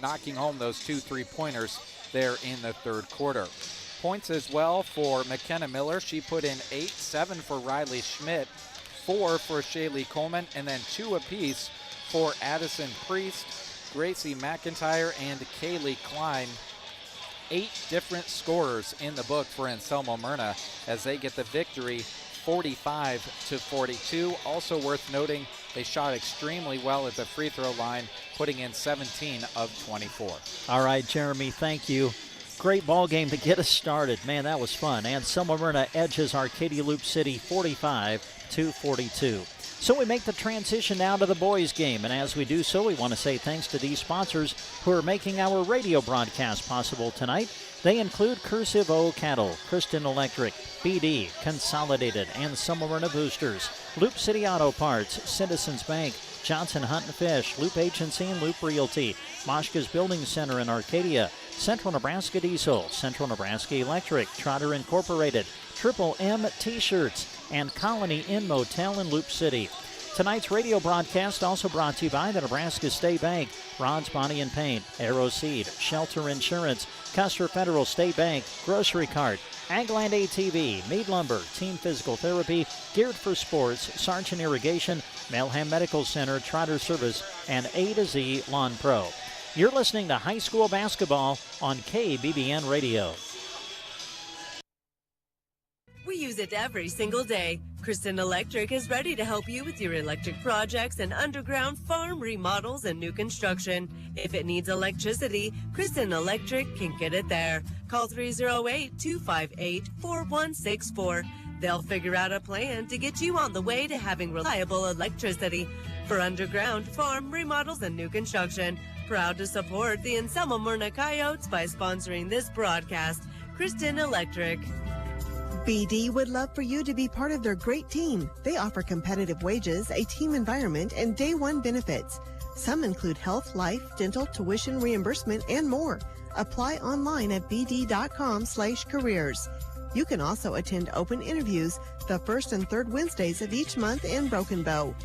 knocking home those 2 3-pointers there in the third quarter. Points as well for McKenna Miller. She put in 8, 7 for Riley Schmidt, 4 for Shaylee Coleman, and then 2 apiece for Addison Priest, Gracie McIntyre, and Kaylee Klein. 8 different scorers in the book for Anselmo Myrna as they get the victory 45-42. Also worth noting, they shot extremely well at the free throw line, putting in 17 of 24. All right, Jeremy, thank you. Great ball game to get us started. Man, that was fun. Anselmo Myrna edges Arcadia Loop City 45-42. So we make the transition now to the boys' game, and as we do so, we want to say thanks to these sponsors who are making our radio broadcast possible tonight. They include Cursive O Cattle, Kristen Electric, BD, Consolidated, Anselmo Myrna Boosters, Loop City Auto Parts, Citizens Bank, Johnson Hunt and Fish, Loop Agency and Loop Realty, Moshka's Building Center in Arcadia, Central Nebraska Diesel, Central Nebraska Electric, Trotter Incorporated, Triple M T-Shirts, and Colony Inn Motel in Loop City. Tonight's radio broadcast also brought to you by the Nebraska State Bank, Ron's Body and Paint, Aero Seed, Shelter Insurance, Custer Federal State Bank, Grocery Cart, Agland ATV, Mead Lumber, Team Physical Therapy, Geared for Sports, Sargent Irrigation, Melham Medical Center, Trotter Service, and A to Z Lawn Pro. You're listening to high school basketball on KBBN Radio. We use it every single day. Kristen Electric is ready to help you with your electric projects and underground farm remodels and new construction. If it needs electricity, Kristen Electric can get it there. Call 308-258-4164. They'll figure out a plan to get you on the way to having reliable electricity. For underground farm remodels and new construction, proud to support the Anselmo Myrna Coyotes by sponsoring this broadcast. Kristen Electric. BD would love for you to be part of their great team. They offer competitive wages, a team environment, and day one benefits. Some include health, life, dental, tuition reimbursement, and more. Apply online at bd.com/careers. You can also attend open interviews the first and third Wednesdays of each month in Broken Bow.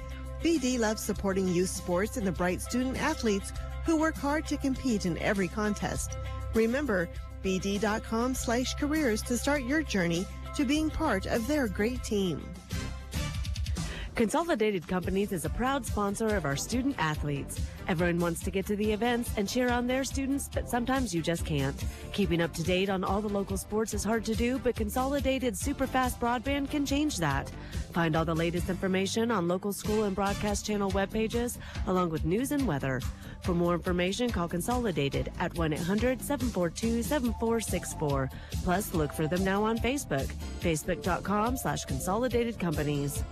BD loves supporting youth sports and the bright student athletes who work hard to compete in every contest. Remember, bd.com/careers to start your journey to being part of their great team. Consolidated Companies is a proud sponsor of our student athletes. Everyone wants to get to the events and cheer on their students, but sometimes you just can't. Keeping up to date on all the local sports is hard to do, but Consolidated Superfast Broadband can change that. Find all the latest information on local school and broadcast channel web pages, along with news and weather. For more information, call Consolidated at 1-800-742-7464. Plus, look for them now on Facebook, facebook.com/Consolidated Companies.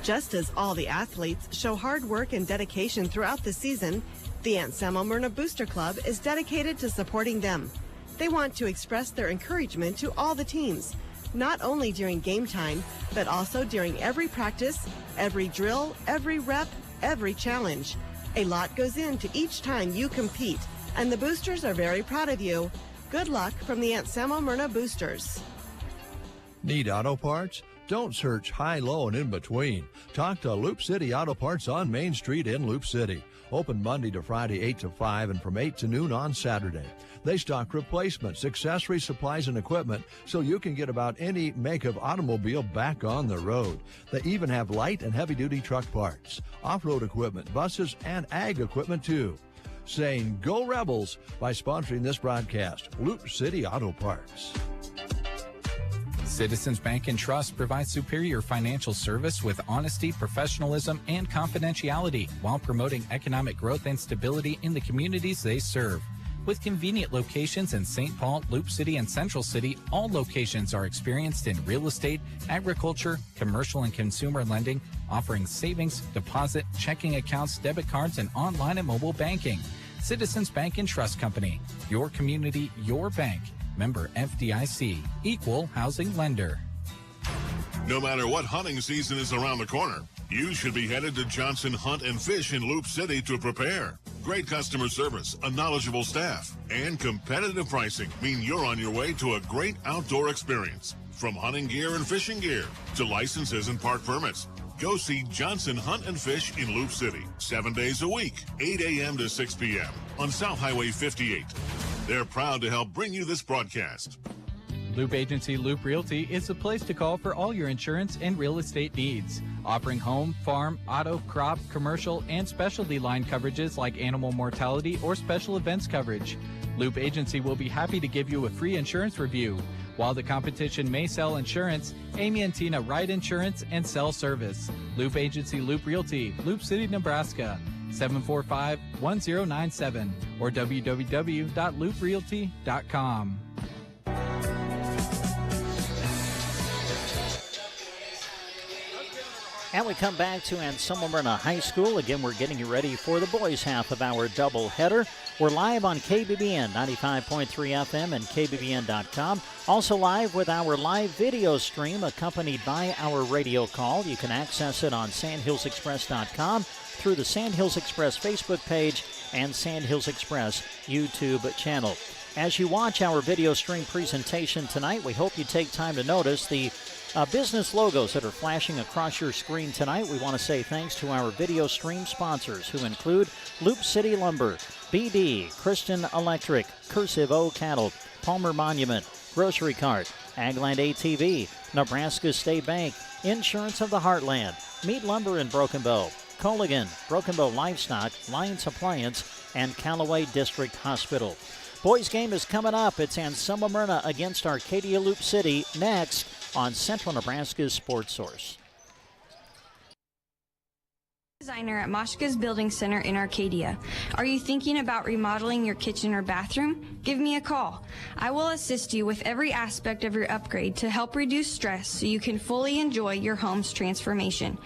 Just as all the athletes show hard work and dedication throughout the season, the Anselmo Myrna Booster Club is dedicated to supporting them. They want to express their encouragement to all the teams, not only during game time, but also during every practice, every drill, every rep, every challenge. A lot goes into each time you compete, and the boosters are very proud of you. Good luck from the Anselmo Myrna Boosters. Need auto parts? Don't search high, low, and in between. Talk to Loop City Auto Parts on Main Street in Loop City. Open Monday to Friday 8 to 5 and from 8 to noon on Saturday. They stock replacements, accessories, supplies, and equipment so you can get about any make of automobile back on the road. They even have light and heavy-duty truck parts, off-road equipment, buses, and ag equipment too. Saying Go Rebels by sponsoring this broadcast. Loop City Auto Parts. Citizens Bank and Trust provides superior financial service with honesty, professionalism, and confidentiality while promoting economic growth and stability in the communities they serve. With convenient locations in St. Paul, Loop City, and Central City, all locations are experienced in real estate, agriculture, commercial and consumer lending, offering savings, deposit, checking accounts, debit cards, and online and mobile banking. Citizens Bank and Trust Company. Your community, your bank. Member FDIC. Equal housing lender. No matter what hunting season is around the corner, you should be headed to Johnson Hunt and Fish in Loop City to prepare. Great customer service, a knowledgeable staff, and competitive pricing mean you're on your way to a great outdoor experience. From hunting gear and fishing gear to licenses and park permits, go see Johnson Hunt and Fish in Loop City, 7 days a week, 8 a.m. to 6 p.m. on South Highway 58. They're proud to help bring you this broadcast. Loop Agency Loop Realty is the place to call for all your insurance and real estate needs. Offering home, farm, auto, crop, commercial, and specialty line coverages like animal mortality or special events coverage. Loop Agency will be happy to give you a free insurance review. While the competition may sell insurance, Amy and Tina write insurance and sell service. Loop Agency Loop Realty, Loop City, Nebraska, 745-1097 or www.looprealty.com. And we come back to Anselmo Myrna High School. Again, we're getting you ready for the boys' half of our doubleheader. We're live on KBBN 95.3 FM and KBBN.com. Also live with our live video stream accompanied by our radio call. You can access it on sandhillsexpress.com through the Sandhills Express Facebook page and Sandhills Express YouTube channel. As you watch our video stream presentation tonight, we hope you take time to notice the business logos that are flashing across your screen tonight. We want to say thanks to our video stream sponsors, who include Loop City Lumber, BD, Christian Electric, Cursive O Cattle, Palmer Monument, Grocery Cart, Agland ATV, Nebraska State Bank, Insurance of the Heartland, Meat Lumber in Broken Bow, Colligan, Broken Bow Livestock, Lions Appliance, and Callaway District Hospital. Boys game is coming up. It's Anselmo Myrna against Arcadia Loop City next on Central Nebraska's Sports Source. Designer at Moshka's Building Center in Arcadia. Are you thinking about remodeling your kitchen or bathroom? Give me a call. I will assist you with every aspect of your upgrade to help reduce stress so you can fully enjoy your home's transformation.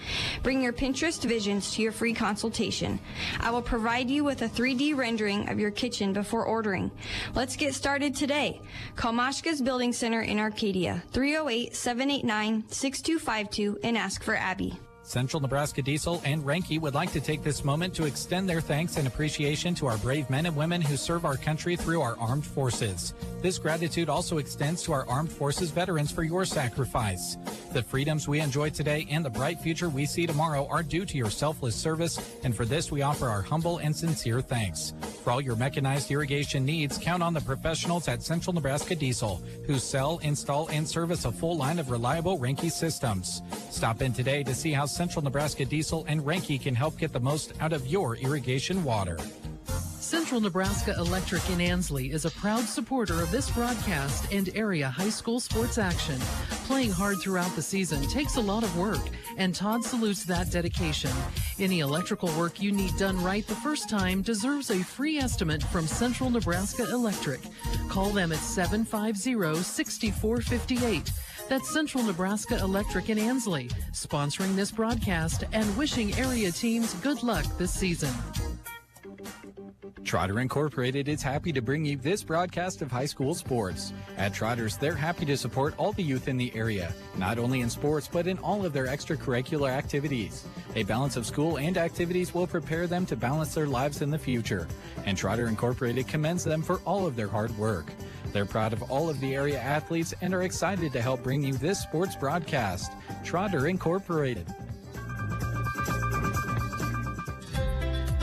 Bring your Pinterest visions to your free consultation. I will provide you with a 3D rendering of your kitchen before ordering. Let's get started today. Call Moshka's Building Center in Arcadia, 308-789-6252, and ask for Abby. Central Nebraska Diesel and Renke would like to take this moment to extend their thanks and appreciation to our brave men and women who serve our country through our armed forces. This gratitude also extends to our armed forces veterans for your sacrifice. The freedoms we enjoy today and the bright future we see tomorrow are due to your selfless service, and for this we offer our humble and sincere thanks. For all your mechanized irrigation needs, count on the professionals at Central Nebraska Diesel, who sell, install, and service a full line of reliable Renke systems. Stop in today to see how Central Nebraska Diesel and Renke can help get the most out of your irrigation water. Central Nebraska Electric in Ansley is a proud supporter of this broadcast and area high school sports action. Playing hard throughout the season takes a lot of work, and Todd salutes that dedication. Any electrical work you need done right the first time deserves a free estimate from Central Nebraska Electric. Call them at 750-6458. That's Central Nebraska Electric in Ansley, sponsoring this broadcast and wishing area teams good luck this season. Trotter Incorporated is happy to bring you this broadcast of high school sports. At Trotters, they're happy to support all the youth in the area, not only in sports, but in all of their extracurricular activities. A balance of school and activities will prepare them to balance their lives in the future, and Trotter Incorporated commends them for all of their hard work. They're proud of all of the area athletes and are excited to help bring you this sports broadcast. Trotter Incorporated.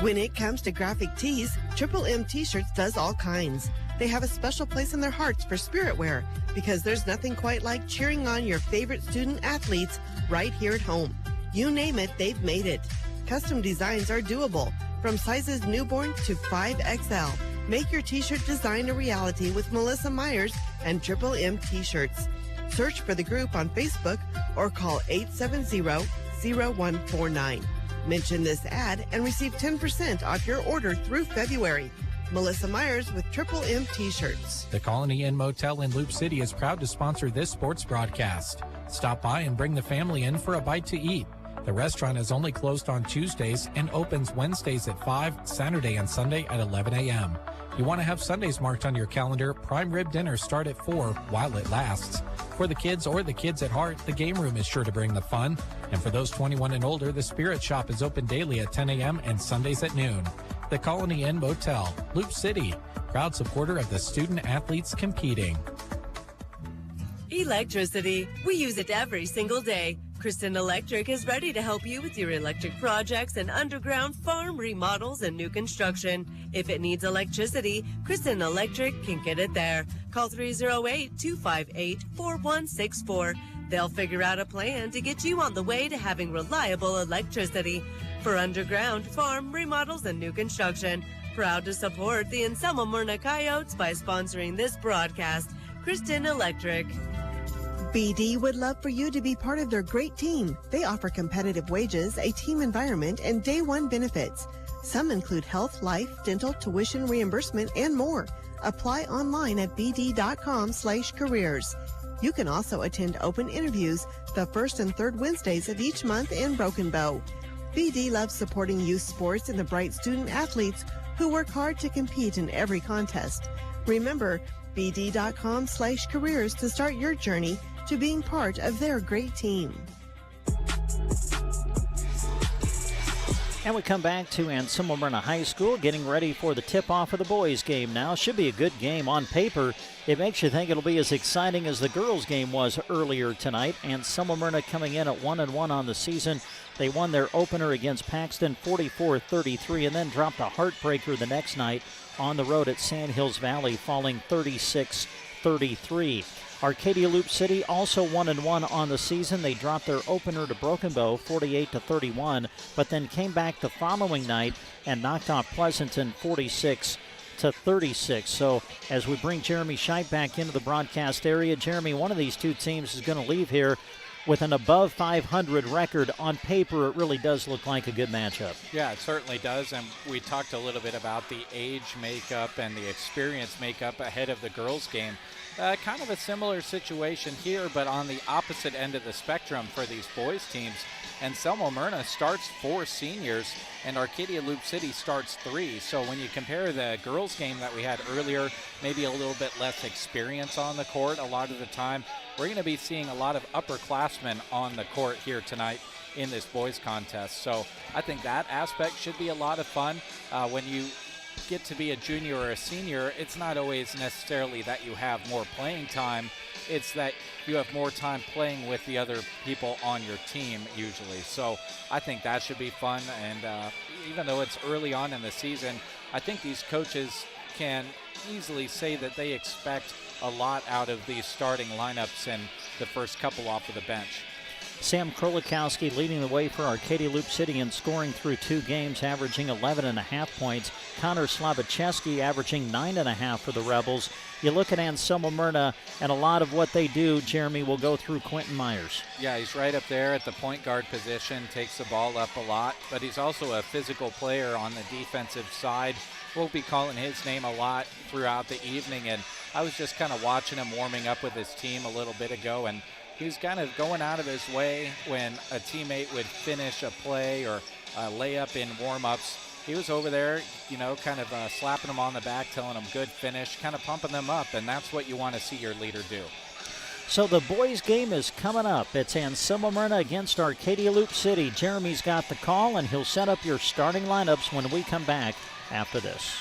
When it comes to graphic tees, Triple M T-shirts does all kinds. They have a special place in their hearts for spirit wear because there's nothing quite like cheering on your favorite student athletes right here at home. You name it, they've made it. Custom designs are doable from sizes newborn to 5XL. Make your T-shirt design a reality with Melissa Myers and Triple M T-shirts. Search for the group on Facebook or call 870-0149. Mention this ad and receive 10% off your order through February. Melissa Myers with Triple M T-shirts. The Colony Inn Motel in Loop City is proud to sponsor this sports broadcast. Stop by and bring the family in for a bite to eat. The restaurant is only closed on Tuesdays and opens Wednesdays at 5, Saturday and Sunday at 11 a.m. You want to have Sundays marked on your calendar, prime rib dinners start at 4 while it lasts. For the kids or the kids at heart, the game room is sure to bring the fun. And for those 21 and older, the Spirit Shop is open daily at 10 a.m. and Sundays at noon. The Colony Inn Motel, Loop City, proud supporter of the student athletes competing. Electricity. We use it every single day. Kristen Electric is ready to help you with your electric projects and underground farm remodels and new construction. If it needs electricity, Kristen Electric can get it there. Call 308-258-4164. They'll figure out a plan to get you on the way to having reliable electricity. For underground farm remodels and new construction, proud to support the Anselmo Myrna Coyotes by sponsoring this broadcast. Kristen Electric. BD would love for you to be part of their great team. They offer competitive wages, a team environment, and day one benefits. Some include health, life, dental, tuition reimbursement, and more. Apply online at bd.com/careers. You can also attend open interviews the first and third Wednesdays of each month in Broken Bow. BD loves supporting youth sports and the bright student athletes who work hard to compete in every contest. Remember, bd.com/careers to start your journey to being part of their great team. And we come back to Anselmo Myrna High School, getting ready for the tip-off of the boys' game now. Should be a good game on paper. It makes you think it'll be as exciting as the girls' game was earlier tonight. Anselmo Myrna coming in at 1-1 on the season. They won their opener against Paxton 44-33 and then dropped a heartbreaker the next night on the road at Sand Hills Valley, falling 36-33. Arcadia Loop City also 1-1 on the season. They dropped their opener to Broken Bow 48-31, but then came back the following night and knocked off Pleasanton 46-36. So as we bring Jeremy Scheidt back into the broadcast area, Jeremy, one of these two teams is going to leave here with an above 500 record. On paper, it really does look like a good matchup. Yeah, it certainly does, and we talked a little bit about the age makeup and the experience makeup ahead of the girls' game. Kind of a similar situation here, but on the opposite end of the spectrum for these boys' teams. Anselmo Myrna starts 4 seniors, and Arcadia Loop City starts 3. So when you compare the girls' game that we had earlier, maybe a little bit less experience on the court a lot of the time, we're going to be seeing a lot of upperclassmen on the court here tonight in this boys' contest. So I think that aspect should be a lot of fun. When you get to be a junior or a senior, it's not always necessarily that you have more playing time. It's that you have more time playing with the other people on your team usually. So I think that should be fun. And even though it's early on in the season, I think these coaches can easily say that they expect a lot out of these starting lineups and the first couple off of the bench. Sam Krolikowski leading the way for Arcadia Loop City in scoring through 2 games, averaging 11.5 points. Connor Slavicheski averaging 9.5 for the Rebels. You look at Anselmo Myrna, and a lot of what they do, Jeremy, will go through Quentin Myers. Yeah, he's right up there at the point guard position, takes the ball up a lot, but he's also a physical player on the defensive side. We'll be calling his name a lot throughout the evening, and I was just kind of watching him warming up with his team a little bit ago, and he was kind of going out of his way when a teammate would finish a play or a layup in warm-ups. He was over there, you know, kind of slapping them on the back, telling them good finish, kind of pumping them up, and that's what you want to see your leader do. So the boys' game is coming up. It's Anselmo Myrna against Arcadia Loop City. Jeremy's got the call, and he'll set up your starting lineups when we come back after this.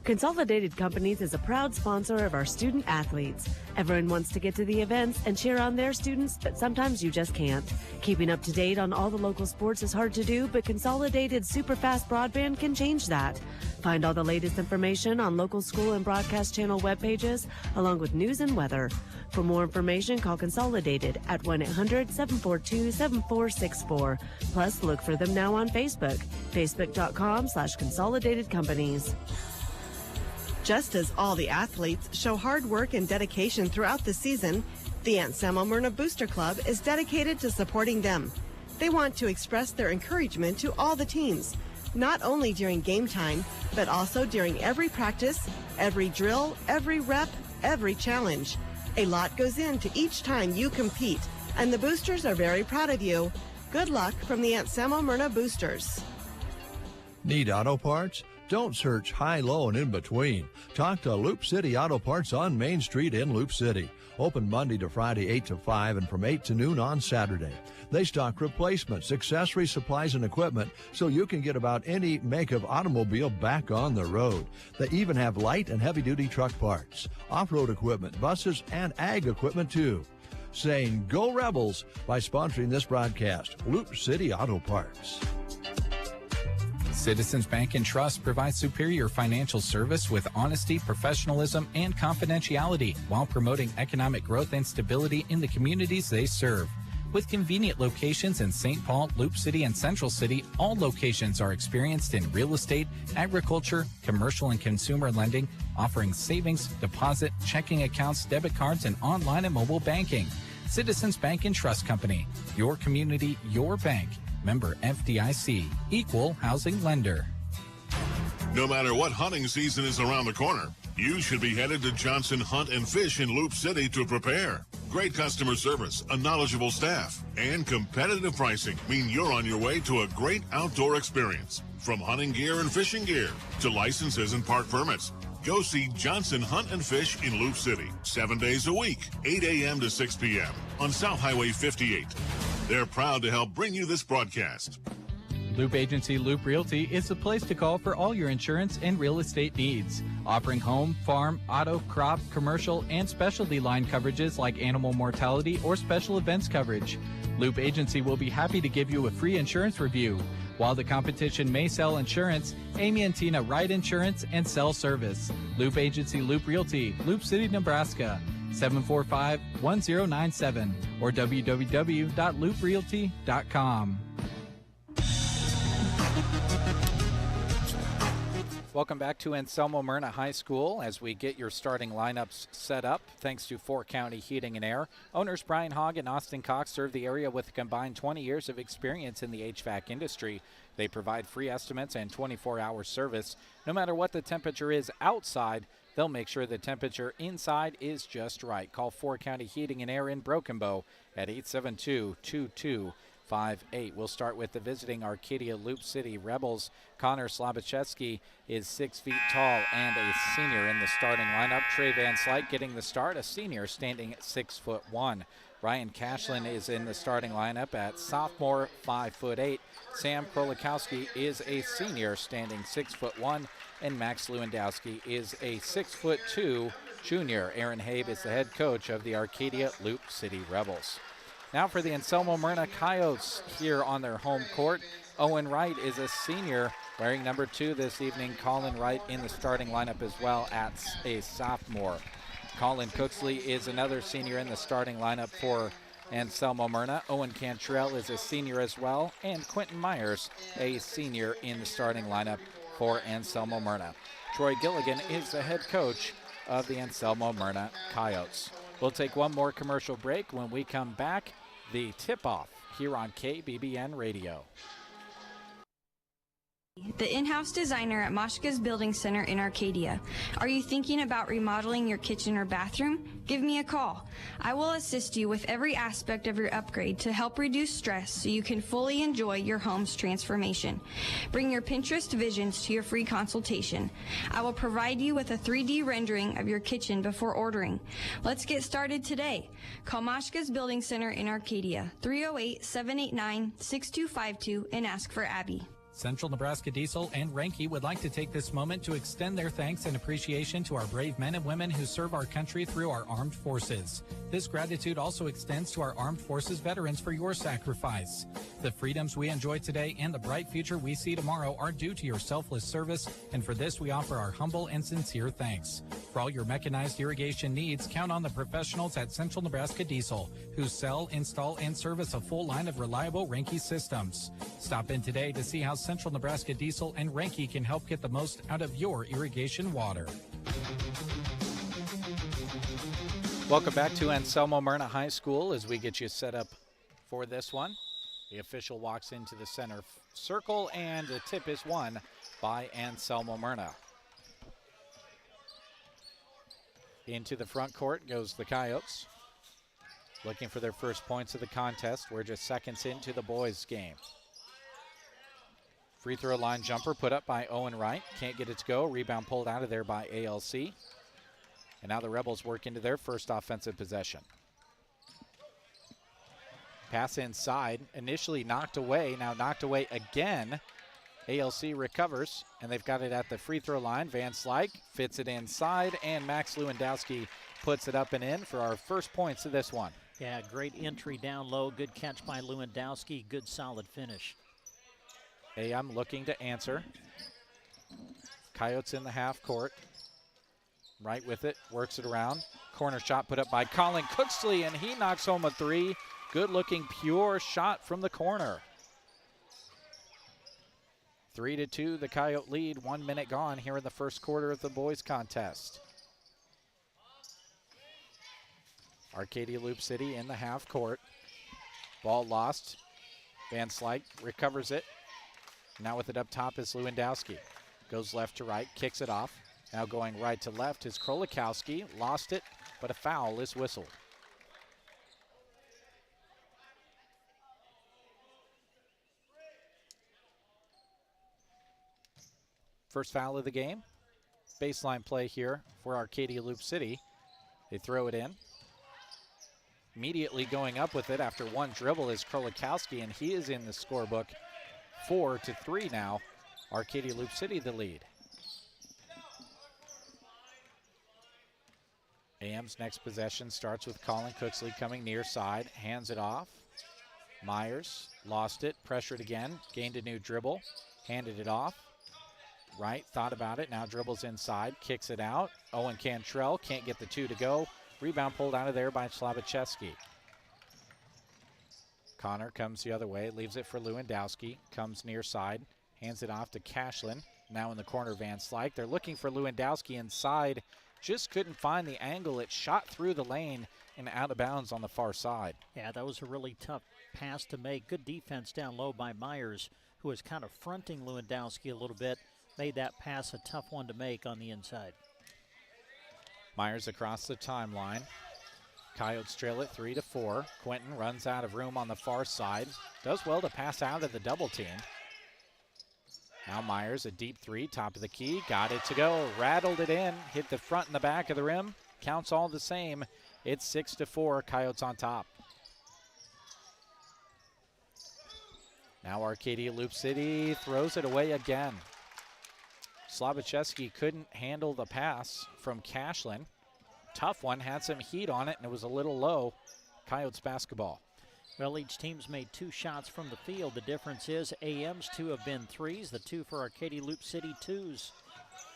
Consolidated Companies is a proud sponsor of our student athletes. Everyone wants to get to the events and cheer on their students, but sometimes you just can't. Keeping up to date on all the local sports is hard to do, but Consolidated Superfast Broadband can change that. Find all the latest information on local school and broadcast channel web pages, along with news and weather. For more information, call Consolidated at 1-800-742-7464. Plus, look for them now on Facebook, facebook.com/Consolidated Companies. Just as all the athletes show hard work and dedication throughout the season, the Anselmo Myrna Booster Club is dedicated to supporting them. They want to express their encouragement to all the teams. not only during game time, but also during every practice, every drill, every rep, every challenge. A lot goes into each time you compete, and the boosters are very proud of you. Good luck from the Anselmo Myrna Boosters. Need auto parts? Don't search high, low, and in between. Talk to Loop City Auto Parts on Main Street in Loop City. Open Monday to Friday 8 to 5 and from 8 to noon on Saturday. They stock replacements, accessories, supplies, and equipment so you can get about any make of automobile back on the road. They even have light and heavy-duty truck parts, off-road equipment, buses, and ag equipment too. Saying Go Rebels by sponsoring this broadcast. Loop City Auto Parts. Citizens Bank and Trust provides superior financial service with honesty, professionalism, and confidentiality while promoting economic growth and stability in the communities they serve. With convenient locations in St. Paul, Loop City, and Central City, all locations are experienced in real estate, agriculture, commercial and consumer lending, offering savings, deposit, checking accounts, debit cards, and online and mobile banking. Citizens Bank and Trust Company. Your community, your bank. Member FDIC. Equal housing lender. No matter what hunting season is around the corner, you should be headed to Johnson Hunt and Fish in Loop City to prepare. Great customer service, a knowledgeable staff, and competitive pricing mean you're on your way to a great outdoor experience. From hunting gear and fishing gear to licenses and park permits, go see Johnson Hunt and Fish in Loop City, 7 days a week, 8 a.m. to 6 p.m. on South Highway 58. They're proud to help bring you this broadcast. Loop Agency Loop Realty is the place to call for all your insurance and real estate needs. Offering home, farm, auto, crop, commercial, and specialty line coverages like animal mortality or special events coverage. Loop Agency will be happy to give you a free insurance review. While the competition may sell insurance, Amy and Tina write insurance and sell service. Loop Agency Loop Realty, Loop City, Nebraska, 745-1097 or www.looprealty.com. Welcome back to Anselmo Myrna High School as we get your starting lineups set up. Thanks to 4 County Heating and Air. Owners Brian Hogg and Austin Cox serve the area with a combined 20 years of experience in the HVAC industry. They provide free estimates and 24-hour service. No matter what the temperature is outside, they'll make sure the temperature inside is just right. Call 4 County Heating and Air in Broken Bow at 872-2258. We'll start with the visiting Arcadia Loop City Rebels. Connor Slobachevsky is 6 feet tall and a senior in the starting lineup. Trey Van Slyke getting the start, a senior standing at 6'1". Ryan Cashlin is in the starting lineup at sophomore, 5'8". Sam Krolikowski is a senior standing 6'1", and Max Lewandowski is a 6'2" junior. Aaron Habe is the head coach of the Arcadia Loop City Rebels. Now for the Anselmo Myrna Coyotes here on their home court. Owen Wright is a senior wearing number 2 this evening. Colin Wright in the starting lineup as well at a sophomore. Colin Cooksley is another senior in the starting lineup for Anselmo Myrna. Owen Cantrell is a senior as well, and Quentin Myers a senior in the starting lineup for Anselmo Myrna. Troy Gilligan is the head coach of the Anselmo Myrna Coyotes. We'll take one more commercial break. When we come back, the tip-off here on KBBN Radio. The in-house designer at Moshka's Building Center in Arcadia. Are you thinking about remodeling your kitchen or bathroom? Give me a call. I will assist you with every aspect of your upgrade to help reduce stress so you can fully enjoy your home's transformation. Bring your Pinterest visions to your free consultation. I will provide you with a 3D rendering of your kitchen before ordering. Let's get started today. Call Moshka's Building Center in Arcadia, 308-789-6252, and ask for Abby. Central Nebraska Diesel and Renke would like to take this moment to extend their thanks and appreciation to our brave men and women who serve our country through our armed forces. This gratitude also extends to our armed forces veterans for your sacrifice. The freedoms we enjoy today and the bright future we see tomorrow are due to your selfless service, and for this we offer our humble and sincere thanks. For all your mechanized irrigation needs, count on the professionals at Central Nebraska Diesel, who sell, install, and service a full line of reliable Renke systems. Stop in today to see how Central Nebraska Diesel and Renke can help get the most out of your irrigation water. Welcome back to Anselmo Myrna High School as we get you set up for this one. The official walks into the center circle, and the tip is won by Anselmo Myrna. Into the front court goes the Coyotes, looking for their first points of the contest. We're just seconds into the boys' game. Free throw line jumper put up by Owen Wright. Can't get it to go. Rebound pulled out of there by ALC. And now the Rebels work into their first offensive possession. Pass inside, initially knocked away, now knocked away again. ALC recovers, and they've got it at the free throw line. Van Slyke fits it inside, and Max Lewandowski puts it up and in for our first points of this one. Yeah, great entry down low. Good catch by Lewandowski. Good solid finish. AM looking to answer. Coyotes in the half court. Right with it, works it around. Corner shot put up by Colin Cooksley, and he knocks home a three. Good looking, pure shot from the corner. 3-2, the Coyote lead. 1 minute gone here in the first quarter of the boys contest. Arcadia Loop City in the half court. Ball lost. Van Slyke recovers it. Now with it up top is Lewandowski. Goes left to right, kicks it off. Now going right to left is Krolikowski. Lost it, but a foul is whistled. First foul of the game. Baseline play here for Arcadia Loop City. They throw it in. Immediately going up with it after one dribble is Krolikowski, and he is in the scorebook. 4-3 now. Arcadia Loop City the lead. AM's next possession starts with Colin Cooksley coming near side. Hands it off. Myers lost it. Pressured again. Gained a new dribble. Handed it off. Right, thought about it, now dribbles inside, kicks it out. Owen Cantrell can't get the two to go. Rebound pulled out of there by Slavicheski. Connor comes the other way, leaves it for Lewandowski, comes near side, hands it off to Cashlin. Now in the corner, Van Slyke. They're looking for Lewandowski inside, just couldn't find the angle. It shot through the lane and out of bounds on the far side. Yeah, that was a really tough pass to make. Good defense down low by Myers, who was kind of fronting Lewandowski a little bit. Made that pass a tough one to make on the inside. Myers across the timeline. Coyotes trail it 3-4. Quentin runs out of room on the far side. Does well to pass out of the double team. Now Myers, a deep three, top of the key. Got it to go. Rattled it in. Hit the front and the back of the rim. Counts all the same. It's 6-4. Coyotes on top. Now Arcadia Loop City throws it away again. Slavicheski couldn't handle the pass from Cashlin. Tough one, had some heat on it, and it was a little low. Coyotes basketball. Well, each team's made 2 shots from the field. The difference is AM's 2 have been threes, the 2 for Arcadia Loop City 2s.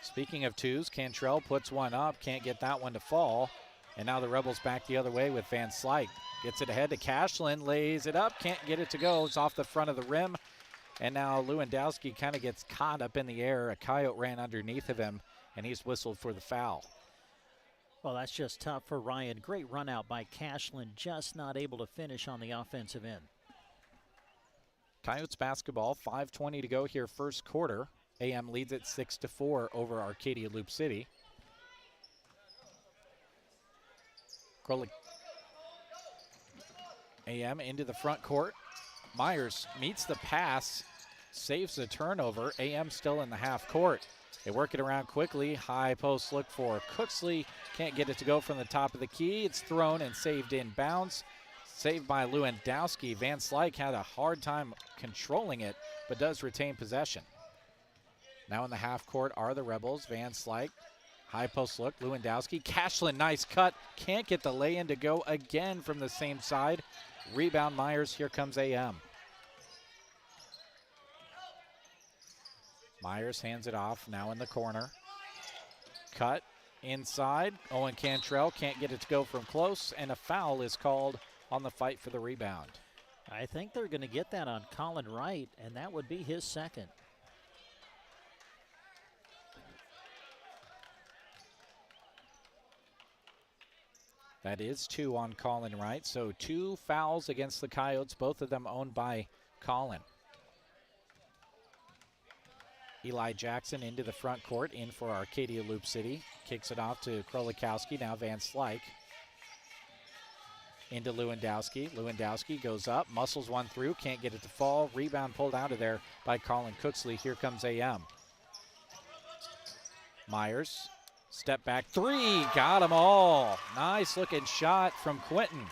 Speaking of 2s, Cantrell puts one up, can't get that one to fall. And now the Rebels back the other way with Van Slyke. Gets it ahead to Cashlin, lays it up, can't get it to go. It's off the front of the rim. And now Lewandowski kind of gets caught up in the air. A Coyote ran underneath of him, and he's whistled for the foul. Well, that's just tough for Ryan. Great run out by Cashlin, just not able to finish on the offensive end. Coyotes basketball, 5:20 to go here first quarter. AM leads at 6-4 over Arcadia Loop City. AM into the front court. Myers meets the pass, saves the turnover. AM still in the half court. They work it around quickly. High post look for Cooksley. Can't get it to go from the top of the key. It's thrown and saved in bounds. Saved by Lewandowski. Van Slyke had a hard time controlling it, but does retain possession. Now in the half court are the Rebels. Van Slyke, high post look. Lewandowski. Cashlin, nice cut. Can't get the lay-in to go again from the same side. Rebound Myers. Here comes AM. Myers hands it off, now in the corner. Cut inside. Owen Cantrell can't get it to go from close, and a foul is called on the fight for the rebound. I think they're going to get that on Colin Wright, and that would be his second. That is 2 on Colin Wright, so 2 fouls against the Coyotes, both of them owned by Collin. Eli Jackson into the front court, in for Arcadia Loop City. Kicks it off to Krolikowski, now Van Slyke. Into Lewandowski. Lewandowski goes up, muscles one through, can't get it to fall. Rebound pulled out of there by Colin Cooksley. Here comes AM. Myers, step back three, got them all. Nice looking shot from Quinton.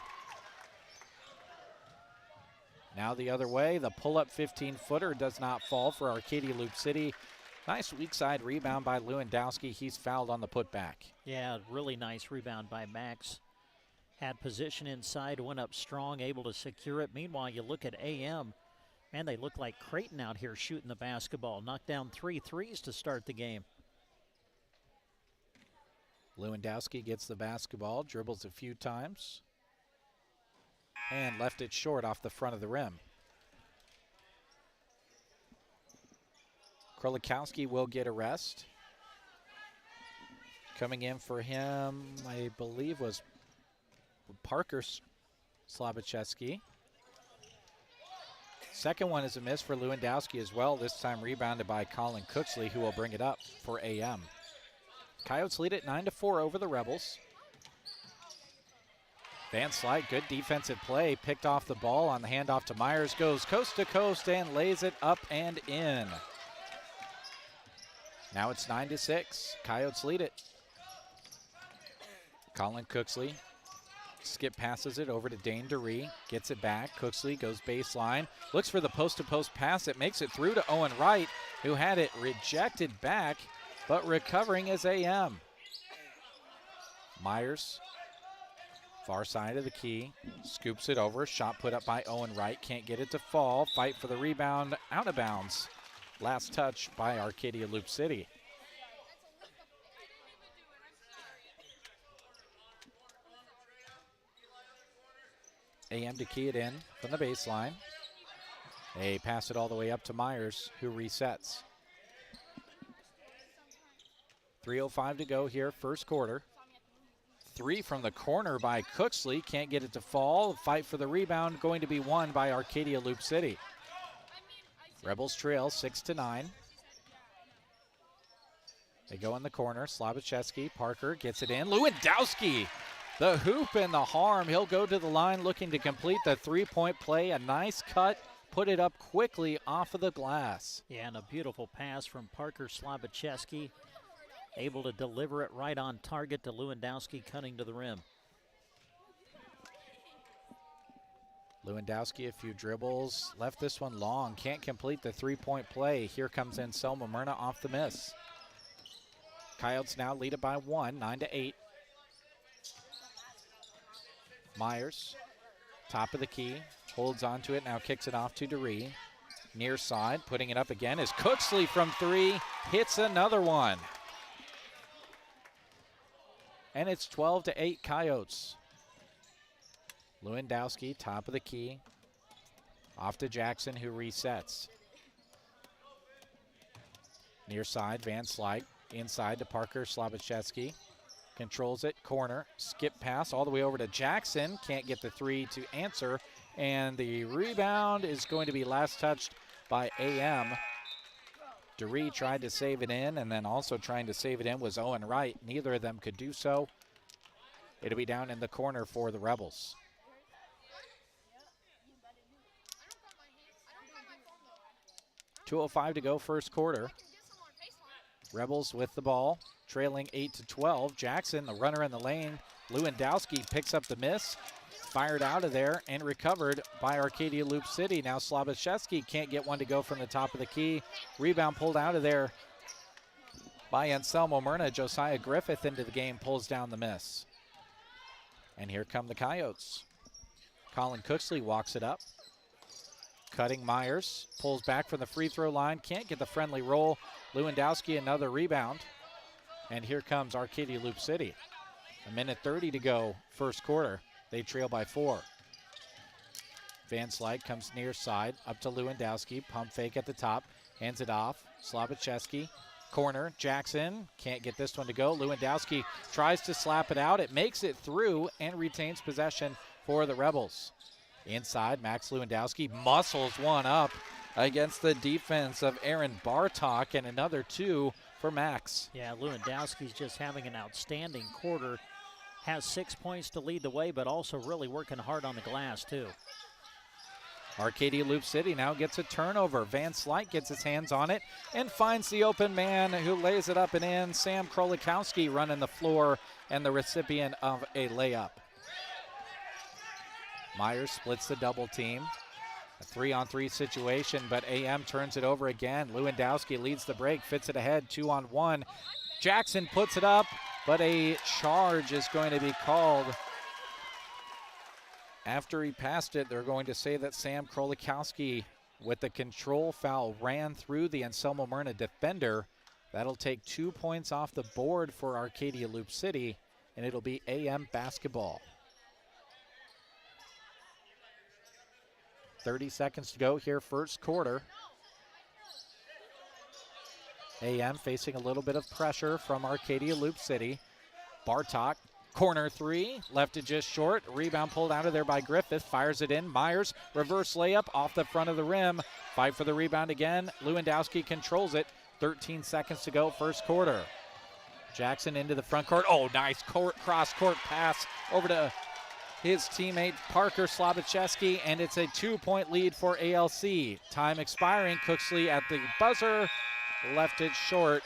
Now the other way, the pull-up 15-footer does not fall for Arcadia Loop City. Nice weak side rebound by Lewandowski. He's fouled on the putback. Yeah, really nice rebound by Max. Had position inside, went up strong, able to secure it. Meanwhile, you look at AM. Man, they look like Creighton out here shooting the basketball. Knocked down 3 threes to start the game. Lewandowski gets the basketball, dribbles a few times, and left it short off the front of the rim. Krolikowski will get a rest. Coming in for him, I believe, was Parker Slabacheski. Second one is a miss for Lewandowski as well, this time rebounded by Colin Cooksley, who will bring it up for AM. Coyotes lead it 9-4 over the Rebels. Van Slyke, good defensive play, picked off the ball on the handoff to Myers, goes coast to coast and lays it up and in. Now it's 9-6, Coyotes lead it. Colin Cooksley, skip passes it over to Dane DeRee, gets it back, Cooksley goes baseline, looks for the post-to-post pass, it makes it through to Owen Wright, who had it rejected back, but recovering is AM. Myers, far side of the key, scoops it over, shot put up by Owen Wright, can't get it to fall, fight for the rebound, out of bounds. Last touch by Arcadia Loop City. AM to key it in from the baseline. They pass it all the way up to Myers, who resets. 3:05 to go here, first quarter. Three from the corner by Cooksley, can't get it to fall. Fight for the rebound, going to be won by Arcadia Loop City. Rebels trail 6-9. They go in the corner, Slabacheski, Parker gets it in. Lewandowski, the hoop and the harm. He'll go to the line looking to complete the three-point play. A nice cut, put it up quickly off of the glass. Yeah, and a beautiful pass from Parker Slabacheski. Able to deliver it right on target to Lewandowski, cutting to the rim. Lewandowski, a few dribbles, left this one long, can't complete the three-point play. Here comes in Selma Myrna off the miss. Coyotes now lead it by 1, 9-8. Myers, top of the key, holds onto it, now kicks it off to DeRee. Near side, putting it up again is Cooksley from 3, hits another one. And it's 12-8 Coyotes. Lewandowski, top of the key. Off to Jackson, who resets. Near side, Van Slyke. Inside to Parker Slabacheski. Controls it, corner, skip pass all the way over to Jackson. Can't get the three to answer. And the rebound is going to be last touched by AM. DeRee tried to save it in, and then also trying to save it in was Owen Wright. Neither of them could do so. It'll be down in the corner for the Rebels. .205 to go, first quarter. Rebels with the ball, trailing 8-12. Jackson, the runner in the lane. Lewandowski picks up the miss, fired out of there, and recovered by Arcadia Loop City. Now Slabacheski can't get one to go from the top of the key. Rebound pulled out of there by Anselmo Myrna. Josiah Griffith into the game, pulls down the miss. And here come the Coyotes. Colin Cooksley walks it up. Cutting Myers, pulls back from the free throw line, can't get the friendly roll. Lewandowski, another rebound. And here comes Arcadia Loop City. 1:30 to go, first quarter. They trail by 4. Van Slyke comes near side, up to Lewandowski, pump fake at the top, hands it off. Slabacheski, corner, Jackson, can't get this one to go. Lewandowski tries to slap it out. It makes it through and retains possession for the Rebels. Inside, Max Lewandowski muscles one up against the defense of Aaron Bartok, and another 2 for Max. Yeah, Lewandowski's just having an outstanding quarter. Has 6 points to lead the way, but also really working hard on the glass, too. Arcadia Loop City now gets a turnover. Van Slyke gets his hands on it and finds the open man who lays it up and in. Sam Krolikowski running the floor and the recipient of a layup. Myers splits the double team. A 3-on-3 situation, but AM turns it over again. Lewandowski leads the break, fits it ahead, 2-on-1. Jackson puts it up, but a charge is going to be called. After he passed it, they're going to say that Sam Krolikowski, with the control foul, ran through the Anselmo Myrna defender. That'll take 2 points off the board for Arcadia Loop City, and it'll be AM basketball. 30 seconds to go here, first quarter. AM facing a little bit of pressure from Arcadia Loop City. Bartok, corner 3, left it just short. Rebound pulled out of there by Griffith, fires it in. Myers, reverse layup off the front of the rim. Fight for the rebound again. Lewandowski controls it. 13 seconds to go, first quarter. Jackson into the front court. Oh, nice cross-court pass over to his teammate Parker Slavicheski, and it's a 2-point lead for ALC. Time expiring. Cooksley at the buzzer, left it short,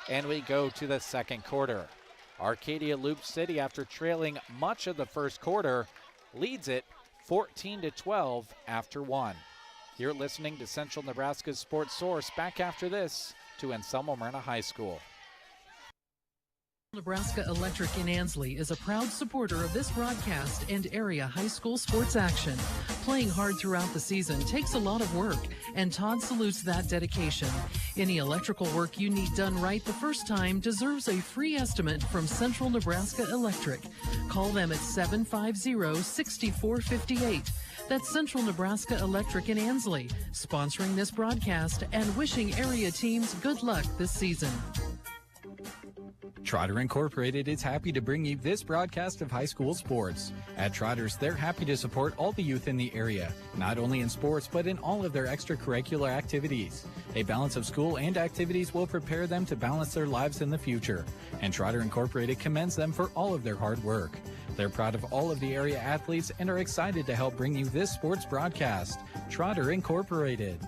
and we go to the second quarter. Arcadia Loop City, after trailing much of the first quarter, leads it 14-12 after 1. You're listening to Central Nebraska's Sports Source. Back after this to Anselmo Myrna High School. Nebraska Electric in Ansley is a proud supporter of this broadcast and area high school sports action. Playing hard throughout the season takes a lot of work, and Todd salutes that dedication. Any electrical work you need done right the first time deserves a free estimate from Central Nebraska Electric. Call them at 750-6458. That's Central Nebraska Electric in Ansley, sponsoring this broadcast and wishing area teams good luck this season. Trotter Incorporated is happy to bring you this broadcast of high school sports. At Trotters, they're happy to support all the youth in the area, not only in sports, but in all of their extracurricular activities. A balance of school and activities will prepare them to balance their lives in the future, and Trotter Incorporated commends them for all of their hard work. They're proud of all of the area athletes and are excited to help bring you this sports broadcast. Trotter Incorporated.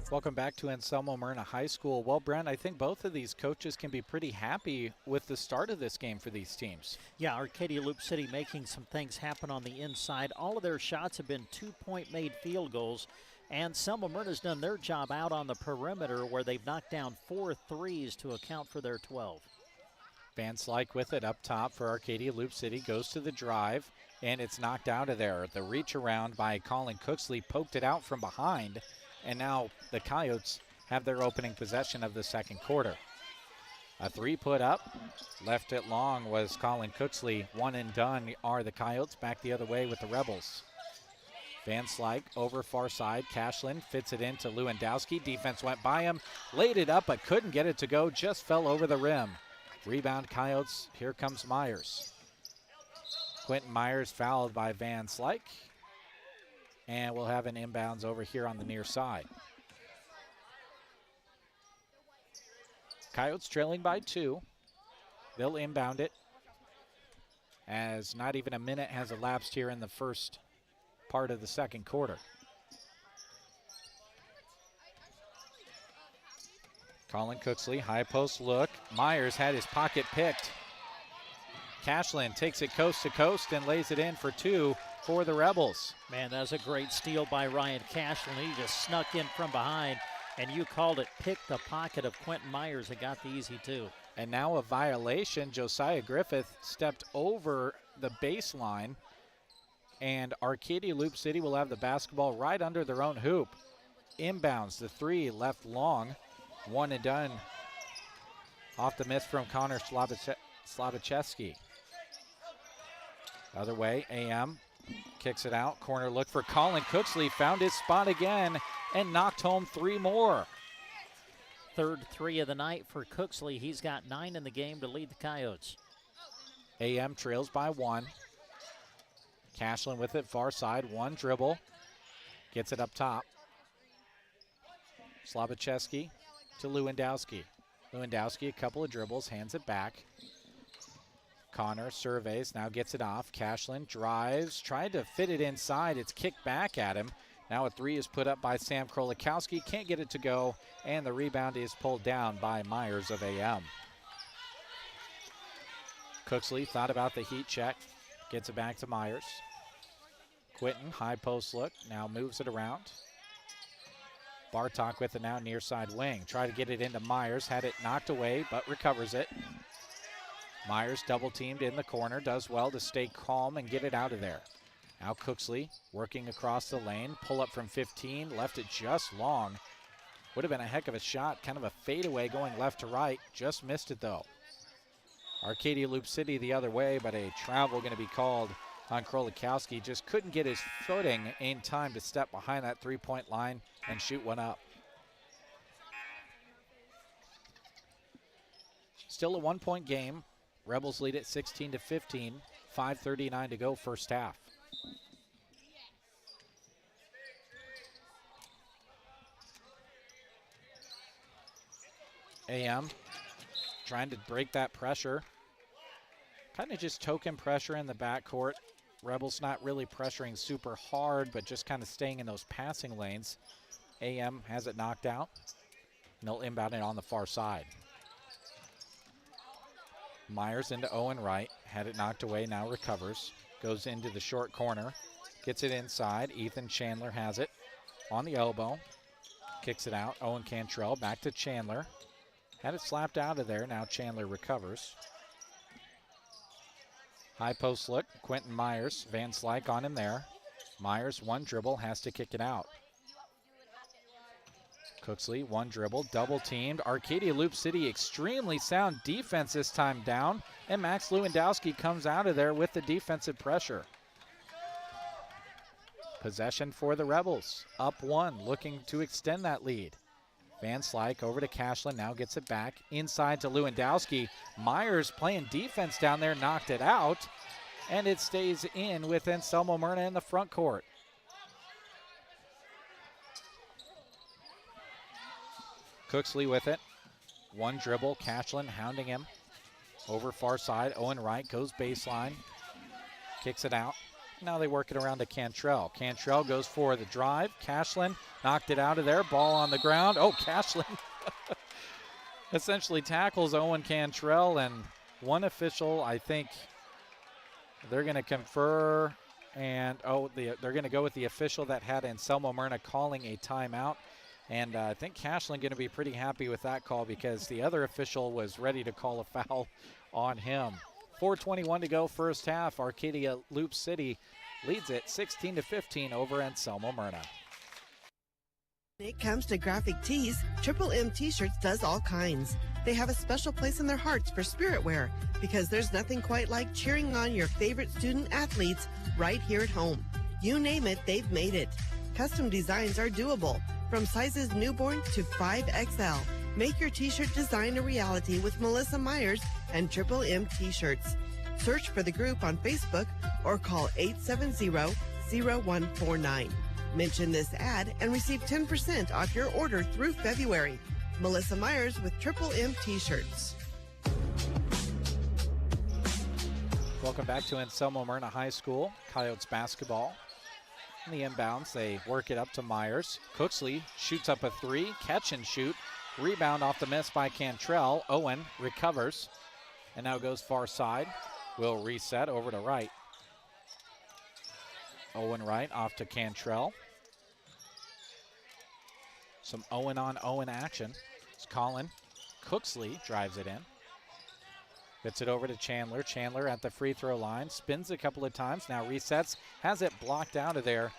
Welcome back to Anselmo Myrna High School. Well, Brent, I think both of these coaches can be pretty happy with the start of this game for these teams. Yeah, Arcadia Loop City making some things happen on the inside. All of their shots have been 2-point made field goals, and Selma Myrna's done their job out on the perimeter where they've knocked down 4 threes to account for their 12. Van Slyke with it up top for Arcadia Loop City, goes to the drive, and it's knocked out of there. The reach around by Colin Cooksley poked it out from behind, and now the Coyotes have their opening possession of the second quarter. A 3 put up, left it long was Colin Cooksley. One and done are the Coyotes, back the other way with the Rebels. Van Slyke over far side. Cashlin fits it into Lewandowski. Defense went by him, laid it up but couldn't get it to go, just fell over the rim. Rebound Coyotes, here comes Myers. Quentin Myers fouled by Van Slyke. And we'll have an inbounds over here on the near side. Coyotes trailing by 2. They'll inbound it as not even a minute has elapsed here in the first part of the second quarter. Colin Cooksley, high post look. Myers had his pocket picked. Cashlin takes it coast to coast and lays it in for 2 for the Rebels. Man, that was a great steal by Ryan Cashlin. He just snuck in from behind, and you called it, picked the pocket of Quentin Myers and got the easy 2. And now a violation. Josiah Griffith stepped over the baseline, and Arcadia Loop City will have the basketball right under their own hoop. Inbounds, the 3 left long. One and done off the miss from Connor Slavicheski. Other way, AM kicks it out. Corner look for Colin Cooksley. Found his spot again and knocked home 3 more. third three of the night for Cooksley. He's got 9 in the game to lead the Coyotes. AM trails by 1. Cashlin with it far side. One dribble. Gets it up top. Slabacheski to Lewandowski. Lewandowski, a couple of dribbles, hands it back. Connor surveys, now gets it off. Cashlin drives, tried to fit it inside. It's kicked back at him. Now a three is put up by Sam Krolikowski. Can't get it to go, and the rebound is pulled down by Myers of AM. Cooksley thought about the heat check. Gets it back to Myers. Quinton, high post look, now moves it around. Bartok with it now near side wing. Try to get it into Myers, had it knocked away, but recovers it. Myers double teamed in the corner, does well to stay calm and get it out of there. Now Cooksley working across the lane, pull up from 15, left it just long. Would have been a heck of a shot, kind of a fadeaway going left to right, just missed it though. Arcadia Loop City the other way, but a travel going to be called on Krolikowski. Just couldn't get his footing in time to step behind that three-point line and shoot one up. Still a 1-point game. Rebels lead at 16-15. 5:39 to go first half. AM trying to break that pressure. Kind of just token pressure in the backcourt. Rebels not really pressuring super hard, but just kind of staying in those passing lanes. AM has it knocked out, and they'll inbound it on the far side. Myers into Owen Wright, had it knocked away, now recovers. Goes into the short corner, gets it inside. Ethan Chandler has it on the elbow, kicks it out. Owen Cantrell back to Chandler. Had it slapped out of there, now Chandler recovers. High post look, Quentin Myers, Van Slyke on him there. Myers, one dribble, has to kick it out. Cooksley, one dribble, double teamed. Arcadia Loop City, extremely sound defense this time down, and Max Lewandowski comes out of there with the defensive pressure. Possession for the Rebels, up one, looking to extend that lead. Van Slyke over to Cashlin, now gets it back inside to Lewandowski. Myers playing defense down there, knocked it out, and it stays in with Anselmo Myrna in the front court. Cooksley with it, one dribble, Cashlin hounding him. Over far side, Owen Wright goes baseline, kicks it out. Now they work it around to Cantrell. Cantrell goes for the drive. Cashlin knocked it out of there. Ball on the ground. Oh, Cashlin essentially tackles Owen Cantrell, and one official, I think they're going to confer, and they're going to go with the official that had Anselmo Myrna calling a timeout. And I think Cashlin going to be pretty happy with that call because the other official was ready to call a foul on him. 4:21 to go first half. Arcadia Loop City leads it 16-15 over Anselmo Myrna. When it comes to graphic tees, Triple M T-shirts does all kinds. They have a special place in their hearts for spirit wear because there's nothing quite like cheering on your favorite student athletes right here at home. You name it, they've made it. Custom designs are doable from sizes newborn to 5XL. Make your T-shirt design a reality with Melissa Myers and Triple M T-shirts. Search for the group on Facebook or call 870-0149. Mention this ad and receive 10% off your order through February. Melissa Myers with Triple M T-shirts. Welcome back to Anselmo Myrna High School. Coyotes basketball. In the inbounds, they work it up to Myers. Cooksley shoots up a three, catch and shoot. Rebound off the miss by Cantrell. Owen recovers and now goes far side. Will reset over to Wright. Owen Wright off to Cantrell. Some Owen on Owen action. It's Colin. Cooksley drives it in. Gets it over to Chandler. Chandler at the free throw line. Spins a couple of times. Now resets. Has it blocked out of there.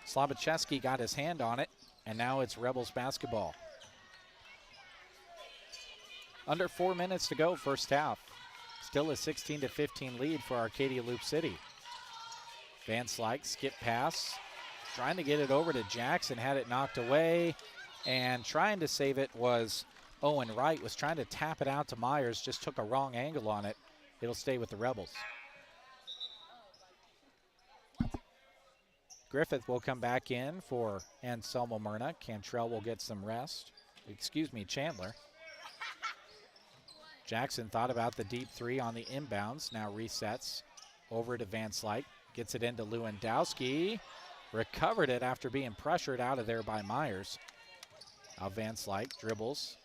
Slabacheski got his hand on it. And now it's Rebels basketball. Under 4 minutes to go first half. Still a 16-15 lead for Arcadia Loop City. Van Slyke, skip pass. Trying to get it over to Jackson. Had it knocked away. And trying to save it was Owen Wright was trying to tap it out to Myers, just took a wrong angle on it. It'll stay with the Rebels. Griffith will come back in for Anselmo Myrna. Cantrell will get some rest. Chandler. Jackson thought about the deep three on the inbounds. Now resets over to Van Slyke. Gets it into Lewandowski. Recovered it after being pressured out of there by Myers. Now Van Slyke dribbles.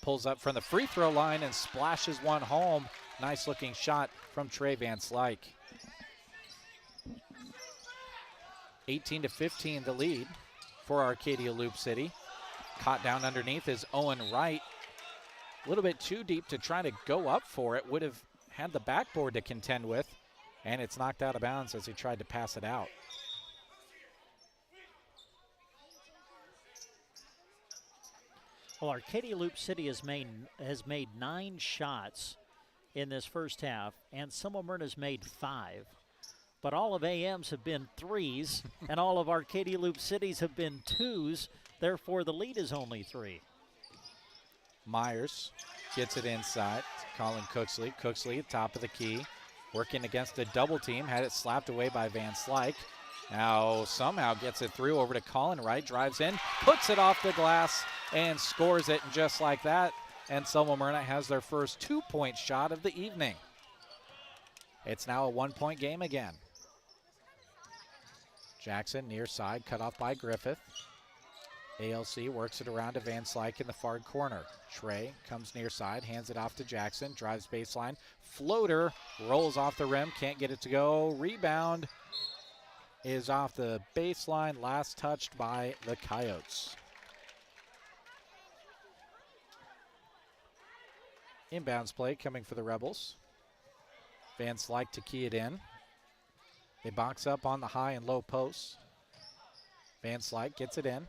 Pulls up from the free throw line and splashes one home. Nice looking shot from Trey Van Slyke. 18-15 the lead for Arcadia Loop City. Caught down underneath is Owen Wright. A little bit too deep to try to go up for it. Would have had the backboard to contend with. And it's knocked out of bounds as he tried to pass it out. Well, Arcadia Loop City has made 9 shots in this first half, and Anselmo Myrna's made 5. But all of AM's have been 3s, and all of Arcadia Loop City's have been 2s. Therefore, the lead is only 3. Myers gets it inside. Colin Cooksley. Cooksley at top of the key. Working against a double team. Had it slapped away by Van Slyke. Now somehow gets it through over to Colin Wright. Drives in. Puts it off the glass and scores it. And just like that, Anselmo Myrna has their first 2-point shot of the evening. It's now a 1-point game again. Jackson near side, cut off by Griffith. ALC works it around to Van Slyke in the far corner. Trey comes near side, hands it off to Jackson, drives baseline. Floater, rolls off the rim, can't get it to go. Rebound is off the baseline, last touched by the Coyotes. Inbounds play coming for the Rebels. Van Slyke to key it in. They box up on the high and low posts. Van Slyke gets it in.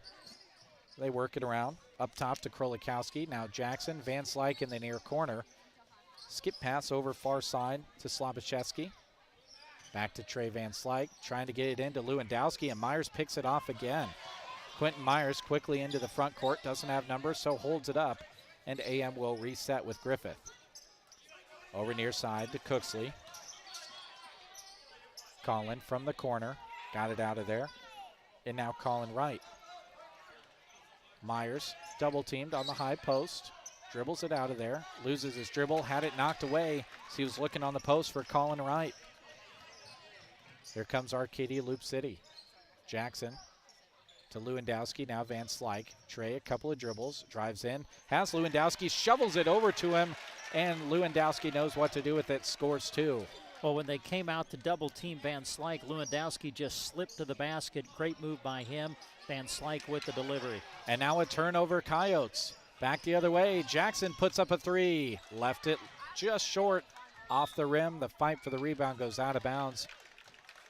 They work it around. Up top to Krolikowski. Now Jackson, Van Slyke in the near corner. Skip pass over far side to Slobachevsky. Back to Trey Van Slyke. Trying to get it into Lewandowski, and Myers picks it off again. Quentin Myers quickly into the front court. Doesn't have numbers, so holds it up. And AM will reset with Griffith. Over near side to Cooksley. Colin from the corner. Got it out of there. And now Colin Wright. Myers double teamed on the high post. Dribbles it out of there. Loses his dribble. Had it knocked away. So he was looking on the post for Colin Wright. Here comes Arcadia Loop City. Jackson to Lewandowski. Now Van Slyke. Trey a couple of dribbles. Drives in. Has Lewandowski. Shovels it over to him. And Lewandowski knows what to do with it. Scores 2. Well, when they came out to double team Van Slyke, Lewandowski just slipped to the basket. Great move by him. Van Slyke with the delivery. And now a turnover, Coyotes. Back the other way. Jackson puts up a 3. Left it just short off the rim. The fight for the rebound goes out of bounds.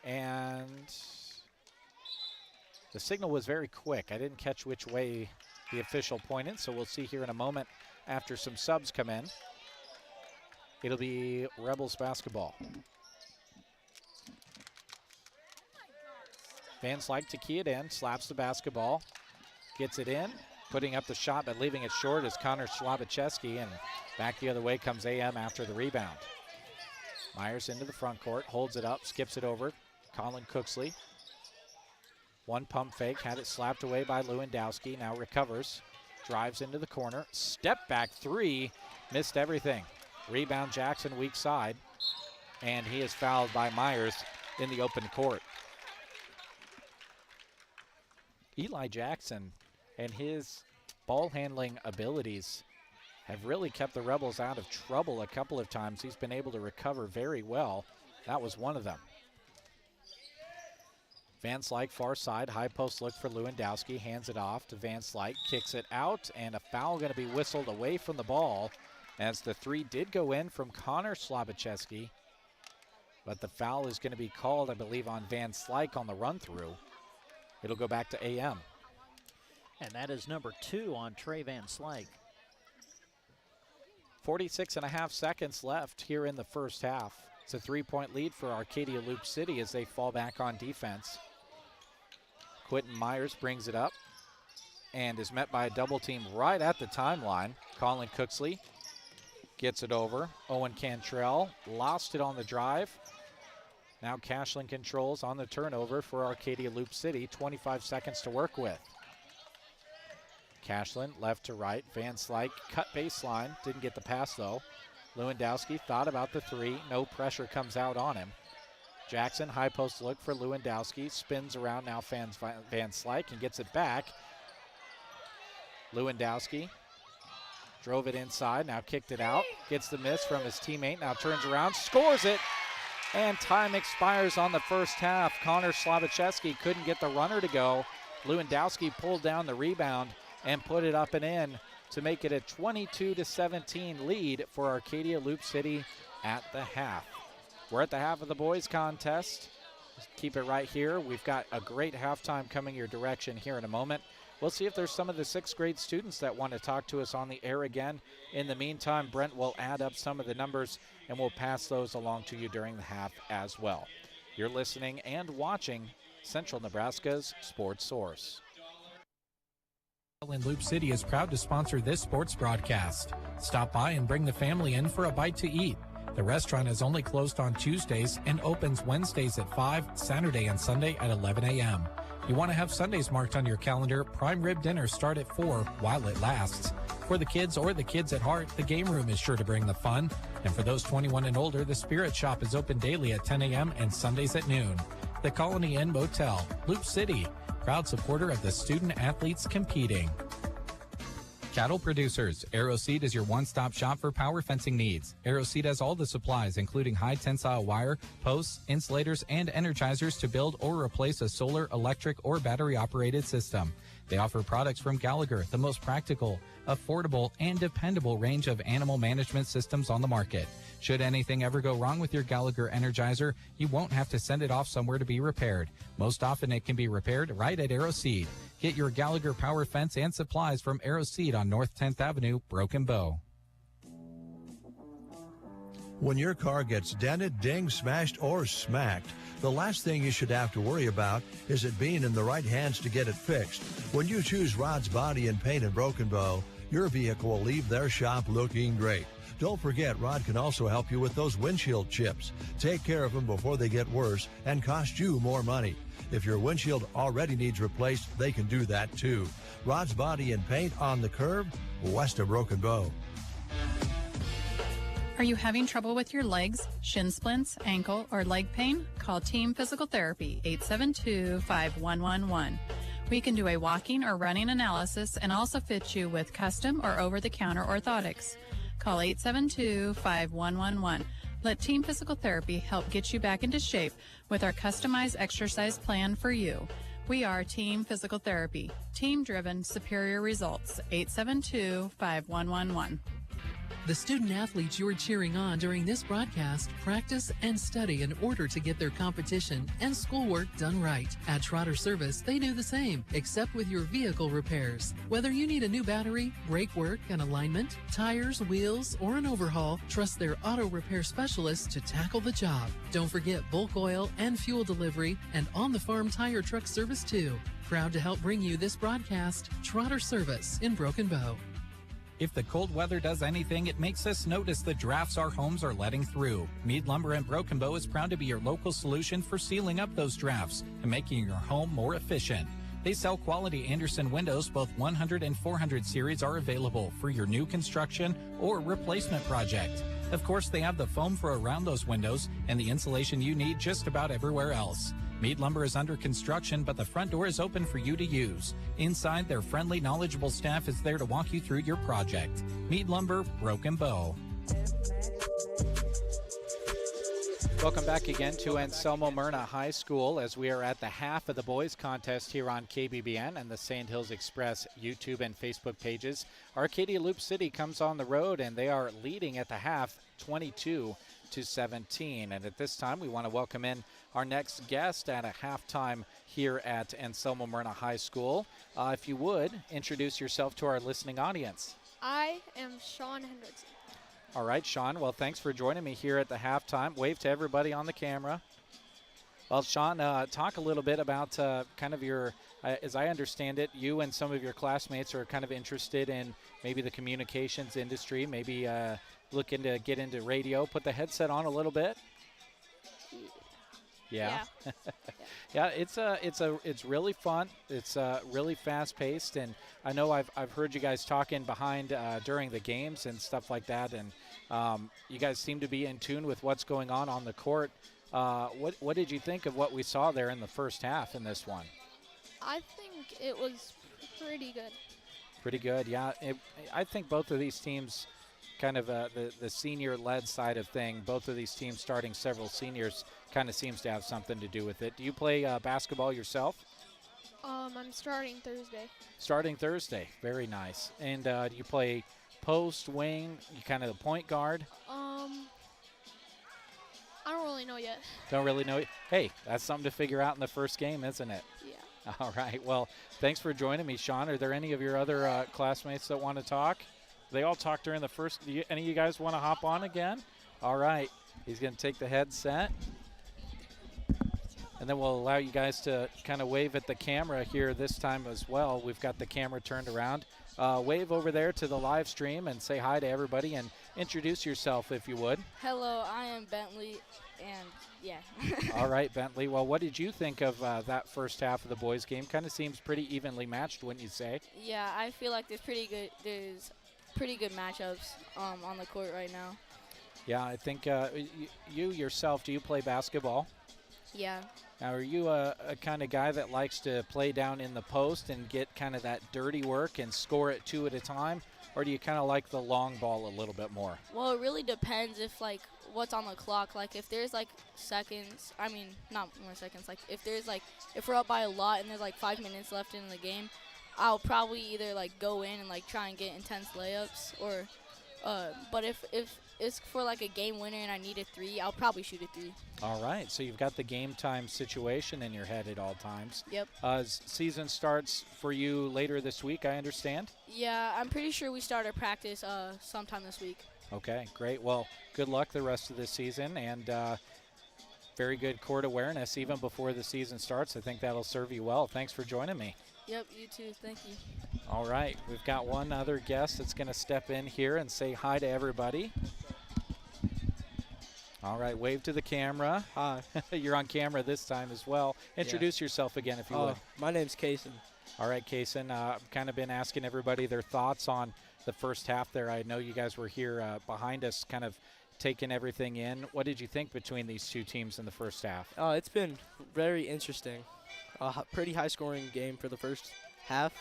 And the signal was very quick. I didn't catch which way the official pointed, so we'll see here in a moment after some subs come in. It'll be Rebels basketball. Van Slyke to key it in, slaps the basketball, gets it in, putting up the shot but leaving it short is Connor Slobachevsky, and back the other way comes AM after the rebound. Myers into the front court, holds it up, skips it over. Colin Cooksley. One pump fake, had it slapped away by Lewandowski, now recovers, drives into the corner, step back 3, missed everything. Rebound Jackson, weak side, and he is fouled by Myers in the open court. Eli Jackson and his ball handling abilities have really kept the Rebels out of trouble a couple of times. He's been able to recover very well. That was one of them. Van Slyke far side, high post look for Lewandowski, hands it off to Van Slyke, kicks it out, and a foul going to be whistled away from the ball as the 3 did go in from Connor Slobachevsky, but the foul is going to be called, I believe, on Van Slyke on the run through. It'll go back to AM. And that is number 2 on Trey Van Slyke. 46.5 seconds left here in the first half. It's a 3-point lead for Arcadia Loop City as they fall back on defense. Quentin Myers brings it up and is met by a double team right at the timeline. Colin Cooksley gets it over. Owen Cantrell lost it on the drive. Now Cashlin controls on the turnover for Arcadia Loop City. 25 seconds to work with. Cashlin left to right. Van Slyke cut baseline. Didn't get the pass though. Lewandowski thought about the three. No pressure comes out on him. Jackson, high post look for Lewandowski. Spins around now Van Slyke and gets it back. Lewandowski drove it inside. Now kicked it out. Gets the miss from his teammate. Now turns around. Scores it. And time expires on the first half. Connor Slavicheski couldn't get the runner to go. Lewandowski pulled down the rebound and put it up and in to make it a 22-17 lead for Arcadia Loop City at the half. We're at the half of the boys contest. Just keep it right here. We've got a great halftime coming your direction here in a moment. We'll see if there's some of the 6th grade students that want to talk to us on the air again. In the meantime, Brent will add up some of the numbers and we'll pass those along to you during the half as well. You're listening and watching Central Nebraska's Sports Source. Loop City is proud to sponsor this sports broadcast. Stop by and bring the family in for a bite to eat. The restaurant is only closed on Tuesdays and opens Wednesdays at 5, Saturday and Sunday at 11 a.m. You want to have Sundays marked on your calendar, prime rib dinners start at 4 while it lasts. For the kids or the kids at heart, the game room is sure to bring the fun. And for those 21 and older, the Spirit Shop is open daily at 10 a.m. and Sundays at noon. The Colony Inn Motel, Loop City, proud supporter of the student athletes competing. Cattle producers, AeroSeed is your one-stop shop for power fencing needs. AeroSeed has all the supplies, including high-tensile wire, posts, insulators, and energizers to build or replace a solar, electric, or battery-operated system. They offer products from Gallagher, the most practical, affordable, and dependable range of animal management systems on the market. Should anything ever go wrong with your Gallagher Energizer, you won't have to send it off somewhere to be repaired. Most often it can be repaired right at AeroSeed. Get your Gallagher power fence and supplies from AeroSeed on North 10th Avenue, Broken Bow. When your car gets dented, dinged, smashed, or smacked, the last thing you should have to worry about is it being in the right hands to get it fixed. When you choose Rod's Body and Paint in Broken Bow, your vehicle will leave their shop looking great. Don't forget, Rod can also help you with those windshield chips. Take care of them before they get worse and cost you more money. If your windshield already needs replaced, they can do that too. Rod's Body and Paint on the curve, west of Broken Bow. Are you having trouble with your legs, shin splints, ankle, or leg pain? Call Team Physical Therapy, 872-5111. We can do a walking or running analysis and also fit you with custom or over-the-counter orthotics. Call 872-5111. Let Team Physical Therapy help get you back into shape with our customized exercise plan for you. We are Team Physical Therapy. Team-driven, superior results. 872-5111. The student athletes you're cheering on during this broadcast practice and study in order to get their competition and schoolwork done right. At Trotter Service, they do the same, except with your vehicle repairs. Whether you need a new battery, brake work and alignment, tires, wheels, or an overhaul, trust their auto repair specialists to tackle the job. Don't forget bulk oil and fuel delivery and on-the-farm tire truck service too. Proud to help bring you this broadcast, Trotter Service in Broken Bow. If the cold weather does anything, it makes us notice the drafts our homes are letting through. Mead Lumber in Broken Bow is proud to be your local solution for sealing up those drafts and making your home more efficient. They sell quality Anderson windows. Both 100 and 400 series are available for your new construction or replacement project. Of course, they have the foam for around those windows and the insulation you need just about everywhere else. Mead Lumber is under construction, but the front door is open for you to use. Inside, their friendly, knowledgeable staff is there to walk you through your project. Mead Lumber, Broken Bow. Welcome back again to Anselmo Myrna High School as we are at the half of the boys contest here on KBBN and the Sand Hills Express YouTube and Facebook pages. Arcadia Loop City comes on the road and they are leading at the half 22-17. And at this time we want to welcome in our next guest at a halftime here at Anselmo Myrna High School. If you would, introduce yourself to our listening audience. I am Sean Hendrickson. All right, Sean. Well, thanks for joining me here at the halftime. Wave to everybody on the camera. Well, Sean, talk a little bit about kind of your as I understand it, you and some of your classmates are kind of interested in maybe the communications industry, maybe looking to get into radio. Put the headset on a little bit. Yeah. Yeah, it's really fun. It's really fast-paced, and I know I've heard you guys talking behind during the games and stuff like that, and you guys seem to be in tune with what's going on the court. What did you think of what we saw there in the first half in this one? I think it was pretty good. Pretty good, yeah. I think both of these teams, kind of the senior-led side of thing, both of these teams starting several seniors kind of seems to have something to do with it. Do you play basketball yourself? I'm starting Thursday. Starting Thursday, very nice. And do you play post, wing, you kind of the point guard? I don't really know yet. Don't really know. Hey, that's something to figure out in the first game, isn't it? Yeah. All right. Well, thanks for joining me, Sean. Are there any of your other classmates that want to talk? They all talked during the first. Any of you guys want to hop on again? All right. He's going to take the headset. And then we'll allow you guys to kind of wave at the camera here this time as well. We've got the camera turned around. Wave over there to the live stream and say hi to everybody and introduce yourself if you would. Hello, I am Bentley, and yeah. All right, Bentley. Well, what did you think of that first half of the boys' game? Kind of seems pretty evenly matched, wouldn't you say? Yeah, I feel like there's pretty good matchups on the court right now. Yeah, I think you yourself, do you play basketball? Yeah. Now, are you a kind of guy that likes to play down in the post and get kind of that dirty work and score it 2 at a time? Or do you kind of like the long ball a little bit more? Well, it really depends if, like, what's on the clock. Like, if there's, like, seconds, I mean, not more seconds. Like, if we're up by a lot and there's, like, 5 minutes left in the game, I'll probably either, like, go in and, like, try and get intense layups. Or, but if it's for, like, a game winner and I need a 3, I'll probably shoot a 3. All right, so you've got the game time situation in your head at all times. Yep. Season starts for you later this week, I understand? Yeah, I'm pretty sure we start our practice sometime this week. Okay, great. Well, good luck the rest of the season, and very good court awareness even before the season starts. I think that'll serve you well. Thanks for joining me. Yep, you too. Thank you. All right, we've got one other guest that's going to step in here and say hi to everybody. All right, wave to the camera. Hi. You're on camera this time as well. Introduce yourself again if you would. My name's Kaysen. All right, Kaysen, I've kind of been asking everybody their thoughts on the first half there. I know you guys were here behind us kind of taking everything in. What did you think between these two teams in the first half? It's been very interesting. Pretty high-scoring game for the first half,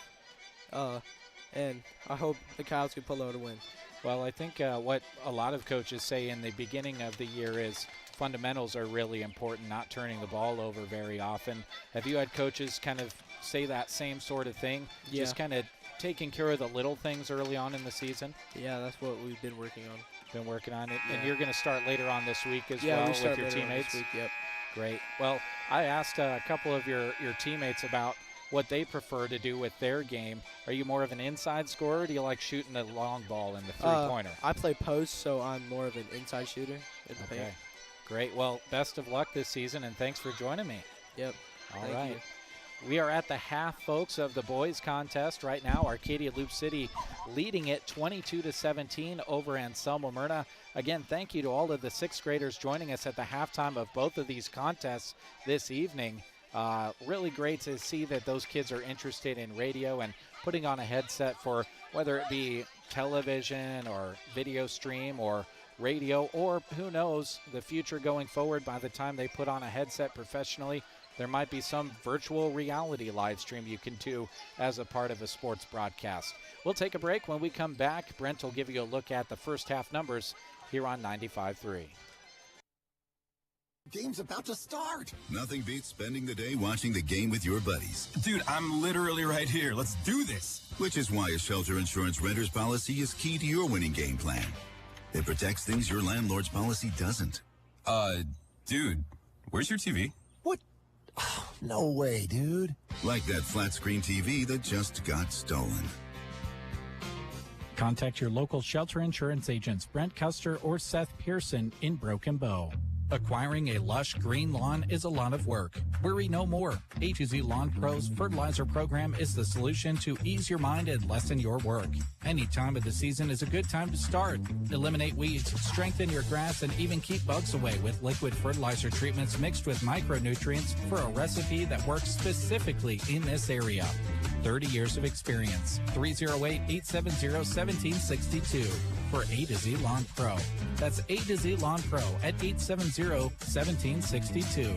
and I hope the Cows can pull out a win. Well, I think what a lot of coaches say in the beginning of the year is fundamentals are really important, not turning the ball over very often. Have you had coaches kind of say that same sort of thing? Yeah. Just kind of taking care of the little things early on in the season? Yeah, that's what we've been working on. Been working on it. And you're going to start later on this week as well with your teammates? This week, yep. Great. Well, I asked a couple of your teammates about what they prefer to do with their game. Are you more of an inside scorer, or do you like shooting the long ball in the three-pointer? I play post, so I'm more of an inside shooter in the paint. Great. Well, best of luck this season, and thanks for joining me. Yep. All right. We are at the half, folks, of the boys contest right now. Arcadia Loop City leading it 22-17 over Anselmo Myrna. Again, thank you to all of the sixth graders joining us at the halftime of both of these contests this evening. Really great to see that those kids are interested in radio and putting on a headset for whether it be television or video stream or radio, or who knows, the future going forward. By the time they put on a headset professionally, there might be some virtual reality live stream you can do as a part of a sports broadcast. We'll take a break. When we come back, Brent will give you a look at the first half numbers here on 95.3. Game's about to start. Nothing beats spending the day watching the game with your buddies. Dude, I'm literally right here. Let's do this. Which is why a shelter insurance renter's policy is key to your winning game plan. It protects things your landlord's policy doesn't. Dude, where's your TV? What? Oh, no way, dude. Like that flat screen TV that just got stolen. Contact your local shelter insurance agents, Brent Custer or Seth Pearson in Broken Bow. Acquiring a lush green lawn is a lot of work. Worry no more. A to Z Lawn Pro's fertilizer program is the solution to ease your mind and lessen your work. Any time of the season is a good time to start. Eliminate weeds, strengthen your grass, and even keep bugs away with liquid fertilizer treatments mixed with micronutrients for a recipe that works specifically in this area. 30 years of experience. 308-870-1762 for A to Z Lawn Pro. That's A to Z Lawn Pro at 870-1762.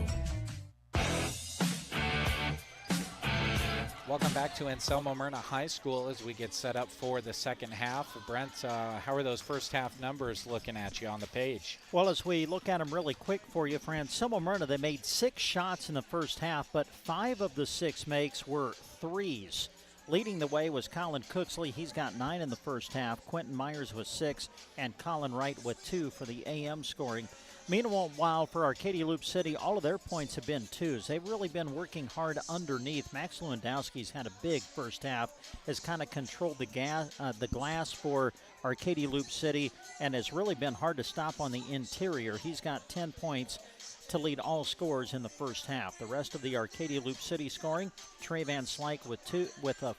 Welcome back to Anselmo Myrna High School as we get set up for the second half. Brent, how are those first half numbers looking at you on the page? Well, as we look at them really quick for you, for Anselmo Myrna, they made 6 shots in the first half, but 5 of the 6 makes were threes. Leading the way was Colin Cooksley. He's got 9 in the first half. Quentin Myers with 6, and Colin Wright with 2 for the AM scoring. Meanwhile, for Arcadia Loop City, all of their points have been 2s. They've really been working hard underneath. Max Lewandowski's had a big first half, has kind of controlled the glass for Arcadia Loop City, and has really been hard to stop on the interior. He's got 10 points to lead all scores in the first half. The rest of the Arcadia Loop City scoring, Trey Van Slyke with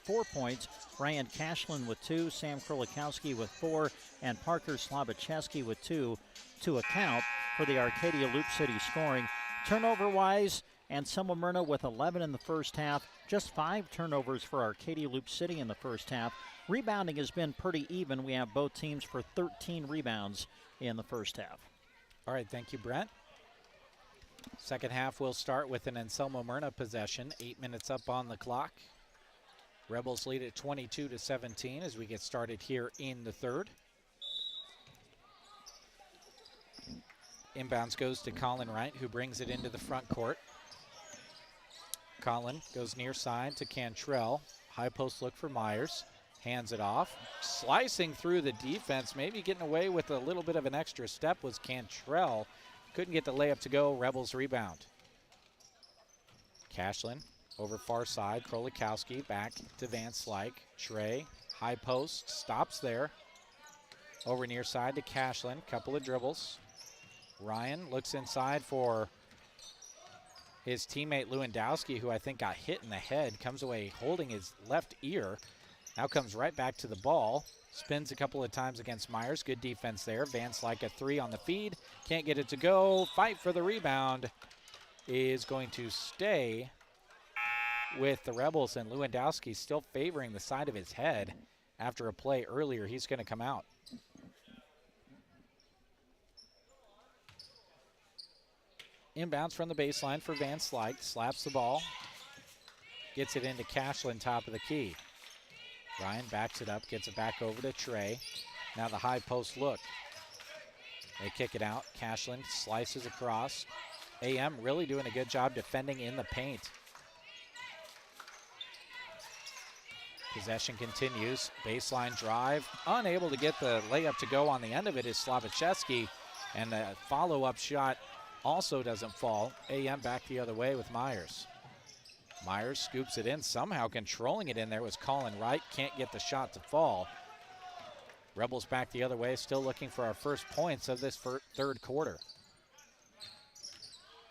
4 points, Ryan Cashlin with 2, Sam Krolikowski with 4, and Parker Slabacheski with 2 to account for the Arcadia Loop City scoring. Turnover-wise, Anselmo Myrna with 11 in the first half, just 5 turnovers for Arcadia Loop City in the first half. Rebounding has been pretty even. We have both teams for 13 rebounds in the first half. All right, thank you, Brent. Second half will start with an Anselmo Myrna possession. 8 minutes up on the clock. Rebels lead at 22-17 as we get started here in the third. Inbounds goes to Colin Wright, who brings it into the front court. Colin goes near side to Cantrell. High post look for Myers. Hands it off. Slicing through the defense, maybe getting away with a little bit of an extra step was Cantrell. Couldn't get the layup to go. Rebels rebound. Cashlin over far side. Krolikowski back to Van Slyke. Trey, high post, stops there. Over near side to Cashlin. Couple of dribbles. Ryan looks inside for his teammate Lewandowski, who I think got hit in the head. Comes away holding his left ear. Now comes right back to the ball. Spins a couple of times against Myers. Good defense there. Van Slyke a 3 on the feed. Can't get it to go. Fight for the rebound is going to stay with the Rebels, and Lewandowski still favoring the side of his head after a play earlier. He's going to come out. Inbounds from the baseline for Van Slyke. Slaps the ball. Gets it into Cashlin, top of the key. Ryan backs it up, gets it back over to Trey. Now the high post look. They kick it out. Cashlin slices across. AM really doing a good job defending in the paint. Possession continues. Baseline drive. Unable to get the layup to go on the end of it is Slabacheski. And the follow-up shot also doesn't fall. AM back the other way with Myers. Myers scoops it in, somehow controlling it in there was Colin Wright. Can't get the shot to fall. Rebels back the other way, still looking for our first points of this third quarter.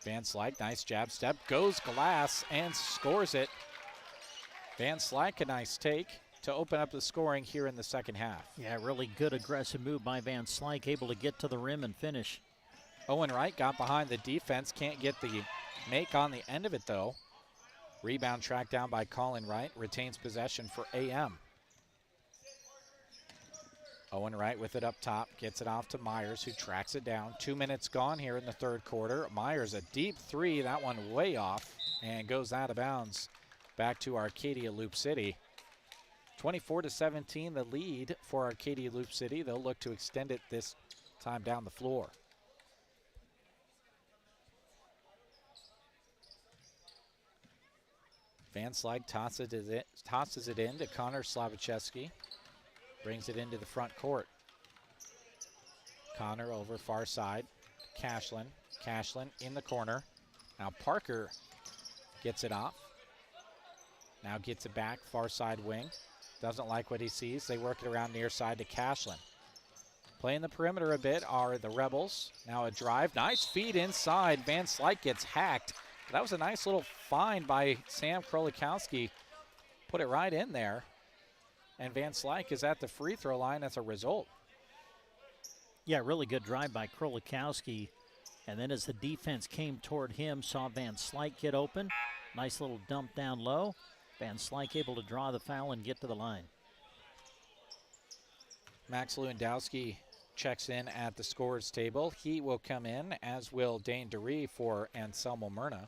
Van Slyke, nice jab step, goes glass and scores it. Van Slyke, a nice take to open up the scoring here in the second half. Yeah, really good aggressive move by Van Slyke, able to get to the rim and finish. Owen Wright got behind the defense, can't get the make on the end of it though. Rebound tracked down by Colin Wright, retains possession for AM. Owen Wright with it up top, gets it off to Myers, who tracks it down. 2 minutes gone here in the third quarter. Myers, a deep 3, that one way off, and goes out of bounds back to Arcadia Loop City. 24-17, the lead for Arcadia Loop City. They'll look to extend it this time down the floor. Van Slyke tosses it in to Connor Slabacheski. Brings it into the front court. Connor over far side. Cashlin. Cashlin in the corner. Now Parker gets it off. Now gets it back, far side wing. Doesn't like what he sees. They work it around near side to Cashlin. Playing the perimeter a bit are the Rebels. Now a drive. Nice feed inside. Van Slyke gets hacked. That was a nice little find by Sam Krolikowski. Put it right in there. And Van Slyke is at the free throw line as a result. Yeah, really good drive by Krolikowski. And then as the defense came toward him, saw Van Slyke get open. Nice little dump down low. Van Slyke able to draw the foul and get to the line. Max Lewandowski checks in at the scorers table. He will come in, as will Dane DeRee for Anselmo Myrna.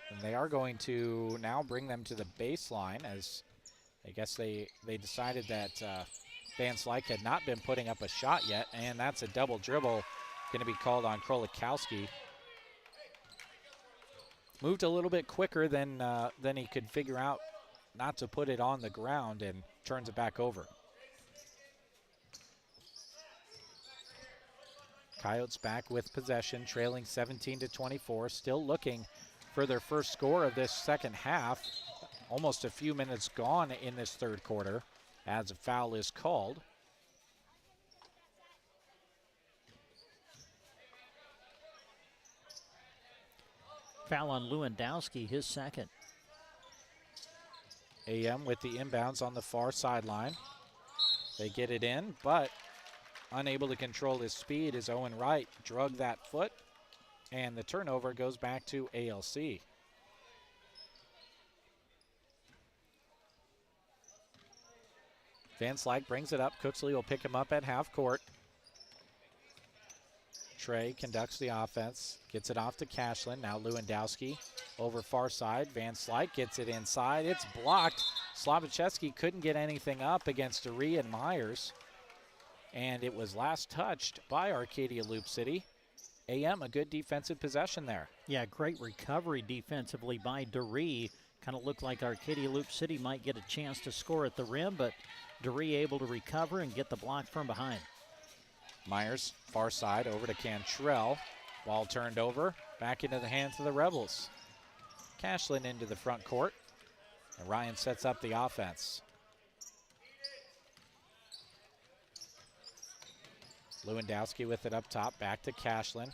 And they are going to now bring them to the baseline, as I guess they decided that Van Slyke had not been putting up a shot yet, and that's a double dribble going to be called on Krolikowski. Moved a little bit quicker than he could figure out not to put it on the ground, and turns it back over. Coyotes back with possession, trailing 17-24, still looking for their first score of this second half. Almost a few minutes gone in this third quarter as a foul is called. Foul on Lewandowski, his second. AM with the inbounds on the far sideline. They get it in, but unable to control his speed is Owen Wright. Drug that foot, and the turnover goes back to ALC. Van Slyke brings it up. Cooksley will pick him up at half court. Trey conducts the offense, gets it off to Cashlin. Now Lewandowski over far side. Van Slyke gets it inside. It's blocked. Slavicheski couldn't get anything up against DeRee and Myers. And it was last touched by Arcadia Loop City. AM, a good defensive possession there. Yeah, great recovery defensively by DeRee. Kind of looked like Arcadia Loop City might get a chance to score at the rim, but DeRee able to recover and get the block from behind. Myers, far side, over to Cantrell. Ball turned over, back into the hands of the Rebels. Cashlin into the front court, and Ryan sets up the offense. Lewandowski with it up top, back to Cashlin.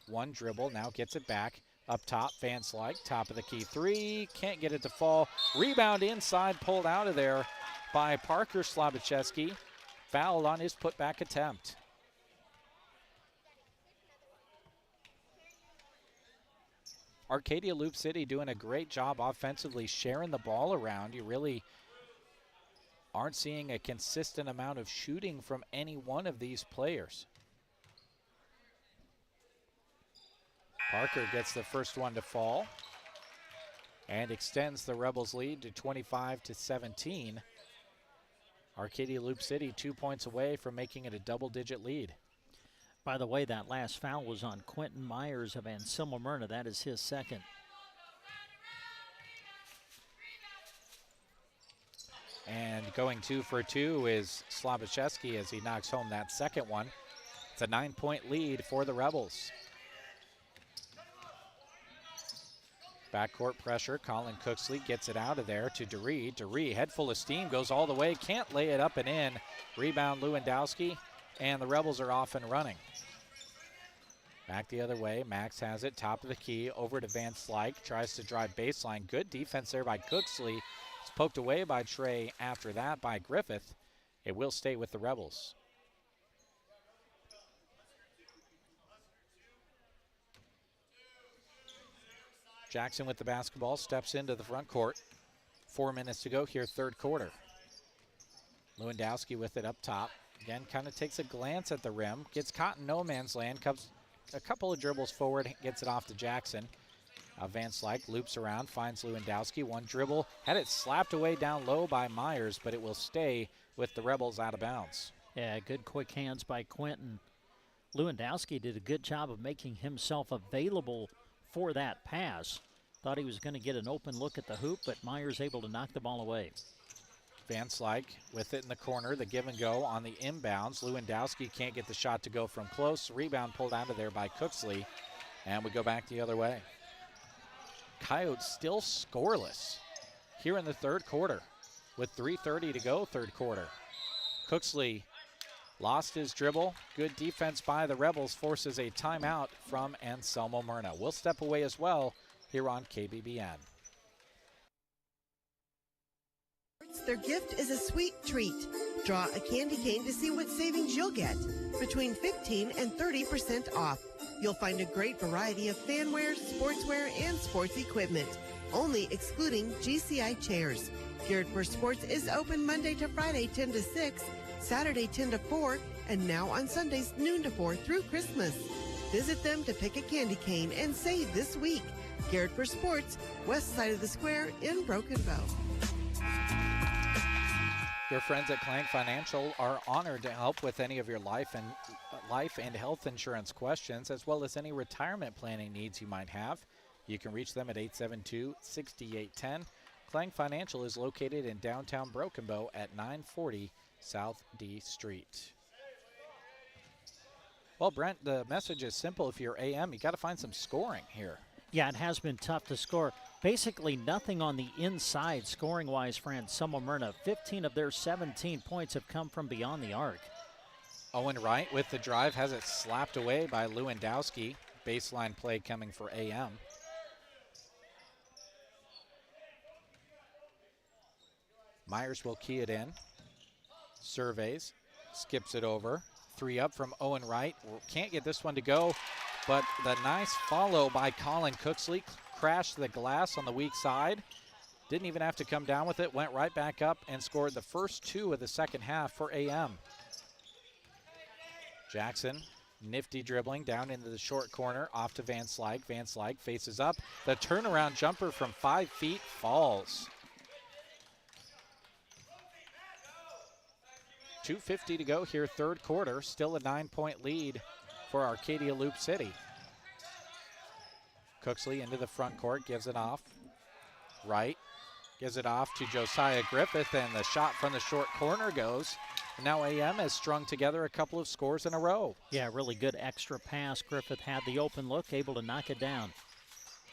One dribble, now gets it back. Up top, Van Slyke, top of the key three. Can't get it to fall. Rebound inside, pulled out of there by Parker Slavicheski. Fouled on his putback attempt. Arcadia Loop City doing a great job offensively, sharing the ball around. You really aren't seeing a consistent amount of shooting from any one of these players. Parker gets the first one to fall and extends the Rebels' lead to 25-17. Arcadia Loop City 2 points away from making it a double-digit lead. By the way, that last foul was on Quentin Myers of Anselmo Myrna. That is his second. And going 2 for 2 is Slavicheski as he knocks home that second one. It's a 9-point lead for the Rebels. Backcourt pressure, Colin Cooksley gets it out of there to DeRee. DeRee, head full of steam, goes all the way, can't lay it up and in. Rebound Lewandowski, and the Rebels are off and running. Back the other way, Max has it, top of the key, over to Van Slyke, tries to drive baseline. Good defense there by Cooksley. It's poked away by Trey after that by Griffith. It will stay with the Rebels. Jackson with the basketball, steps into the front court. 4 minutes to go here, third quarter. Lewandowski with it up top. Again, kind of takes a glance at the rim. Gets caught in no man's land. Comes a couple of dribbles forward. Gets it off to Jackson. Van Slyke loops around. Finds Lewandowski. One dribble. Had it slapped away down low by Myers, but it will stay with the Rebels out of bounds. Yeah, good quick hands by Quentin. Lewandowski did a good job of making himself available for that pass. Thought he was going to get an open look at the hoop, but Myers able to knock the ball away. Van Slyke with it in the corner, the give and go on the inbounds. Lewandowski can't get the shot to go from close. Rebound pulled out of there by Cooksley, and we go back the other way. Coyotes still scoreless here in the third quarter. with 3:30 to go, third quarter. Cooksley lost his dribble. Good defense by the Rebels forces a timeout from Anselmo Myrna. We'll step away as well here on KBBN. Their gift is a sweet treat. Draw a candy cane to see what savings you'll get. Between 15 and 30% off. You'll find a great variety of fanware, sportswear, and sports equipment. Only excluding GCI chairs. Geared for Sports is open Monday to Friday 10 to 6, Saturday 10 to 4, and now on Sundays noon to 4 through Christmas. Visit them to pick a candy cane and save this week. Geared for Sports, west side of the square in Broken Bow. Your friends at Clank Financial are honored to help with any of your life and health insurance questions, as well as any retirement planning needs you might have. You can reach them at 872-6810. Clank Financial is located in downtown Broken Bow at 940 South D Street. Well, Brent, the message is simple. If you're AM, you got to find some scoring here. Yeah, it has been tough to score. Basically nothing on the inside scoring-wise for Anselmo Myrna. 15 of their 17 points have come from beyond the arc. Owen Wright with the drive has it slapped away by Lewandowski. Baseline play coming for AM. Myers will key it in. Surveys, skips it over. 3 up from Owen Wright. Can't get this one to go, but the nice follow by Colin Cooksley crashed the glass on the weak side. Didn't even have to come down with it. Went right back up and scored the first 2 of the second half for AM. Jackson, nifty dribbling down into the short corner, off to Van Slyke. Van Slyke faces up. The turnaround jumper from 5 feet falls. 2:50 to go here, third quarter. Still a 9-point lead for Arcadia Loop City. Cooksley into the front court, gives it off. Wright gives it off to Josiah Griffith, and the shot from the short corner goes. And now AM has strung together a couple of scores in a row. Yeah, really good extra pass. Griffith had the open look, able to knock it down.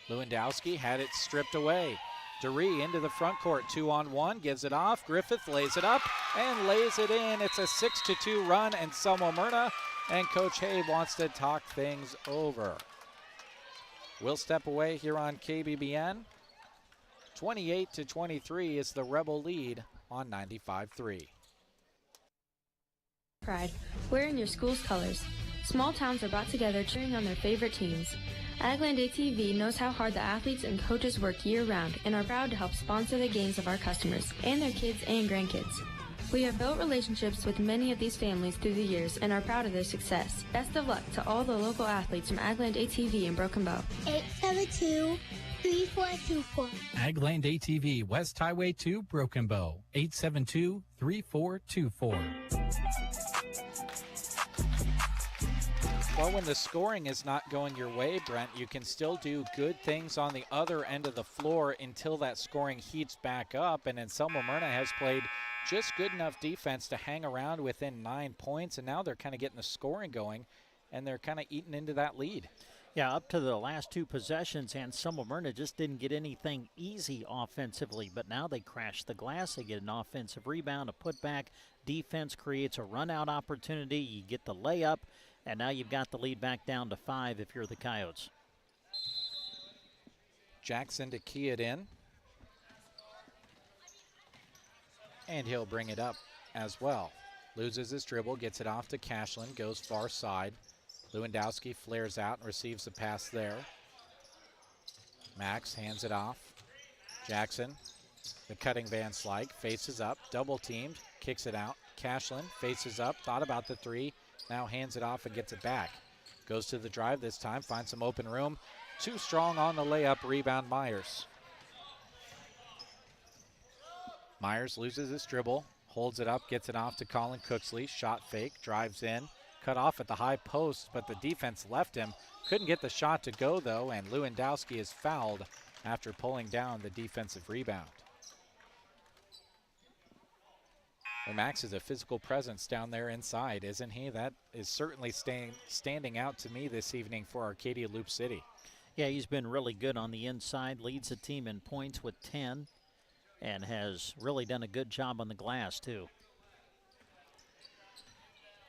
Lewandowski had it stripped away. DeRee into the front court, 2-on-1, gives it off. Griffith lays it up and lays it in. It's a 6-2 run, and Anselmo Myrna, and Coach Hay wants to talk things over. We'll step away here on KBBN. 28-23 is the Rebel lead on 95.3. Pride, wearing your school's colors. Small towns are brought together cheering on their favorite teams. Agland ATV knows how hard the athletes and coaches work year-round and are proud to help sponsor the games of our customers and their kids and grandkids. We have built relationships with many of these families through the years and are proud of their success. Best of luck to all the local athletes from Agland ATV in Broken Bow. 872-3424. Agland ATV, West Highway 2, Broken Bow. 872-3424. Well, when the scoring is not going your way, Brent, you can still do good things on the other end of the floor until that scoring heats back up. And Anselmo Myrna has played just good enough defense to hang around within 9 points, and now they're kind of getting the scoring going, and they're kind of eating into that lead. Yeah, up to the last 2 possessions, Anselmo Myrna just didn't get anything easy offensively, but now they crash the glass. They get an offensive rebound, a putback. Defense creates a run-out opportunity. You get the layup. And now you've got the lead back down to 5 if you're the Coyotes. Jackson to key it in. And he'll bring it up as well. Loses his dribble, gets it off to Cashlin, goes far side. Lewandowski flares out and receives the pass there. Max hands it off. Jackson, the cutting Van Slyke, faces up, double teamed, kicks it out. Cashlin faces up, thought about the 3. Now hands it off and gets it back. Goes to the drive this time, finds some open room. Too strong on the layup, rebound Myers. Myers loses his dribble, holds it up, gets it off to Colin Cooksley. Shot fake, drives in, cut off at the high post, but the defense left him. Couldn't get the shot to go though, and Lewandowski is fouled after pulling down the defensive rebound. Well, Max is a physical presence down there inside, isn't he? That is certainly standing out to me this evening for Arcadia Loop City. Yeah, he's been really good on the inside, leads the team in points with 10. and has really done a good job on the glass, too.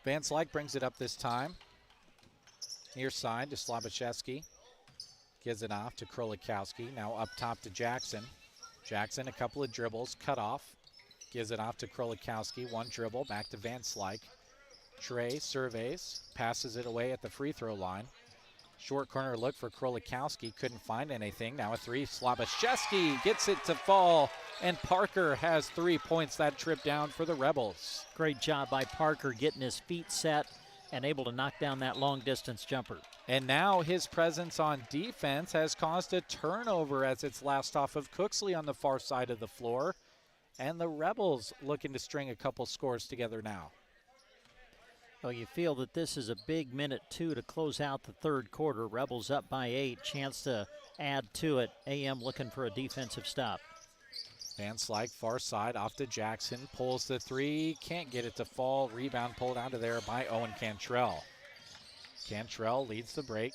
Van Slyke brings it up this time. Near side to Slobachevsky. Gives it off to Krolikowski. Now up top to Jackson. Jackson, a couple of dribbles, cut off. Gives it off to Krolikowski. One dribble, back to Van Slyke. Trey surveys, passes it away at the free throw line. Short corner look for Krolikowski, couldn't find anything. Now a three, Slobachevsky gets it to fall, and Parker has 3 points that trip down for the Rebels. Great job by Parker getting his feet set and able to knock down that long distance jumper. And now his presence on defense has caused a turnover as it's last off of Cooksley on the far side of the floor. And the Rebels looking to string a couple scores together now. Well, you feel that this is a big minute 2 to close out the third quarter. Rebels up by 8, chance to add to it. AM looking for a defensive stop. Van Slyke, far side, off to Jackson, pulls the three, can't get it to fall. Rebound pulled out of there by Owen Cantrell. Cantrell leads the break.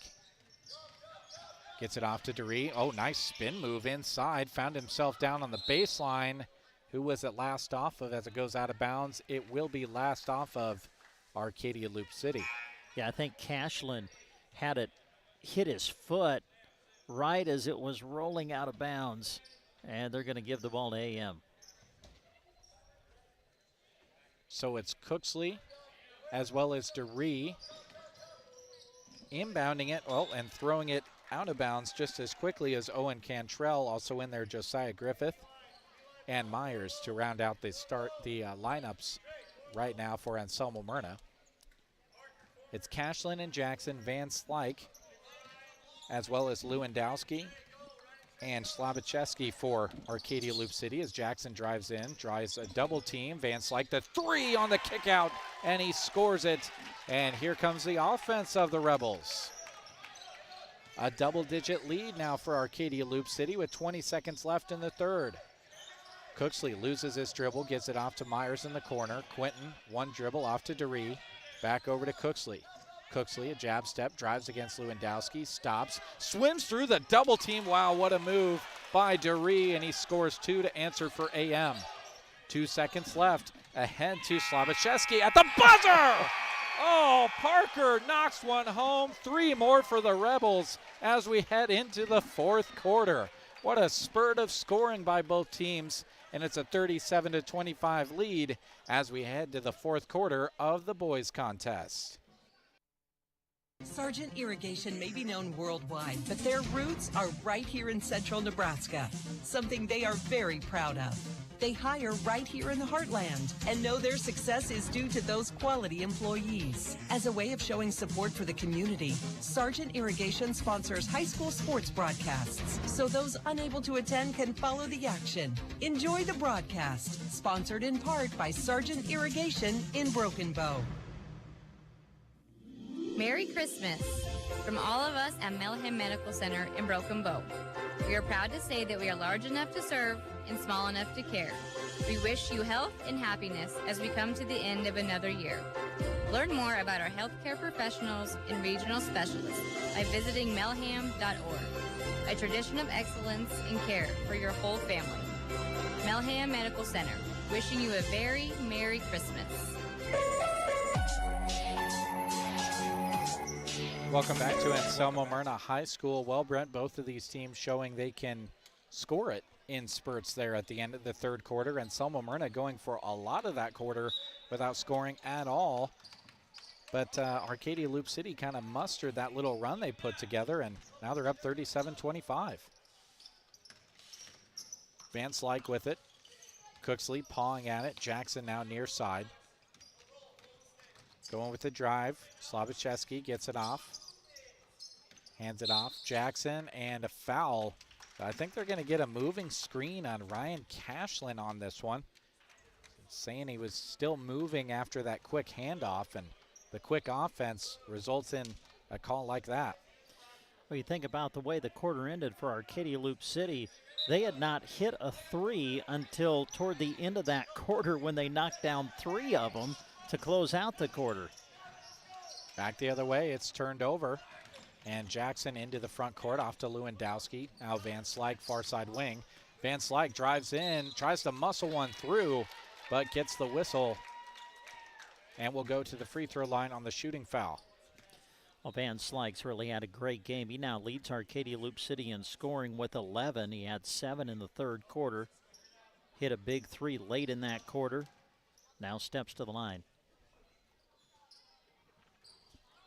Gets it off to DeRee. Oh, nice spin move inside. Found himself down on the baseline. Who was it last off of as it goes out of bounds? It will be last off of Arcadia Loop City. Yeah, I think Cashlin had it hit his foot right as it was rolling out of bounds, and they're going to give the ball to AM. So it's Cooksley as well as DeRee inbounding it, and throwing it out of bounds just as quickly as Owen Cantrell. Also in there, Josiah Griffith and Myers to round out the lineups right now for Anselmo Myrna. It's Cashlin and Jackson, Van Slyke, as well as Lewandowski and Slobachevsky for Arcadia Loop City as Jackson drives in, drives a double team. Van Slyke, the three on the kick out, and he scores it. And here comes the offense of the Rebels. A double-digit lead now for Arcadia Loop City with 20 seconds left in the third. Cooksley loses his dribble, gets it off to Myers in the corner. Quinton, one dribble off to DeRee. Back over to Cooksley. Cooksley, a jab step, drives against Lewandowski, stops, swims through the double team. Wow, what a move by DeRee, and he scores 2 to answer for AM. 2 seconds left, ahead to Slobachevsky at the buzzer! Oh, Parker knocks one home. 3 more for the Rebels as we head into the fourth quarter. What a spurt of scoring by both teams, and it's a 37-25 lead as we head to the fourth quarter of the boys contest. Sargent Irrigation may be known worldwide, but their roots are right here in central Nebraska, something they are very proud of. They hire right here in the heartland and know their success is due to those quality employees. As a way of showing support for the community, Sargent Irrigation sponsors high school sports broadcasts, so those unable to attend can follow the action. Enjoy the broadcast, sponsored in part by Sargent Irrigation in Broken Bow. Merry Christmas from all of us at Melham Medical Center in Broken Bow. We are proud to say that we are large enough to serve and small enough to care. We wish you health and happiness as we come to the end of another year. Learn more about our healthcare professionals and regional specialists by visiting melham.org. A tradition of excellence and care for your whole family. Melham Medical Center, wishing you a very Merry Christmas. Welcome back to Anselmo Myrna High School. Well, Brent, both of these teams showing they can score it in spurts there at the end of the third quarter. Anselmo Myrna going for a lot of that quarter without scoring at all. But Arcadia Loop City kind of mustered that little run they put together, and now they're up 37-25. Van Slyke with it. Cooksley pawing at it. Jackson now near side. Going with the drive. Slobachevsky gets it off. Hands it off. Jackson, and a foul. I think they're going to get a moving screen on Ryan Cashlin on this one. Saying he was still moving after that quick handoff, and the quick offense results in a call like that. Well, you think about the way the quarter ended for Arcadia Loop City. They had not hit a three until toward the end of that quarter when they knocked down 3 of them to close out the quarter. Back the other way, it's turned over. And Jackson into the front court, off to Lewandowski. Now Van Slyke, far side wing. Van Slyke drives in, tries to muscle one through, but gets the whistle and will go to the free throw line on the shooting foul. Well, Van Slyke's really had a great game. He now leads Arcadia Loop City in scoring with 11. He had 7 in the third quarter. Hit a big 3 late in that quarter. Now steps to the line.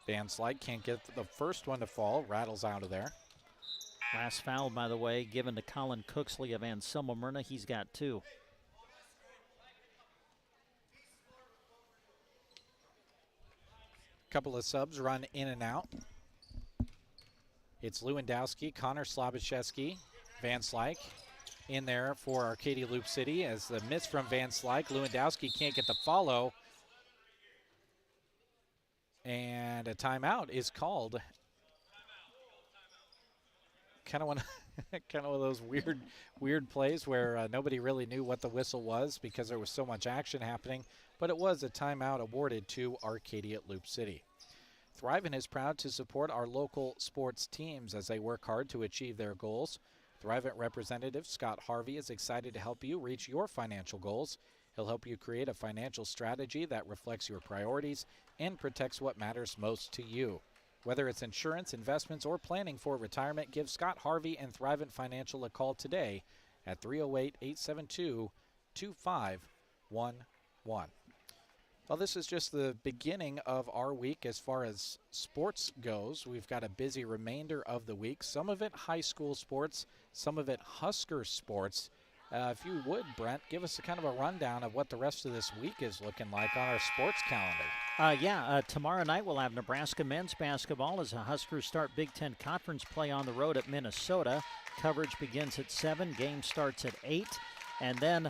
Van Slyke can't get the first one to fall. Rattles out of there. Last foul, by the way, given to Colin Cooksley of Anselmo Myrna. He's got 2. Couple of subs run in and out. It's Lewandowski, Connor Slobachewski, Van Slyke in there for Arcadia Loop City as the miss from Van Slyke. Lewandowski can't get the follow. And a timeout is called. Kind of one of those weird plays where nobody really knew what the whistle was because there was so much action happening, but it was a timeout awarded to Arcadia Loop City. Thrivent is proud to support our local sports teams as they work hard to achieve their goals. Thrivent representative Scott Harvey is excited to help you reach your financial goals. He'll help you create a financial strategy that reflects your priorities and protects what matters most to you. Whether it's insurance, investments, or planning for retirement, give Scott Harvey and Thrivent Financial a call today at 308-872-2511. Well, this is just the beginning of our week as far as sports goes. We've got a busy remainder of the week. Some of it high school sports, some of it Husker sports. If you would, Brent, give us a kind of a rundown of what the rest of this week is looking like on our sports calendar. Tomorrow night we'll have Nebraska men's basketball as the Huskers start Big Ten Conference play on the road at Minnesota. Coverage begins at 7, game starts at 8. And then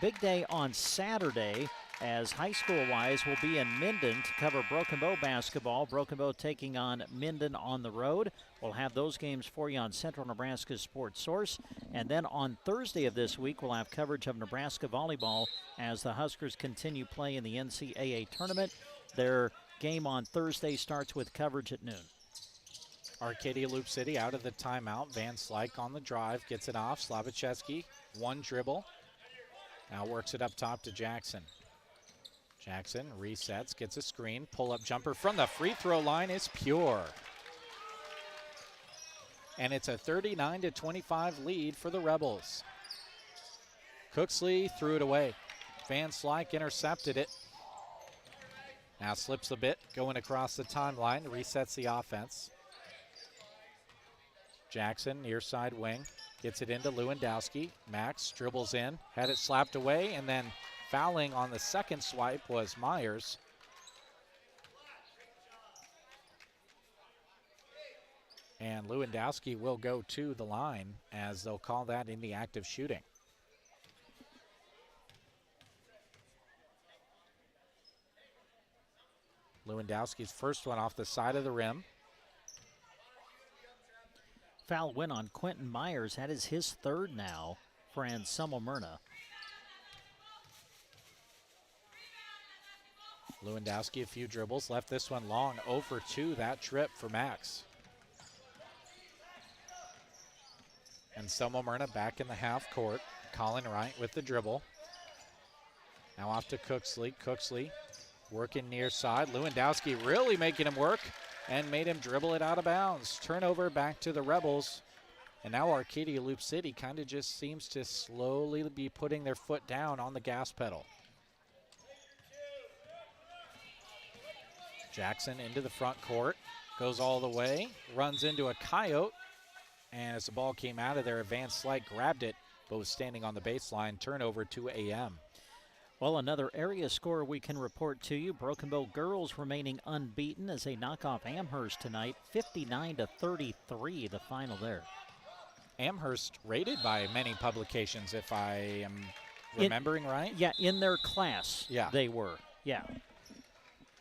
big day on Saturday as high school-wise will be in Minden to cover Broken Bow basketball. Broken Bow taking on Minden on the road. We'll have those games for you on Central Nebraska Sports Source. And then on Thursday of this week, we'll have coverage of Nebraska volleyball as the Huskers continue play in the NCAA tournament. Their game on Thursday starts with coverage at noon. Arcadia Loop City out of the timeout. Van Slyke on the drive, gets it off. Slobachewski, one dribble. Now works it up top to Jackson. Jackson resets, gets a screen. Pull-up jumper from the free throw line is pure. And it's a 39-25 lead for the Rebels. Cooksley threw it away. Van Slyke intercepted it. Now slips a bit, going across the timeline, resets the offense. Jackson, near side wing, gets it into Lewandowski. Max dribbles in, had it slapped away, and then fouling on the second swipe was Myers. And Lewandowski will go to the line as they'll call that in the act of shooting. Lewandowski's first one off the side of the rim. Foul win on Quentin Myers. That is his third now for Anselmo Myrna. Lewandowski, a few dribbles, left this one long, 0 for 2, that trip for Max. Anselmo Myrna back in the half court. Colin Wright with the dribble. Now off to Cooksley. Cooksley working near side. Lewandowski really making him work and made him dribble it out of bounds. Turnover back to the Rebels. And now Arcadia Loop City kind of just seems to slowly be putting their foot down on the gas pedal. Jackson into the front court, goes all the way, runs into a coyote, and as the ball came out of there, Van Slyke grabbed it, but was standing on the baseline. Turnover to AM. Well, another area score we can report to you. Broken Bow girls remaining unbeaten as they knock off Amherst tonight, 59-33, the final there. Amherst rated by many publications, if I am remembering right. Yeah, in their class, they were, yeah.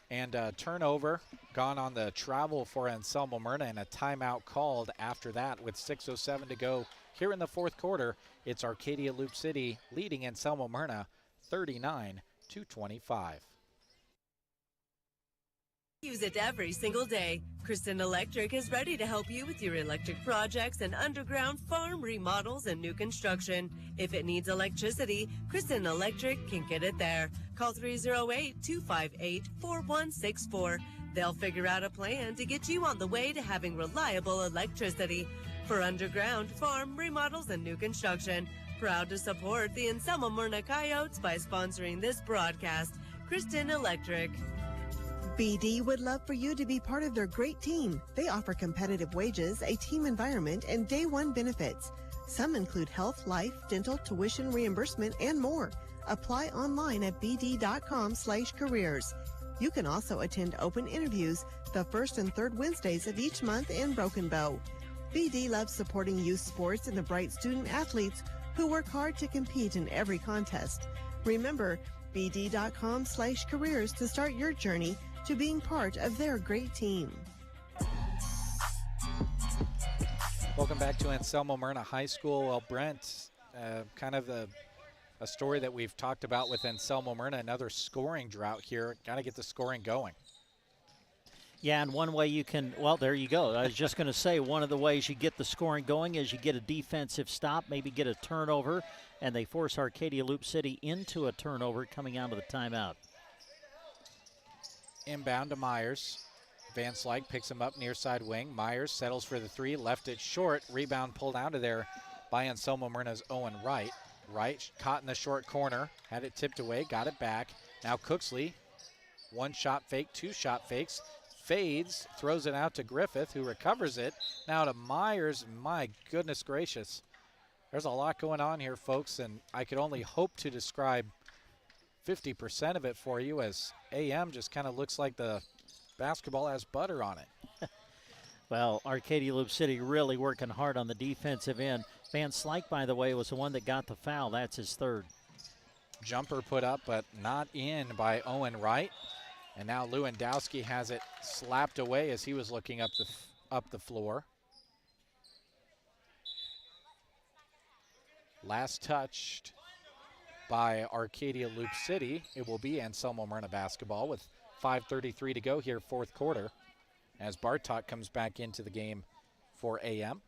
And a turnover gone on the travel for Anselmo Myrna, and a timeout called after that with 6:07 to go here in the fourth quarter. It's Arcadia Loop City leading Anselmo Myrna 39-25. Use it every single day. Kristen Electric is ready to help you with your electric projects and underground farm remodels and new construction. If it needs electricity, Kristen Electric can get it there. Call 308-258-4164. They'll figure out a plan to get you on the way to having reliable electricity. For underground farm remodels and new construction, proud to support the Anselmo Myrna Coyotes by sponsoring this broadcast. Kristen Electric. BD would love for you to be part of their great team. They offer competitive wages, a team environment, and day one benefits. Some include health, life, dental, tuition reimbursement, and more. Apply online at bd.com/careers. You can also attend open interviews the first and third Wednesdays of each month in Broken Bow. BD loves supporting youth sports and the bright student athletes who work hard to compete in every contest. Remember, bd.com/careers to start your journey to being part of their great team. Welcome back to Anselmo Myrna High School. Well, Brent, kind of a story that we've talked about with Anselmo Myrna, another scoring drought here. Got to get the scoring going. Yeah, and one way you can, well, there you go. I was just going to say one of the ways you get the scoring going is you get a defensive stop, maybe get a turnover, and they force Arcadia Loop City into a turnover coming out of the timeout. Inbound to Myers. Van Slyke picks him up near side wing. Myers settles for the three, left it short. Rebound pulled out of there by Anselmo Myrna's Owen Wright. Wright caught in the short corner, had it tipped away, got it back. Now Cooksley, one shot fake, two shot fakes, fades, throws it out to Griffith, who recovers it. Now to Myers. My goodness gracious. There's a lot going on here, folks, and I could only hope to describe 50% of it for you, as AM just kind of looks like the basketball has butter on it. Well, Arcadia Loop City really working hard on the defensive end. Van Slyke, by the way, was the one that got the foul. That's his third. Jumper put up, but not in by Owen Wright. And now Lewandowski has it slapped away as he was looking up the floor. Last touched by Arcadia Loop City. It will be Anselmo Myrna basketball with 5:33 to go here, fourth quarter, as Bartok comes back into the game for AM.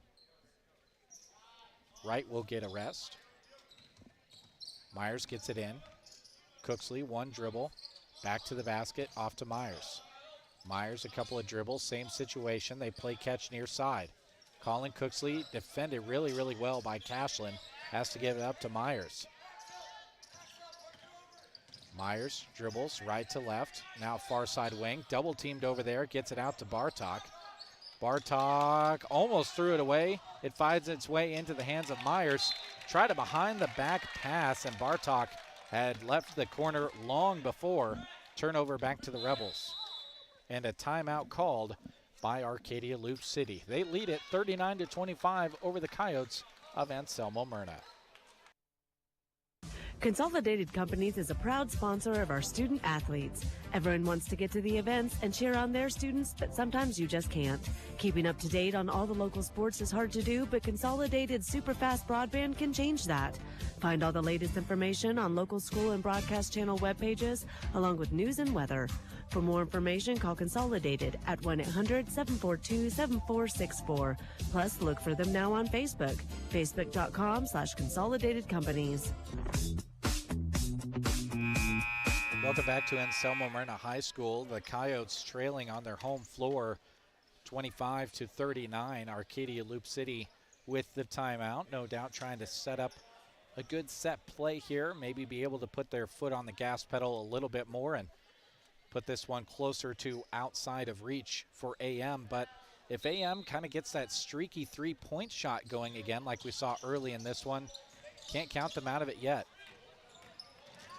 Wright will get a rest. Myers gets it in. Cooksley, one dribble, back to the basket, off to Myers. Myers, a couple of dribbles, same situation. They play catch near side. Colin Cooksley defended really, really well by Cashlin. Has to give it up to Myers. Myers dribbles right to left. Now far side wing. Double teamed over there. Gets it out to Bartok. Bartok almost threw it away. It finds its way into the hands of Myers. Tried a behind the back pass, and Bartok had left the corner long before. Turnover back to the Rebels. And a timeout called by Arcadia Loop City. They lead it 39-25 over the Coyotes of Anselmo Myrna. Consolidated Companies is a proud sponsor of our student athletes. Everyone wants to get to the events and cheer on their students, but sometimes you just can't. Keeping up to date on all the local sports is hard to do, but Consolidated Superfast Broadband can change that. Find all the latest information on local school and broadcast channel web pages, along with news and weather. For more information, call Consolidated at 1-800-742-7464. Plus, look for them now on Facebook, facebook.com/Consolidated Companies. Welcome back to Anselmo Myrna High School. The Coyotes trailing on their home floor 25-39. Arcadia Loop City with the timeout. No doubt trying to set up a good set play here. Maybe be able to put their foot on the gas pedal a little bit more and put this one closer to outside of reach for AM. But if AM kind of gets that streaky three-point shot going again like we saw early in this one, can't count them out of it yet.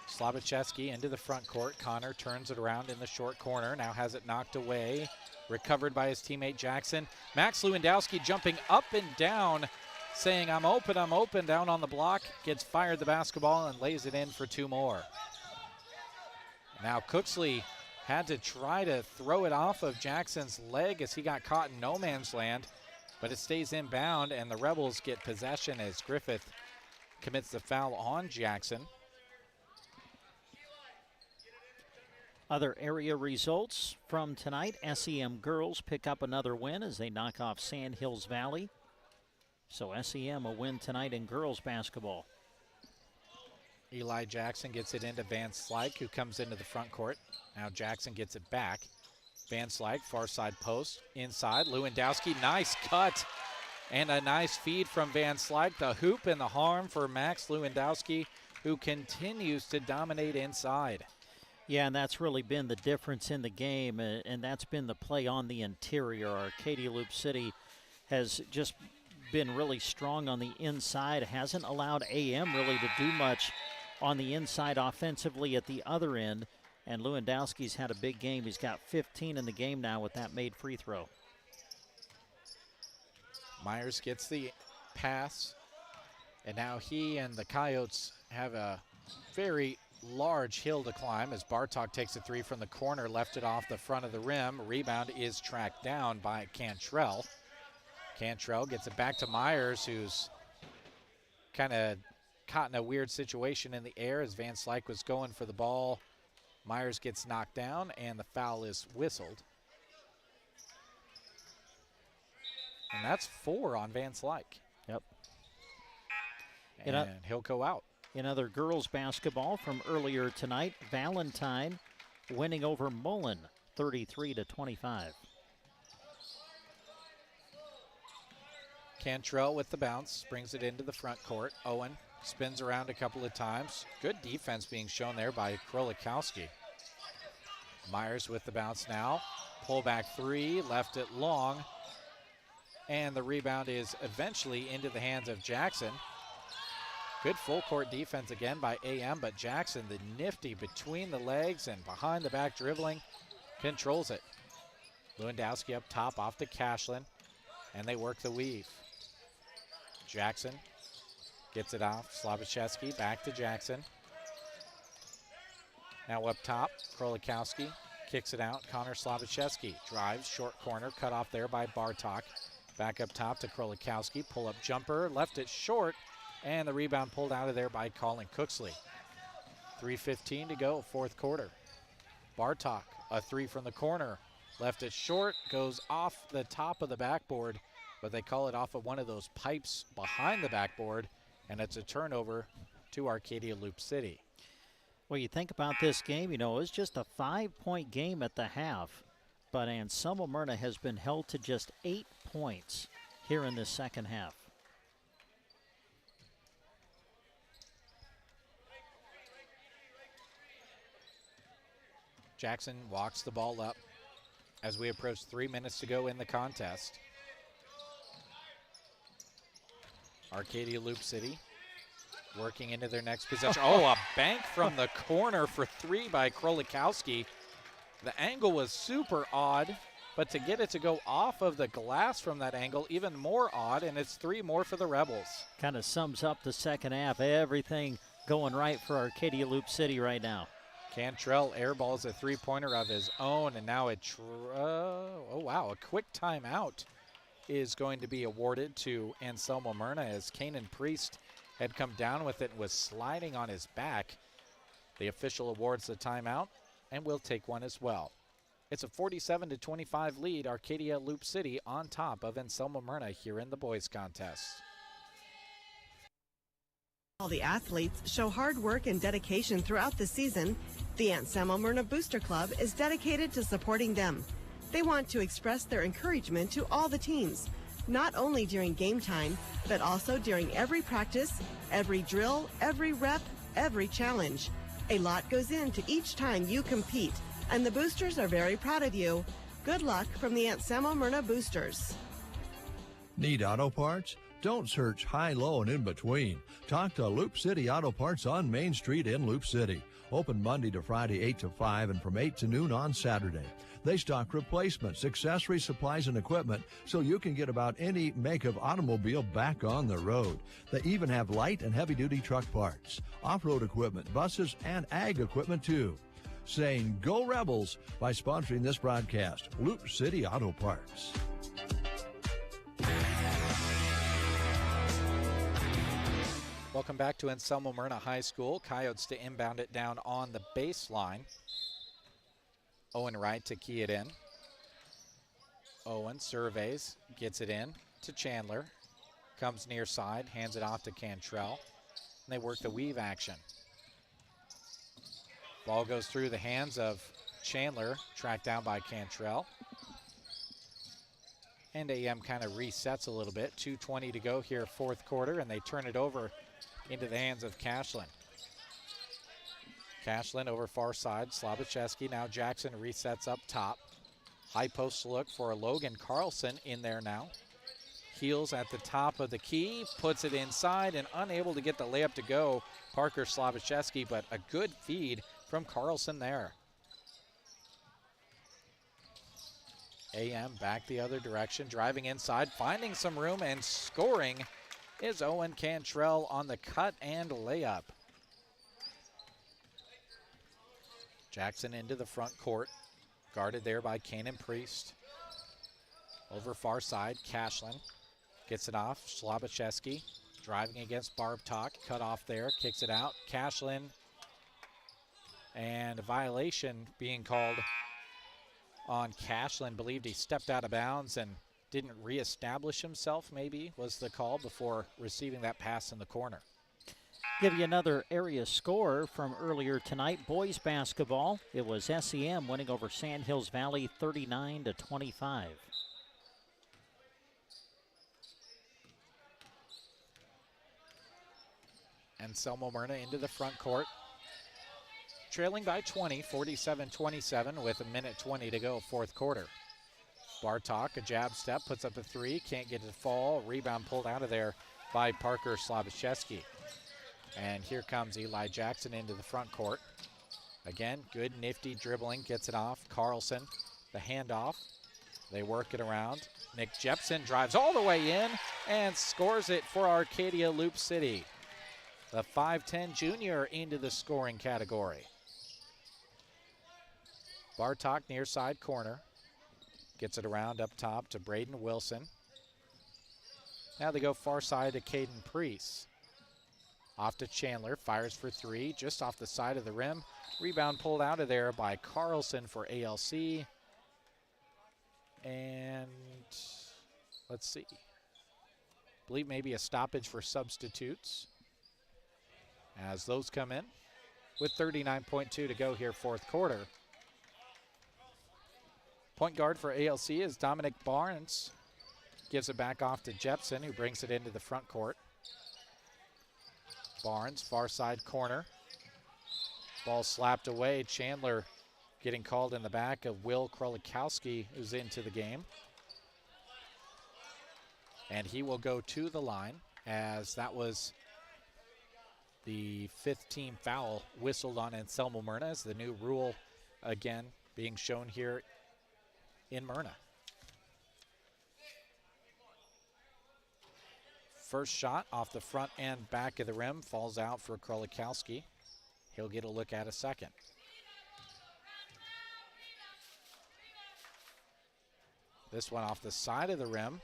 Slavicheski into the front court. Connor turns it around in the short corner. Now has it knocked away. Recovered by his teammate Jackson. Max Lewandowski jumping up and down, saying, I'm open, down on the block. Gets fired the basketball and lays it in for two more. Now Cooksley had to try to throw it off of Jackson's leg as he got caught in no man's land, but it stays inbound, and the Rebels get possession as Griffith commits the foul on Jackson. Other area results from tonight, SEM girls pick up another win as they knock off Sand Hills Valley. So SEM a win tonight in girls basketball. Eli Jackson gets it into Van Slyke, who comes into the front court. Now Jackson gets it back. Van Slyke, far side post, inside. Lewandowski, nice cut. And a nice feed from Van Slyke. The hoop and the harm for Max Lewandowski, who continues to dominate inside. Yeah, and that's really been the difference in the game, and that's been the play on the interior. Arcadia Loop City has just been really strong on the inside, hasn't allowed AM really to do much on the inside offensively at the other end, and Lewandowski's had a big game. He's got 15 in the game now with that made free throw. Myers gets the pass, and now he and the Coyotes have a very large hill to climb as Bartok takes a three from the corner, left it off the front of the rim. Rebound is tracked down by Cantrell. Cantrell gets it back to Myers, who's kind of caught in a weird situation in the air as Van Slyke was going for the ball. Myers gets knocked down, and the foul is whistled. And that's 4 on Van Slyke. Yep. And he'll go out. In other girls basketball from earlier tonight, Valentine winning over Mullen 33-25. Cantrell with the bounce, brings it into the front court. Owen spins around a couple of times. Good defense being shown there by Krolikowski. Myers with the bounce now. Pull back three, left it long. And the rebound is eventually into the hands of Jackson. Good full court defense again by AM, but Jackson, the nifty between the legs and behind the back dribbling, controls it. Lewandowski up top off to Cashlin, and they work the weave. Jackson gets it off. Slobachevsky back to Jackson. Now up top, Krolikowski kicks it out. Connor Slobachevsky drives, short corner, cut off there by Bartok. Back up top to Krolikowski, pull-up jumper, left it short, and the rebound pulled out of there by Colin Cooksley. 3:15 to go, fourth quarter. Bartok, a three from the corner, left it short, goes off the top of the backboard, but they call it off of one of those pipes behind the backboard, and it's a turnover to Arcadia Loop City. Well, you think about this game, it was just a 5-point game at the half, but Anselmo Myrna has been held to just 8 points here in this second half. Jackson walks the ball up as we approach 3 minutes to go in the contest. Arcadia Loop City working into their next possession. Oh, a bank from the corner for three by Krolikowski. The angle was super odd, but to get it to go off of the glass from that angle, even more odd, and it's 3 more for the Rebels. Kind of sums up the second half. Everything going right for Arcadia Loop City right now. Cantrell airballs a three-pointer of his own, and now a quick timeout is going to be awarded to Anselmo Myrna as Kanan Priest had come down with it and was sliding on his back. The official awards the timeout, and will take one as well. It's a 47-25 lead, Arcadia Loop City on top of Anselmo Myrna here in the boys contest. All the athletes show hard work and dedication throughout the season. The Anselmo Myrna Booster Club is dedicated to supporting them. They want to express their encouragement to all the teams, not only during game time, but also during every practice, every drill, every rep, every challenge. A lot goes into each time you compete, and the Boosters are very proud of you. Good luck from the Anselmo Myrna Boosters. Need auto parts? Don't search high, low, and in between. Talk to Loop City Auto Parts on Main Street in Loop City. Open Monday to Friday 8 to 5 and from 8 to noon on Saturday. They stock replacements, accessories, supplies, and equipment so you can get about any make of automobile back on the road. They even have light and heavy-duty truck parts, off-road equipment, buses, and ag equipment too. Saying Go Rebels by sponsoring this broadcast. Loop City Auto Parts. Welcome back to Anselmo Myrna High School. Coyotes to inbound it down on the baseline. Owen Wright to key it in. Owen surveys, gets it in to Chandler. Comes near side, hands it off to Cantrell. And they work the weave action. Ball goes through the hands of Chandler, tracked down by Cantrell. And AM kind of resets a little bit. 2:20 to go here, fourth quarter, and they turn it over into the hands of Cashlin. Cashlin over far side, Slabacheski. Now Jackson resets up top. High post look for Logan Carlson in there now. Heels at the top of the key, puts it inside and unable to get the layup to go. Parker Slabacheski, but a good feed from Carlson there. AM back the other direction, driving inside, finding some room and scoring is Owen Cantrell on the cut and layup. Jackson into the front court, guarded there by Kanan Priest. Over far side, Cashlin gets it off, Slabacheski driving against Barbtok, cut off there, kicks it out. Cashlin, and a violation being called on Cashlin. Believed he stepped out of bounds and didn't reestablish himself, maybe, was the call before receiving that pass in the corner. Give you another area score from earlier tonight. Boys basketball, it was SEM winning over Sand Hills Valley 39-25. And Selma Myrna into the front court. Trailing by 20, 47-27 with 1:20 to go, fourth quarter. Bartok, a jab step, puts up a three, can't get it to fall. Rebound pulled out of there by Parker Slabacheski. And here comes Eli Jackson into the front court. Again, good nifty dribbling, gets it off. Carlson, the handoff. They work it around. Nick Jepson drives all the way in and scores it for Arcadia Loop City. The 5'10 junior into the scoring category. Bartok near side corner. Gets it around up top to Braden Wilson. Now they go far side to Caden Priest. Off to Chandler, fires for three, just off the side of the rim. Rebound pulled out of there by Carlson for ALC. And let's see. Believe maybe a stoppage for substitutes as those come in with 39.2 to go here, fourth quarter. Point guard for ALC is Dominic Barnes. Gives it back off to Jepson, who brings it into the front court. Barnes, far side corner. Ball slapped away. Chandler getting called in the back of Will Krolikowski, who's into the game. And he will go to the line, as that was the fifth team foul whistled on Anselmo Myrna, as the new rule again being shown here in Myrna. First shot off the front and back of the rim falls out for Krolikowski. He'll get a look at a second. This one off the side of the rim.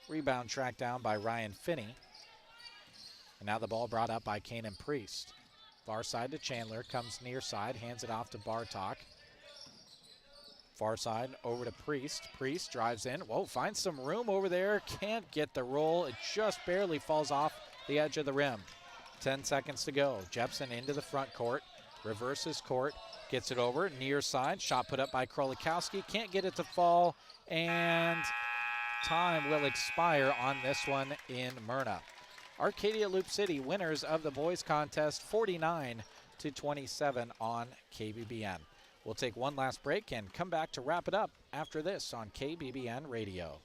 Rebound tracked down by Ryan Finney. And now the ball brought up by Kanan Priest. Far side to Chandler, comes near side, hands it off to Bartok. Far side over to Priest. Priest drives in. Whoa, finds some room over there. Can't get the roll. It just barely falls off the edge of the rim. 10 seconds to go. Jepson into the front court. Reverses court. Gets it over. Near side. Shot put up by Krolikowski. Can't get it to fall. And time will expire on this one in Myrna. Arcadia Loop City winners of the boys contest 49-27 on KBBN. We'll take one last break and come back to wrap it up after this on KBBN Radio.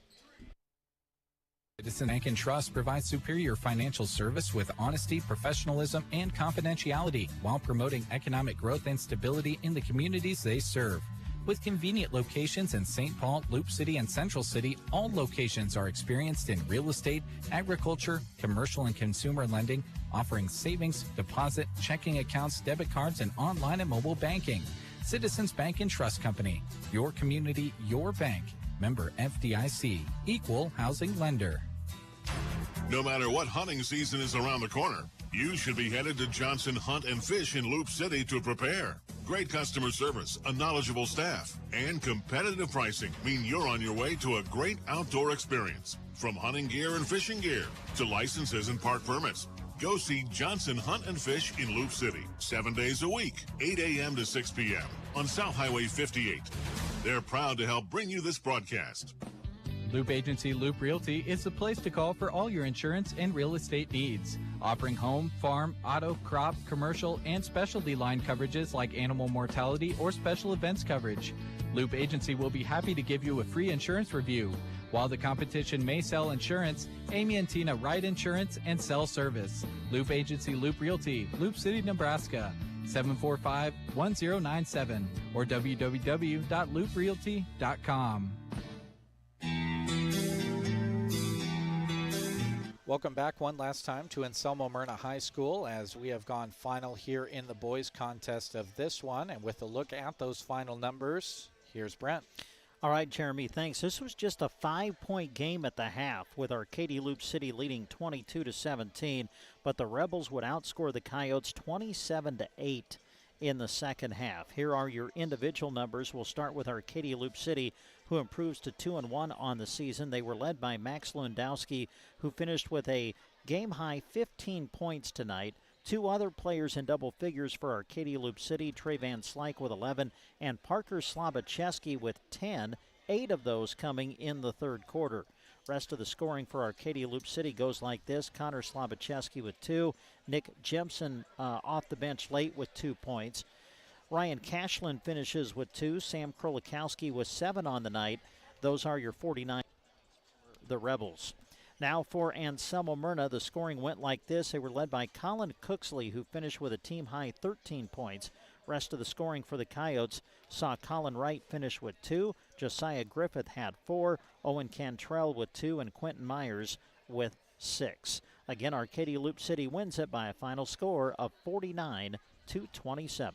Citizen Bank and Trust provides superior financial service with honesty, professionalism, and confidentiality while promoting economic growth and stability in the communities they serve. With convenient locations in St. Paul, Loop City, and Central City, all locations are experienced in real estate, agriculture, commercial and consumer lending, offering savings, deposit, checking accounts, debit cards, and online and mobile banking. Citizens Bank and Trust Company. Your community, your bank. Member FDIC. Equal housing lender. No matter what hunting season is around the corner, you should be headed to Johnson Hunt and Fish in Loop City to prepare. Great customer service, a knowledgeable staff, and competitive pricing mean you're on your way to a great outdoor experience. From hunting gear and fishing gear to licenses and park permits. Go see Johnson Hunt and Fish in Loop City, 7 days a week, 8 a.m. to 6 p.m. on South Highway 58. They're proud to help bring you this broadcast. Loop Agency Loop Realty is the place to call for all your insurance and real estate needs. Offering home, farm, auto, crop, commercial, and specialty line coverages like animal mortality or special events coverage. Loop Agency will be happy to give you a free insurance review. While the competition may sell insurance, Amy and Tina write insurance and sell service. Loop Agency Loop Realty, Loop City, Nebraska, 745-1097 or www.looprealty.com. Welcome back one last time to Anselmo Myrna High School as we have gone final here in the boys contest of this one. And with a look at those final numbers, here's Brent. All right, Jeremy, thanks. This was just a 5-point game at the half with Arcadia Loop City leading 22-17, but the Rebels would outscore the Coyotes 27-8 in the second half. Here are your individual numbers. We'll start with Arcadia Loop City, who improves to 2-1 on the season. They were led by Max Lewandowski, who finished with a game-high 15 points tonight. Two other players in double figures for Arcadia Loop City, Trey Van Slyke with 11 and Parker Slabacheski with 10, 8 of those coming in the third quarter. Rest of the scoring for Arcadia Loop City goes like this. Connor Slabacheski with 2, Nick Jemson off the bench late with 2 points. Ryan Cashlin finishes with 2, Sam Krolikowski with 7 on the night. Those are your 49 the Rebels. Now for Anselmo Myrna, the scoring went like this. They were led by Colin Cooksley, who finished with a team-high 13 points. Rest of the scoring for the Coyotes saw Colin Wright finish with 2. Josiah Griffith had 4. Owen Cantrell with 2. And Quentin Myers with 6. Again, Arcadia Loop City wins it by a final score of 49-27.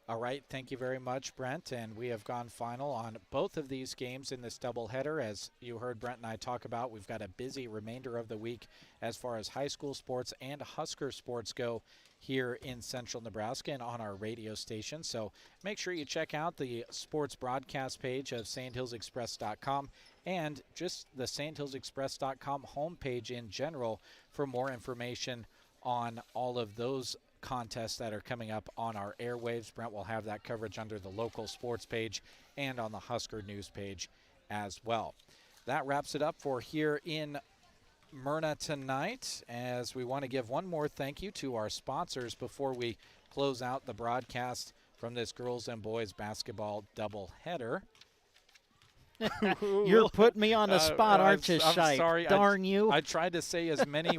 All right, thank you very much, Brent. And we have gone final on both of these games in this doubleheader. As you heard Brent and I talk about, we've got a busy remainder of the week as far as high school sports and Husker sports go here in central Nebraska and on our radio station. So make sure you check out the sports broadcast page of sandhillsexpress.com and just the sandhillsexpress.com homepage in general for more information on all of those contests that are coming up on our airwaves. Brent will have that coverage under the local sports page and on the Husker news page as well. That wraps it up for here in Myrna tonight, as we want to give one more thank you to our sponsors before we close out the broadcast from this girls and boys basketball doubleheader. You're putting me on the spot, aren't you, Shite? Sorry. Darn you. I tried to say as many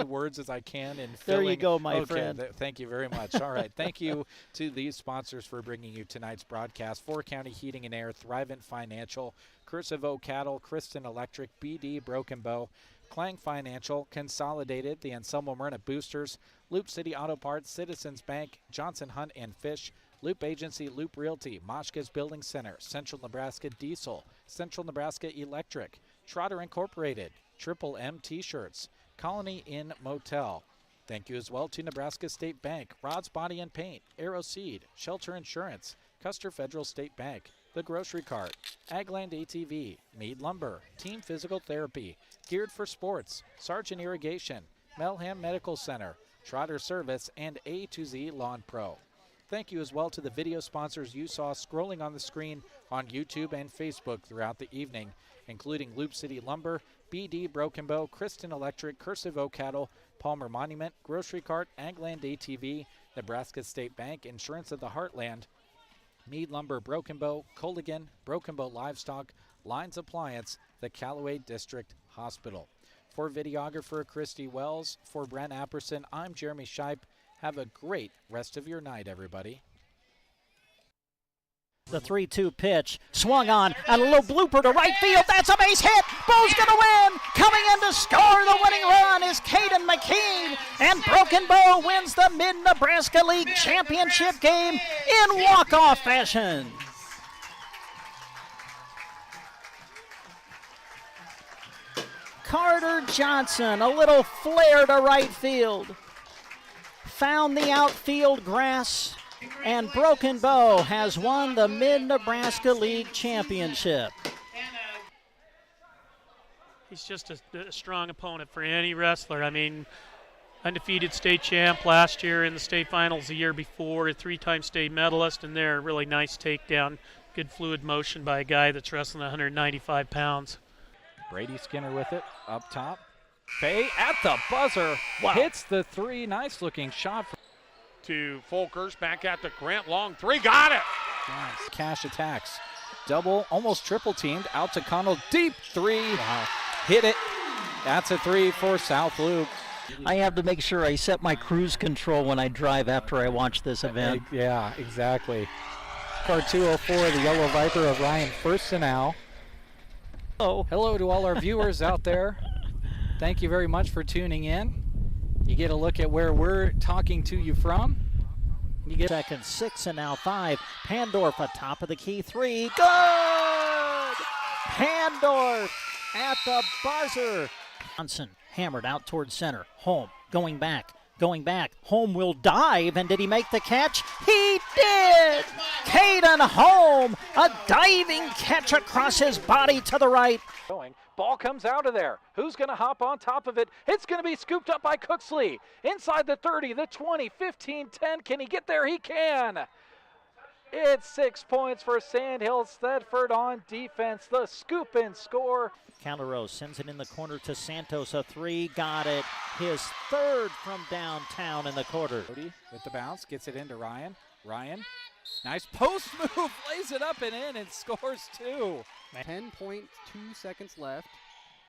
words as I can in There filling. you go, my friend. Thank you very much. All right. Thank you to these sponsors for bringing you tonight's broadcast. 4 County Heating and Air, Thrivent Financial, Cursive Oak Cattle, Kristen Electric, BD Broken Bow, Clang Financial, Consolidated, the Anselmo Myrna Boosters, Loop City Auto Parts, Citizens Bank, Johnson Hunt and Fish, Loop Agency, Loop Realty, Moshka's Building Center, Central Nebraska Diesel, Central Nebraska Electric, Trotter Incorporated, Triple M T-Shirts, Colony Inn Motel. Thank you as well to Nebraska State Bank, Rod's Body and Paint, Arrow Seed, Shelter Insurance, Custer Federal State Bank, The Grocery Cart, Agland ATV, Mead Lumber, Team Physical Therapy, Geared for Sports, Sargent Irrigation, Melham Medical Center, Trotter Service, and A to Z Lawn Pro. Thank you as well to the video sponsors you saw scrolling on the screen on YouTube and Facebook throughout the evening, including Loop City Lumber, BD Broken Bow, Kristen Electric, Cursive Oak Cattle, Palmer Monument, Grocery Cart, Agland ATV, Nebraska State Bank, Insurance of the Heartland, Mead Lumber, Broken Bow, Colligan, Broken Bow Livestock, Lines Appliance, the Callaway District Hospital. For videographer Christy Wells, for Brent Apperson, I'm Jeremy Shipe. Have a great rest of your night, everybody. The 3-2 pitch, swung on, and a little blooper to right field. That's a base hit. Bo's going to win. Coming in to score the winning run is Caden McKean, and Broken Bow wins the Mid-Nebraska League Championship game in walk-off fashion. Carter Johnson, a little flare to right field. Found the outfield grass and Broken Bow has won the Mid-Nebraska League Championship. He's just a strong opponent for any wrestler. I mean, undefeated state champ last year in the state finals the year before, a three-time state medalist, and there, really nice takedown. Good fluid motion by a guy that's wrestling 195 pounds. Brady Skinner with it, up top. Fay at the buzzer, hits the three. Nice looking shot. To Folkers, back at the Grant, long three, got it! Nice. Cash attacks. Double, almost triple teamed, out to Connell, deep three. Wow. Hit it. That's a three for South Loop. I have to make sure I set my cruise control when I drive after I watch this event. Yeah, exactly. Car 204, the Yellow Viper of Ryan Firstenau. Hello to all our viewers out there. Thank you very much for tuning in. You get a look at where we're talking to you from. You get second 6 and now 5. Pandorf atop of the key 3. Good! Pandorf at the buzzer. Johnson hammered out towards center. Holm going back. Holm will dive, and did he make the catch? He did! Caden Holm, a diving catch across his body to the right. Ball comes out of there. Who's going to hop on top of it? It's going to be scooped up by Cooksley. Inside the 30, the 20, 15, 10. Can he get there? He can. It's 6 points for Sandhill Thedford on defense. The scoop and score. Calderos sends it in the corner to Santos. A three, got it. His third from downtown in the quarter. With the bounce, gets it into Ryan. Nice post move, lays it up and in and scores 2. 10.2 seconds left.